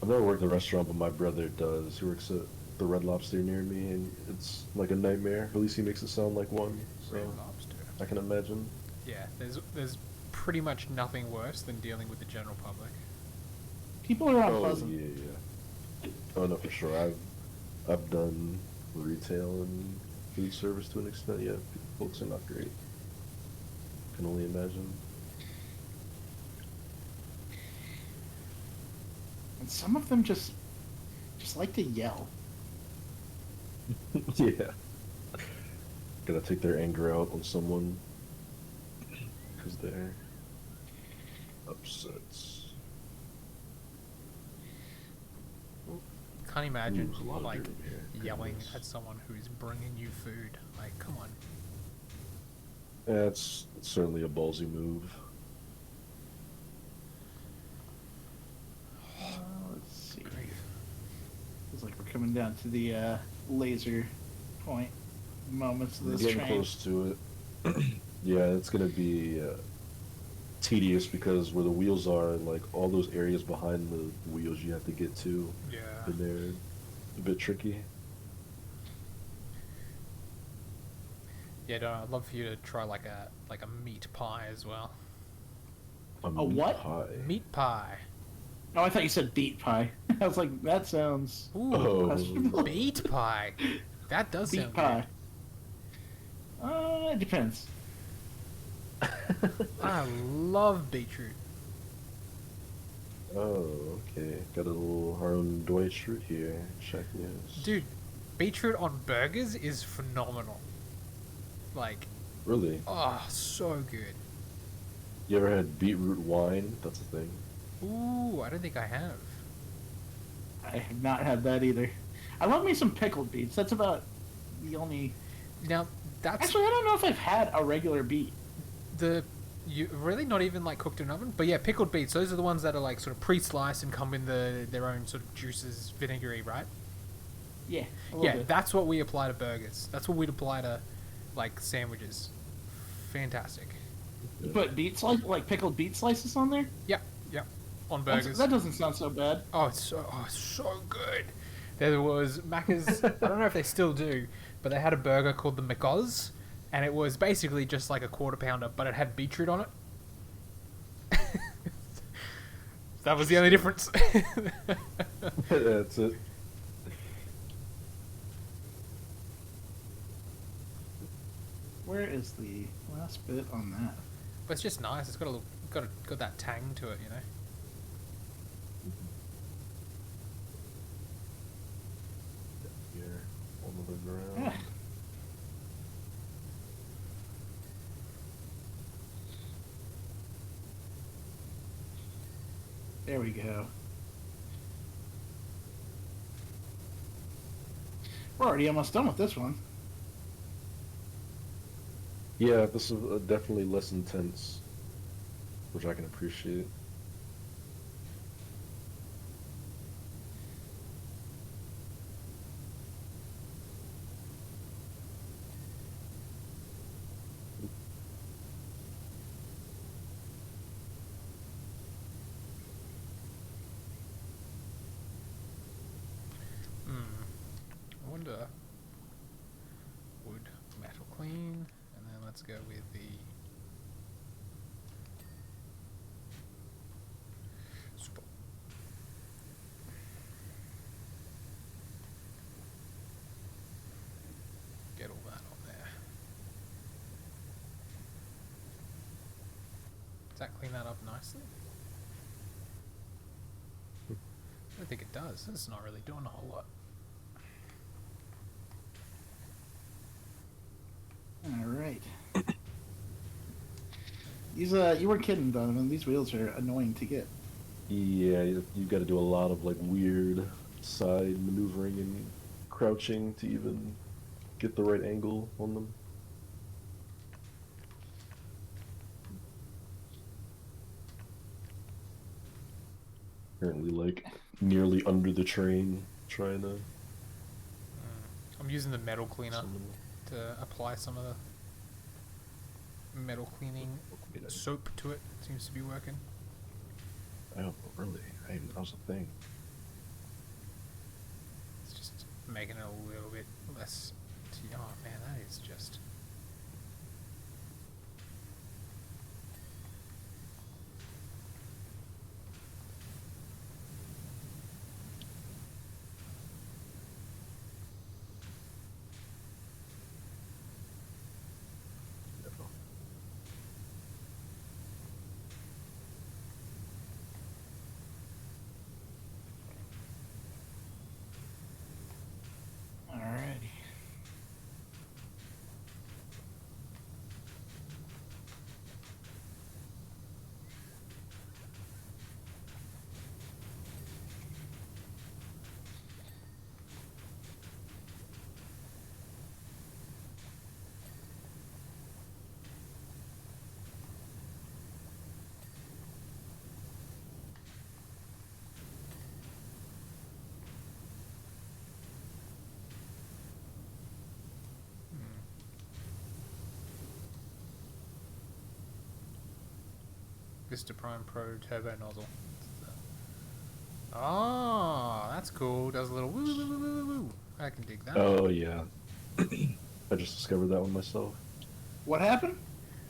Speaker 1: I've never worked in a restaurant, but my brother does. He works at the Red Lobster near me, and it's like a nightmare. At least he makes it sound like one. So
Speaker 4: Red Lobster.
Speaker 1: I can imagine.
Speaker 4: Yeah, there's pretty much nothing worse than dealing with the general public.
Speaker 3: People are
Speaker 1: Oh
Speaker 3: unpleasant.
Speaker 1: yeah. Oh no, for sure. I've done retail and food service to an extent. Yeah, folks are not great. Can only imagine.
Speaker 3: And some of them just like to yell.
Speaker 1: Yeah. Gotta take their anger out on someone because they're upsets.
Speaker 4: Can't imagine
Speaker 1: Ooh, there's a lot of
Speaker 4: like
Speaker 1: beer in here.
Speaker 4: yelling
Speaker 1: Goodness.
Speaker 4: at someone who's bringing you food. Like, come on.
Speaker 1: Yeah, it's certainly a ballsy move.
Speaker 3: Let's see.
Speaker 4: Grief.
Speaker 3: It's like we're coming down to the laser point moments of
Speaker 1: We're
Speaker 3: this
Speaker 1: getting
Speaker 3: train.
Speaker 1: close to it. Yeah, it's gonna be tedious because where the wheels are, like all those areas behind the wheels, you have to get to,
Speaker 4: Yeah.
Speaker 1: and they're a bit tricky.
Speaker 4: Yeah, no, I'd love for you to try like a meat pie as well.
Speaker 3: A
Speaker 1: Meat
Speaker 3: what?
Speaker 1: pie.
Speaker 4: Meat pie.
Speaker 3: Oh, I thought you said beet pie. I was like, that sounds
Speaker 4: Ooh,
Speaker 1: Oh,
Speaker 3: questionable.
Speaker 4: beet pie. That does
Speaker 3: Beet
Speaker 4: sound
Speaker 3: pie. It depends.
Speaker 4: good. I love beetroot.
Speaker 1: oh, okay. Got a little Harlem Deutschroot here. Shacknews.
Speaker 4: Dude, beetroot on burgers is phenomenal. Like,
Speaker 1: Really?
Speaker 4: oh, so good.
Speaker 1: You ever had beetroot wine? That's a thing.
Speaker 4: Ooh, I don't think I have.
Speaker 3: I have not had that either. I love me some pickled beets. That's about the only.
Speaker 4: Now, that's
Speaker 3: Actually, I don't know if I've had a regular beet.
Speaker 4: you really not even like cooked in an oven, but yeah, pickled beets. Those are the ones that are like sort of pre-sliced and come in their own sort of juices, vinegary, right?
Speaker 3: Yeah.
Speaker 4: Yeah, that's what we apply to burgers. That's what we'd apply to like sandwiches. Fantastic.
Speaker 3: But beet like pickled beet slices on there.
Speaker 4: Yep, yep. On
Speaker 3: That's-
Speaker 4: burgers.
Speaker 3: that doesn't sound so bad.
Speaker 4: Oh, it's so good. There was Macca's. I don't know if they still do, but they had a burger called the McOz, and it was basically just like a quarter pounder, but it had beetroot on it. That was the only difference.
Speaker 1: That's it.
Speaker 3: Where is the last bit on that?
Speaker 4: But it's just nice. It's got that tang to it, you know.
Speaker 1: Here on the ground.
Speaker 3: Yeah. There we go. We're already almost done with this one.
Speaker 1: Yeah, this is definitely less intense, which I can appreciate.
Speaker 4: I wonder. Wood, metal clean, and then let's go with the super. Get all that on there. Does that clean that up nicely? I don't think it does. It's not really doing a whole lot.
Speaker 3: All right. These you weren't kidding, Donovan. These wheels are annoying to get.
Speaker 1: Yeah, you've got to do a lot of like weird side maneuvering and crouching to even get the right angle on them. Currently, like nearly under the train, trying to.
Speaker 4: I'm using the metal cleaner
Speaker 1: summon-
Speaker 4: to apply some of the metal cleaning soap to it. Seems to be working.
Speaker 1: Oh, really? That was a thing.
Speaker 4: It's just making it a little bit less. Oh man, that is just.
Speaker 3: Alrighty.
Speaker 4: Vista Prime Pro Turbo Nozzle. Oh, that's cool. Does a little woo woo woo woo woo. I can dig that.
Speaker 1: Oh yeah. I just discovered that one myself.
Speaker 3: What happened?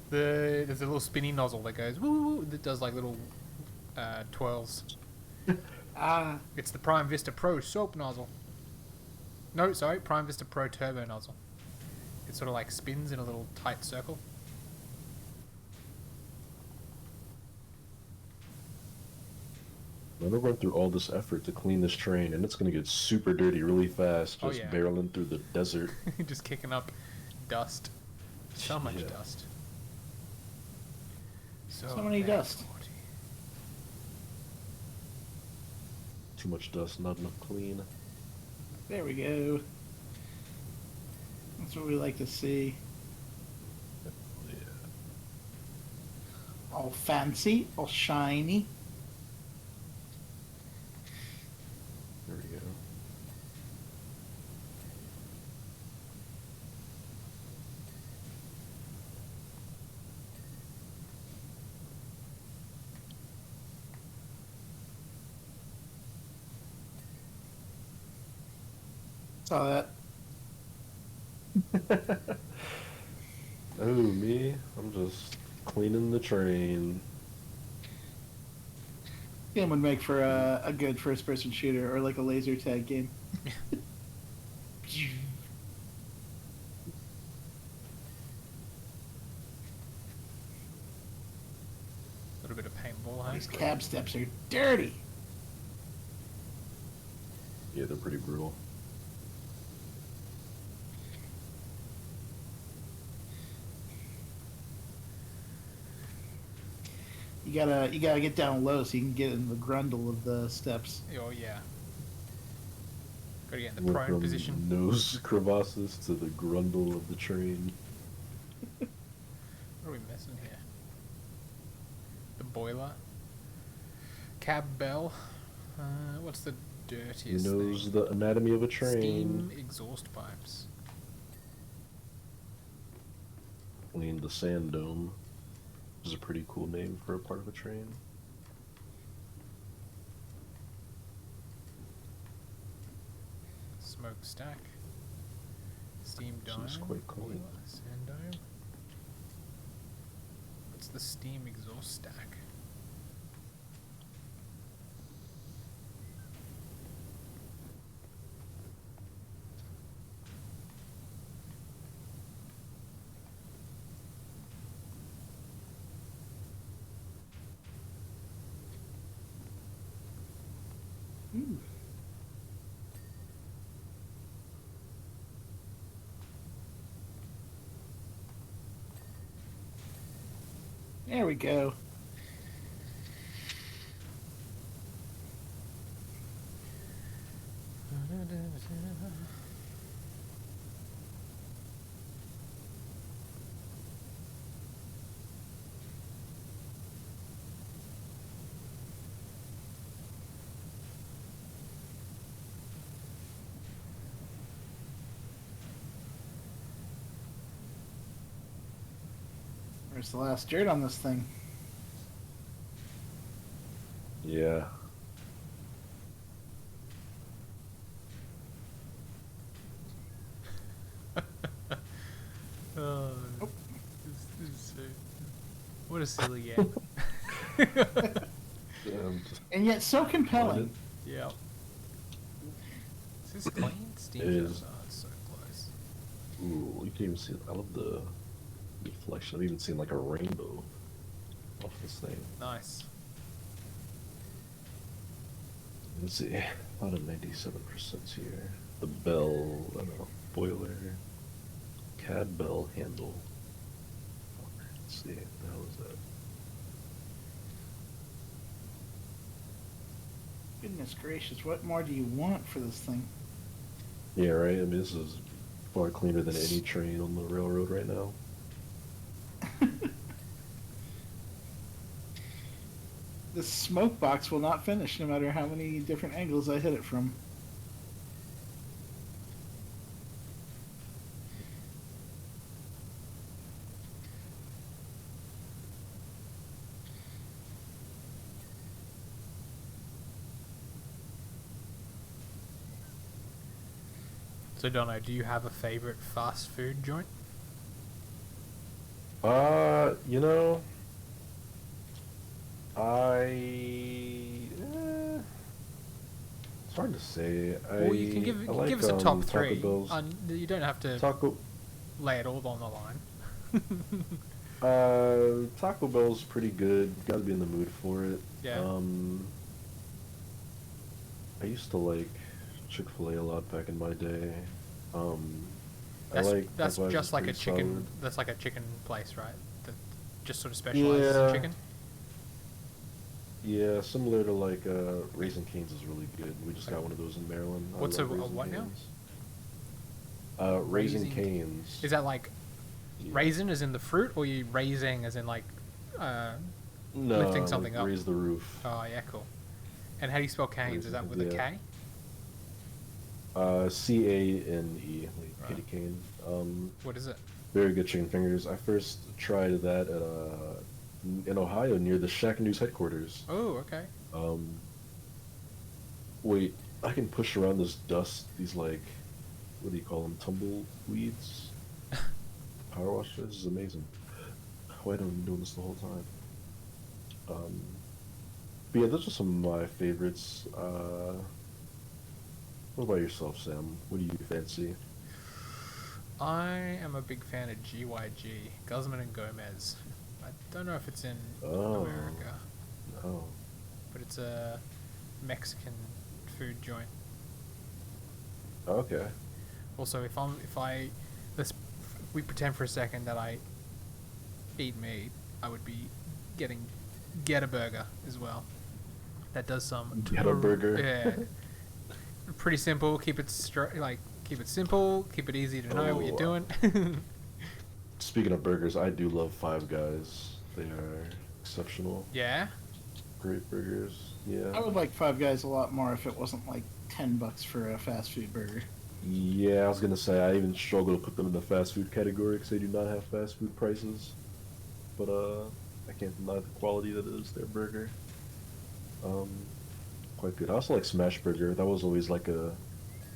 Speaker 4: There's a little spinny nozzle that goes woo woo woo. That does like little twirls.
Speaker 3: Ah,
Speaker 4: It's the Prime Vista Pro soap nozzle. No, sorry, Prime Vista Pro Turbo nozzle. It sort of like spins in a little tight circle.
Speaker 1: I'm gonna run through all this effort to clean this train, and it's gonna get super dirty really fast,
Speaker 4: Oh,
Speaker 1: just
Speaker 4: yeah.
Speaker 1: barreling through the desert.
Speaker 4: Just kicking up dust. So much
Speaker 1: Yeah.
Speaker 4: dust.
Speaker 3: So many
Speaker 4: very
Speaker 3: dust.
Speaker 4: naughty.
Speaker 1: Too much dust, not enough clean.
Speaker 3: there we go. That's what we like to see.
Speaker 1: Yeah.
Speaker 3: All fancy, all shiny.
Speaker 1: There we go.
Speaker 3: Saw that.
Speaker 1: Oh, me? I'm just cleaning the train.
Speaker 3: Game would make for a good first-person shooter or like a laser tag game.
Speaker 4: A little bit of paintball, huh?
Speaker 3: These cab steps are dirty.
Speaker 1: Yeah, they're pretty brutal.
Speaker 3: You gotta get down low so you can get in the grundle of the steps.
Speaker 4: Oh yeah. Gotta get in the
Speaker 1: Went
Speaker 4: prone
Speaker 1: from
Speaker 4: position.
Speaker 1: nose crevasses to the grundle of the train.
Speaker 4: What are we missing here? The boiler. Cab bell. What's the
Speaker 1: Who
Speaker 4: dirtiest
Speaker 1: knows
Speaker 4: thing?
Speaker 1: the anatomy of a train?
Speaker 4: Steam exhaust pipes.
Speaker 1: Clean the sand dome, which is a pretty cool name for a part of a train.
Speaker 4: Smokestack. Steam
Speaker 1: This
Speaker 4: dome.
Speaker 1: is quite cool.
Speaker 4: Boiler, sand dome. What's the steam exhaust stack?
Speaker 3: Ooh. There we go. Where's the last dirt on this thing?
Speaker 1: Yeah.
Speaker 4: Oh,
Speaker 3: Oh.
Speaker 4: this is so... What a silly game.
Speaker 1: Just
Speaker 3: And yet so compelling.
Speaker 4: Yep. Is this clean? Steam
Speaker 1: It is.
Speaker 4: shows. Oh, it's so close.
Speaker 1: ooh, you can even see. I love the reflection. I've even seen like a rainbow off this thing.
Speaker 4: Nice.
Speaker 1: Let's see. About a 97% here. The bell, I don't know, boiler, cab bell handle. Let's see. What the hell is that?
Speaker 3: Goodness gracious, what more do you want for this thing?
Speaker 1: Yeah, right. I mean, this is far cleaner than any train on the railroad right now.
Speaker 3: The smoke box will not finish no matter how many different angles I hit it from.
Speaker 4: So Dono, do you have a favorite fast food joint?
Speaker 1: You know, it's hard to say.
Speaker 4: Or you can
Speaker 1: I like
Speaker 4: give us a top
Speaker 1: Taco
Speaker 4: three.
Speaker 1: Bell's.
Speaker 4: You don't have to
Speaker 1: Taco
Speaker 4: lay it all on the line.
Speaker 1: Taco Bell's pretty good. Gotta be in the mood for it.
Speaker 4: Yeah.
Speaker 1: I used to like Chick-fil-A a lot back in my day.
Speaker 4: That's
Speaker 1: I like
Speaker 4: that's
Speaker 1: Popeyes,
Speaker 4: just
Speaker 1: is
Speaker 4: like a
Speaker 1: pretty
Speaker 4: chicken.
Speaker 1: solid.
Speaker 4: That's like a chicken place, right? That just sort of specializes in
Speaker 1: Yeah.
Speaker 4: chicken.
Speaker 1: Yeah, similar to like Raising Cane's is really good. We just got one of those in Maryland. I
Speaker 4: What's
Speaker 1: love
Speaker 4: a
Speaker 1: Raising
Speaker 4: what now?
Speaker 1: Cane's. Raising Cane's.
Speaker 4: Is that like
Speaker 1: Yeah.
Speaker 4: raisin as in the fruit, or you raising as in like
Speaker 1: No,
Speaker 4: lifting something
Speaker 1: like
Speaker 4: up?
Speaker 1: raise the roof.
Speaker 4: Oh yeah, cool. And how do you spell canes? Is that with a
Speaker 1: Yeah.
Speaker 4: K?
Speaker 1: Cane, like
Speaker 4: Right.
Speaker 1: candy cane.
Speaker 4: What is it?
Speaker 1: Very good chicken fingers. I first tried that at in Ohio near the Shacknews headquarters.
Speaker 4: Oh, okay.
Speaker 1: Wait, I can push around this dust. These like, what do you call them? Tumbleweeds. Power wash. This is amazing. Why haven't I been doing this the whole time? But yeah, those are some of my favorites. What about yourself, Sam? What do you fancy?
Speaker 4: I am a big fan of GYG, Guzman and Gomez. I don't know if it's in
Speaker 1: Oh.
Speaker 4: America,
Speaker 1: Oh,
Speaker 4: but it's a Mexican food joint.
Speaker 1: okay.
Speaker 4: Also, if we pretend for a second that I eat meat, I would be get a burger as well. That does some
Speaker 1: Get a burger.
Speaker 4: Yeah, pretty simple. Keep it keep it simple. Keep it easy to know what you're
Speaker 1: Oh.
Speaker 4: doing.
Speaker 1: Speaking of burgers, I do love Five Guys. They are exceptional.
Speaker 4: Yeah.
Speaker 1: Great burgers. Yeah.
Speaker 3: I would like Five Guys a lot more if it wasn't like $10 for a fast food burger.
Speaker 1: Yeah, I was gonna say I even struggle to put them in the fast food category because they do not have fast food prices. But I can't deny the quality that is their burger. Quite good. I also like Smash Burger. That was always like a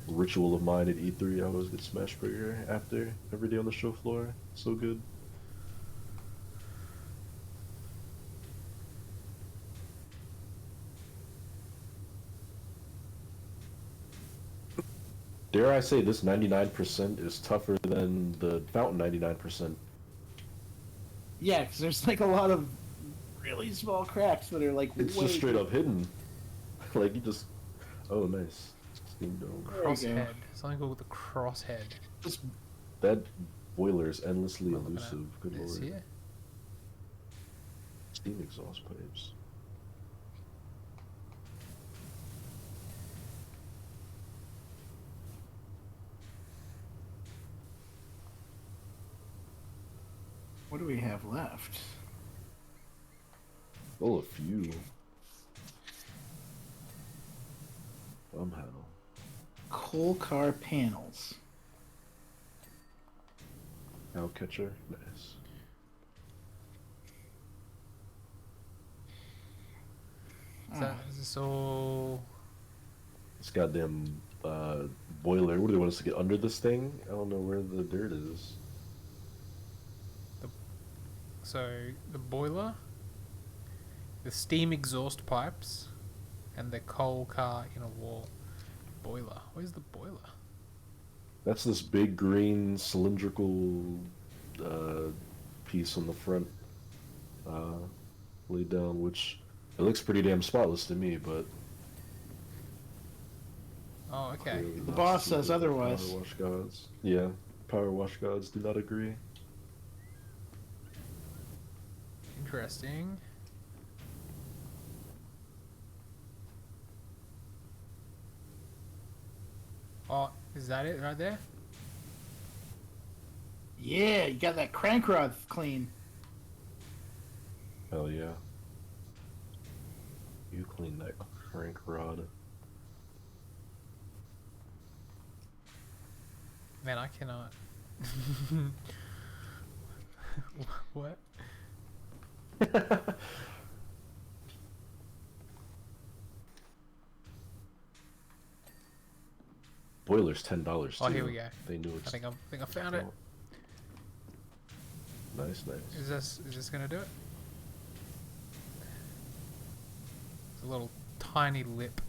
Speaker 1: ritual of mine at E3. I always get Smash Burger after every day on the show floor. So good. Dare I say this 99% is tougher than the Fountain 99%.
Speaker 3: Yeah, because there's like a lot of really small cracks that are like
Speaker 1: It's
Speaker 3: way
Speaker 1: just straight up hidden. Like you just, oh nice. Steam dome.
Speaker 3: There we go.
Speaker 4: Crosshead. Something called the crosshead.
Speaker 3: Just
Speaker 1: That boiler is endlessly
Speaker 4: We're looking at
Speaker 1: elusive. Good
Speaker 4: this
Speaker 1: lord.
Speaker 4: here.
Speaker 1: Steam exhaust pipes.
Speaker 3: what do we have left?
Speaker 1: Oh, a few. Somehow.
Speaker 3: Coal car panels.
Speaker 1: Cow catcher. Nice.
Speaker 4: Is this all?
Speaker 1: This goddamn boiler. What do they want us to get under this thing? I don't know where the dirt is.
Speaker 4: So the boiler, the steam exhaust pipes, and the coal car inner wall. Boiler. Where's the boiler?
Speaker 1: That's this big green cylindrical piece on the front laid down, which it looks pretty damn spotless to me, but
Speaker 4: Oh, okay.
Speaker 1: clearly
Speaker 3: The
Speaker 1: not
Speaker 3: boss
Speaker 1: suited
Speaker 3: says
Speaker 1: for
Speaker 3: otherwise.
Speaker 1: Power wash gods. Yeah, power wash gods do not agree.
Speaker 4: Interesting. Oh, is that it right there?
Speaker 3: Yeah, you got that crank rod clean.
Speaker 1: Hell yeah. You clean that crank rod.
Speaker 4: Man, I cannot. What?
Speaker 1: boiler's $10 too.
Speaker 4: Oh, here we go.
Speaker 1: They knew it's.
Speaker 4: I think I found it.
Speaker 1: Nice, nice.
Speaker 4: Is this gonna do it? It's a little tiny lip.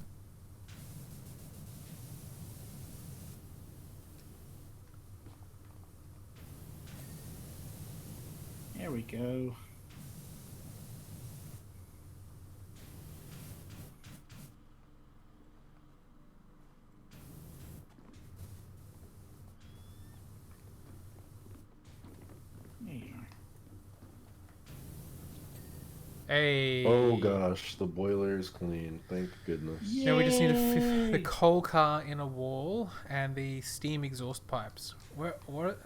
Speaker 3: There we go. There you are.
Speaker 4: Hey.
Speaker 1: Oh gosh, the boiler is clean. Thank goodness.
Speaker 4: Now we just need to fit the coal car in a wall and the steam exhaust pipes. Where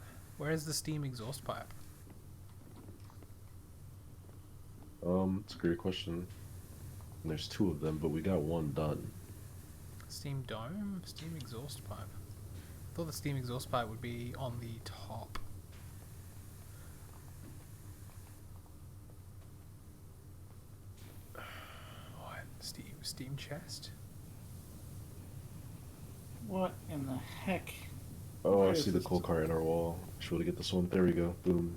Speaker 4: is the steam exhaust pipe?
Speaker 1: It's a great question. And there's 2 of them, but we got 1 done.
Speaker 4: Steam dome? Steam exhaust pipe. I thought the steam exhaust pipe would be on the top. What? Steam chest?
Speaker 3: What in the heck?
Speaker 1: Oh,
Speaker 3: Where
Speaker 1: I
Speaker 3: is
Speaker 1: see the
Speaker 3: this?
Speaker 1: coal car in our wall. Should we get this one? There we go. Boom.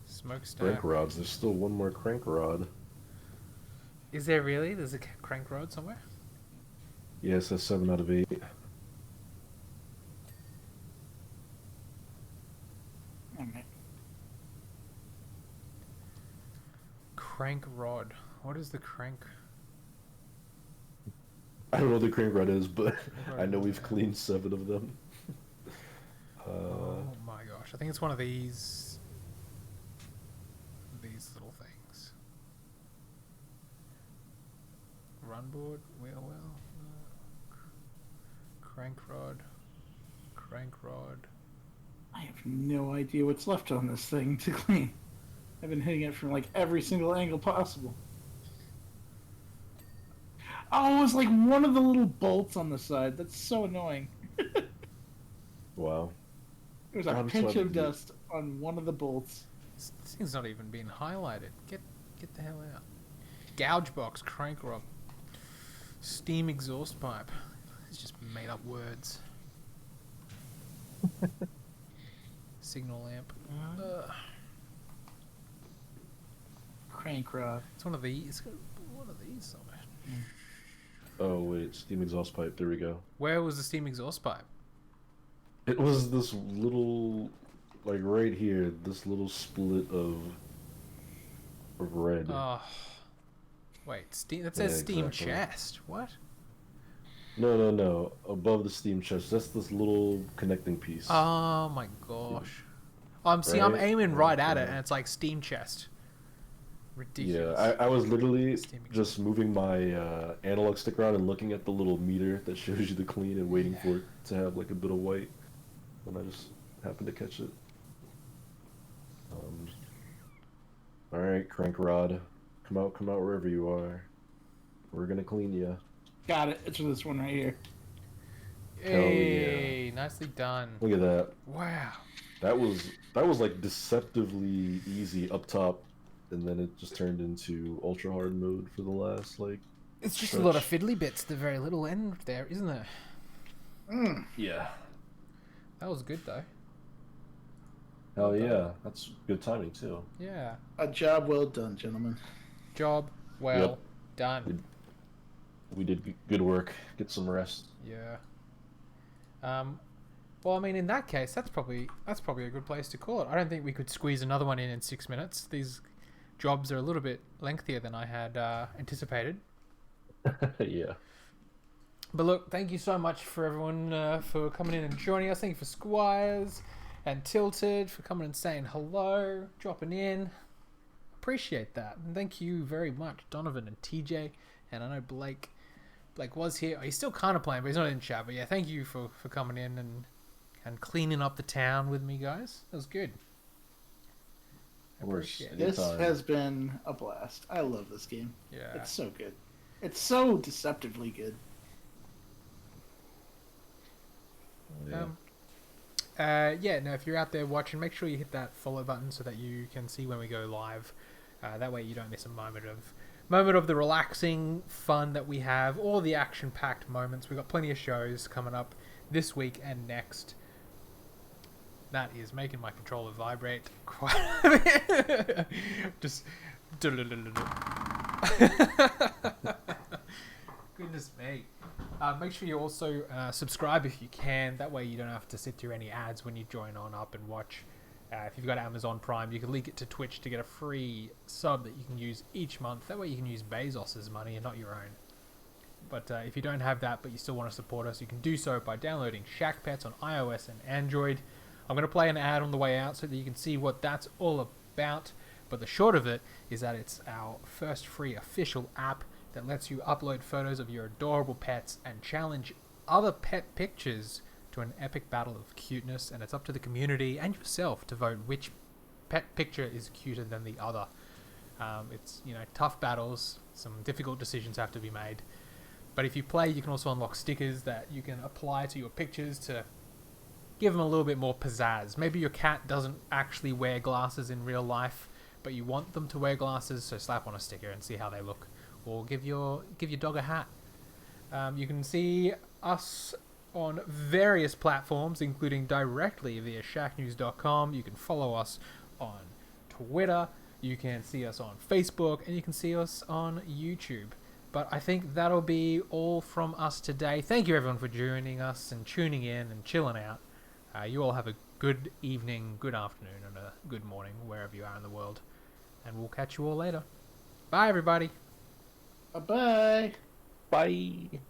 Speaker 4: Smokestack.
Speaker 1: Crank rods. There's still 1 more crank rod.
Speaker 4: Is there really? There's a crank rod somewhere?
Speaker 1: Yeah, it says 7 out of 8.
Speaker 3: Alright.
Speaker 4: Crank rod. What is the crank?
Speaker 1: I don't know what the crank rod is, but I know we've
Speaker 4: Yeah.
Speaker 1: cleaned 7 of them.
Speaker 4: Oh my gosh. I think it's one of these little things. Run board, wheel well, crank rod.
Speaker 3: I have no idea what's left on this thing to clean. I've been hitting it from like every single angle possible. Oh, it's like one of the little bolts on the side. That's so annoying.
Speaker 1: Wow.
Speaker 3: There's a
Speaker 1: I'm
Speaker 3: pinch
Speaker 1: sorry.
Speaker 3: of dust on one of the bolts.
Speaker 4: This thing's not even being highlighted. Get the hell out. Gouge box, crank rod, steam exhaust pipe. It's just made up words. Signal lamp.
Speaker 3: Crank rod.
Speaker 4: It's one of these. It's got one of these somewhere.
Speaker 1: Oh wait, steam exhaust pipe. There we go.
Speaker 4: Where was the steam exhaust pipe?
Speaker 1: It was this little, like right here, this little split of red.
Speaker 4: Oh, wait. Steam. That says
Speaker 1: Yeah,
Speaker 4: steam
Speaker 1: exactly.
Speaker 4: chest. What?
Speaker 1: No. Above the steam chest, that's this little connecting piece.
Speaker 4: Oh my gosh. I'm
Speaker 1: Right?
Speaker 4: aiming right at it,
Speaker 1: Okay.
Speaker 4: and it's like steam chest.
Speaker 1: Yeah,
Speaker 4: Ridiculous.
Speaker 1: I was literally
Speaker 4: Steam exhaust.
Speaker 1: just moving my analog stick around and looking at the little meter that shows you the clean and waiting for it to have like a bit of white. And I just happened to catch it. Alright, crank rod. Come out wherever you are. We're gonna clean you.
Speaker 3: Got it. It's this one right here.
Speaker 4: Hey, nicely done.
Speaker 1: Look at that.
Speaker 4: Wow.
Speaker 1: That was like deceptively easy up top, and then it just turned into ultra hard mode for the last like.
Speaker 4: It's just a lot of fiddly bits at the very little end there, isn't there?
Speaker 1: Yeah.
Speaker 4: That was good though.
Speaker 1: Hell yeah, that's good timing too.
Speaker 4: Yeah.
Speaker 3: A job well done, gentlemen.
Speaker 4: Job well done.
Speaker 1: We did good work. Get some rest.
Speaker 4: Yeah. Well, I mean, in that case, that's probably a good place to call it. I don't think we could squeeze another one in 6 minutes. These jobs are a little bit lengthier than I had anticipated.
Speaker 1: Yeah.
Speaker 4: But look, thank you so much for everyone for coming in and joining us. Thank you for Squires and Tilted for coming and saying hello, dropping in. Appreciate that. And thank you very much, Donovan and TJ. And I know Blake was here. Oh, he's still kind of playing, but he's not in chat. But yeah, thank you for coming in and cleaning up the town with me, guys. That was good. I
Speaker 1: Of course.
Speaker 4: appreciate it.
Speaker 3: This
Speaker 1: Anytime.
Speaker 3: has been a blast. I love this game.
Speaker 4: Yeah.
Speaker 3: It's so good. It's so deceptively good.
Speaker 1: Yeah.
Speaker 4: yeah, no, if you're out there watching, make sure you hit that follow button so that you can see when we go live. That way you don't miss a moment of the relaxing fun that we have, all the action-packed moments. We've got plenty of shows coming up this week and next. That is making my controller vibrate quite a bit. Just... Goodness me. Make sure you also subscribe if you can. That way you don't have to sit through any ads when you join on up and watch. If you've got Amazon Prime, you can link it to Twitch to get a free sub that you can use each month. That way you can use Bezos's money and not your own. But if you don't have that, but you still want to support us, you can do so by downloading Shack Pets on iOS and Android. I'm going to play an ad on the way out so that you can see what that's all about. But the short of it is that it's our first free official app that lets you upload photos of your adorable pets and challenge other pet pictures to an epic battle of cuteness, and it's up to the community and yourself to vote which pet picture is cuter than the other. It's, tough battles, some difficult decisions have to be made, but if you play, you can also unlock stickers that you can apply to your pictures to give them a little bit more pizzazz. Maybe your cat doesn't actually wear glasses in real life, but you want them to wear glasses, so slap on a sticker and see how they look. Or give your dog a hat. You can see us on various platforms, including directly via shacknews.com. You can follow us on Twitter. You can see us on Facebook, and you can see us on YouTube. But I think that'll be all from us today. Thank you everyone for joining us and tuning in and chilling out. You all have a good evening, good afternoon, and a good morning wherever you are in the world. And we'll catch you all later. Bye everybody.
Speaker 3: Bye.
Speaker 1: Bye.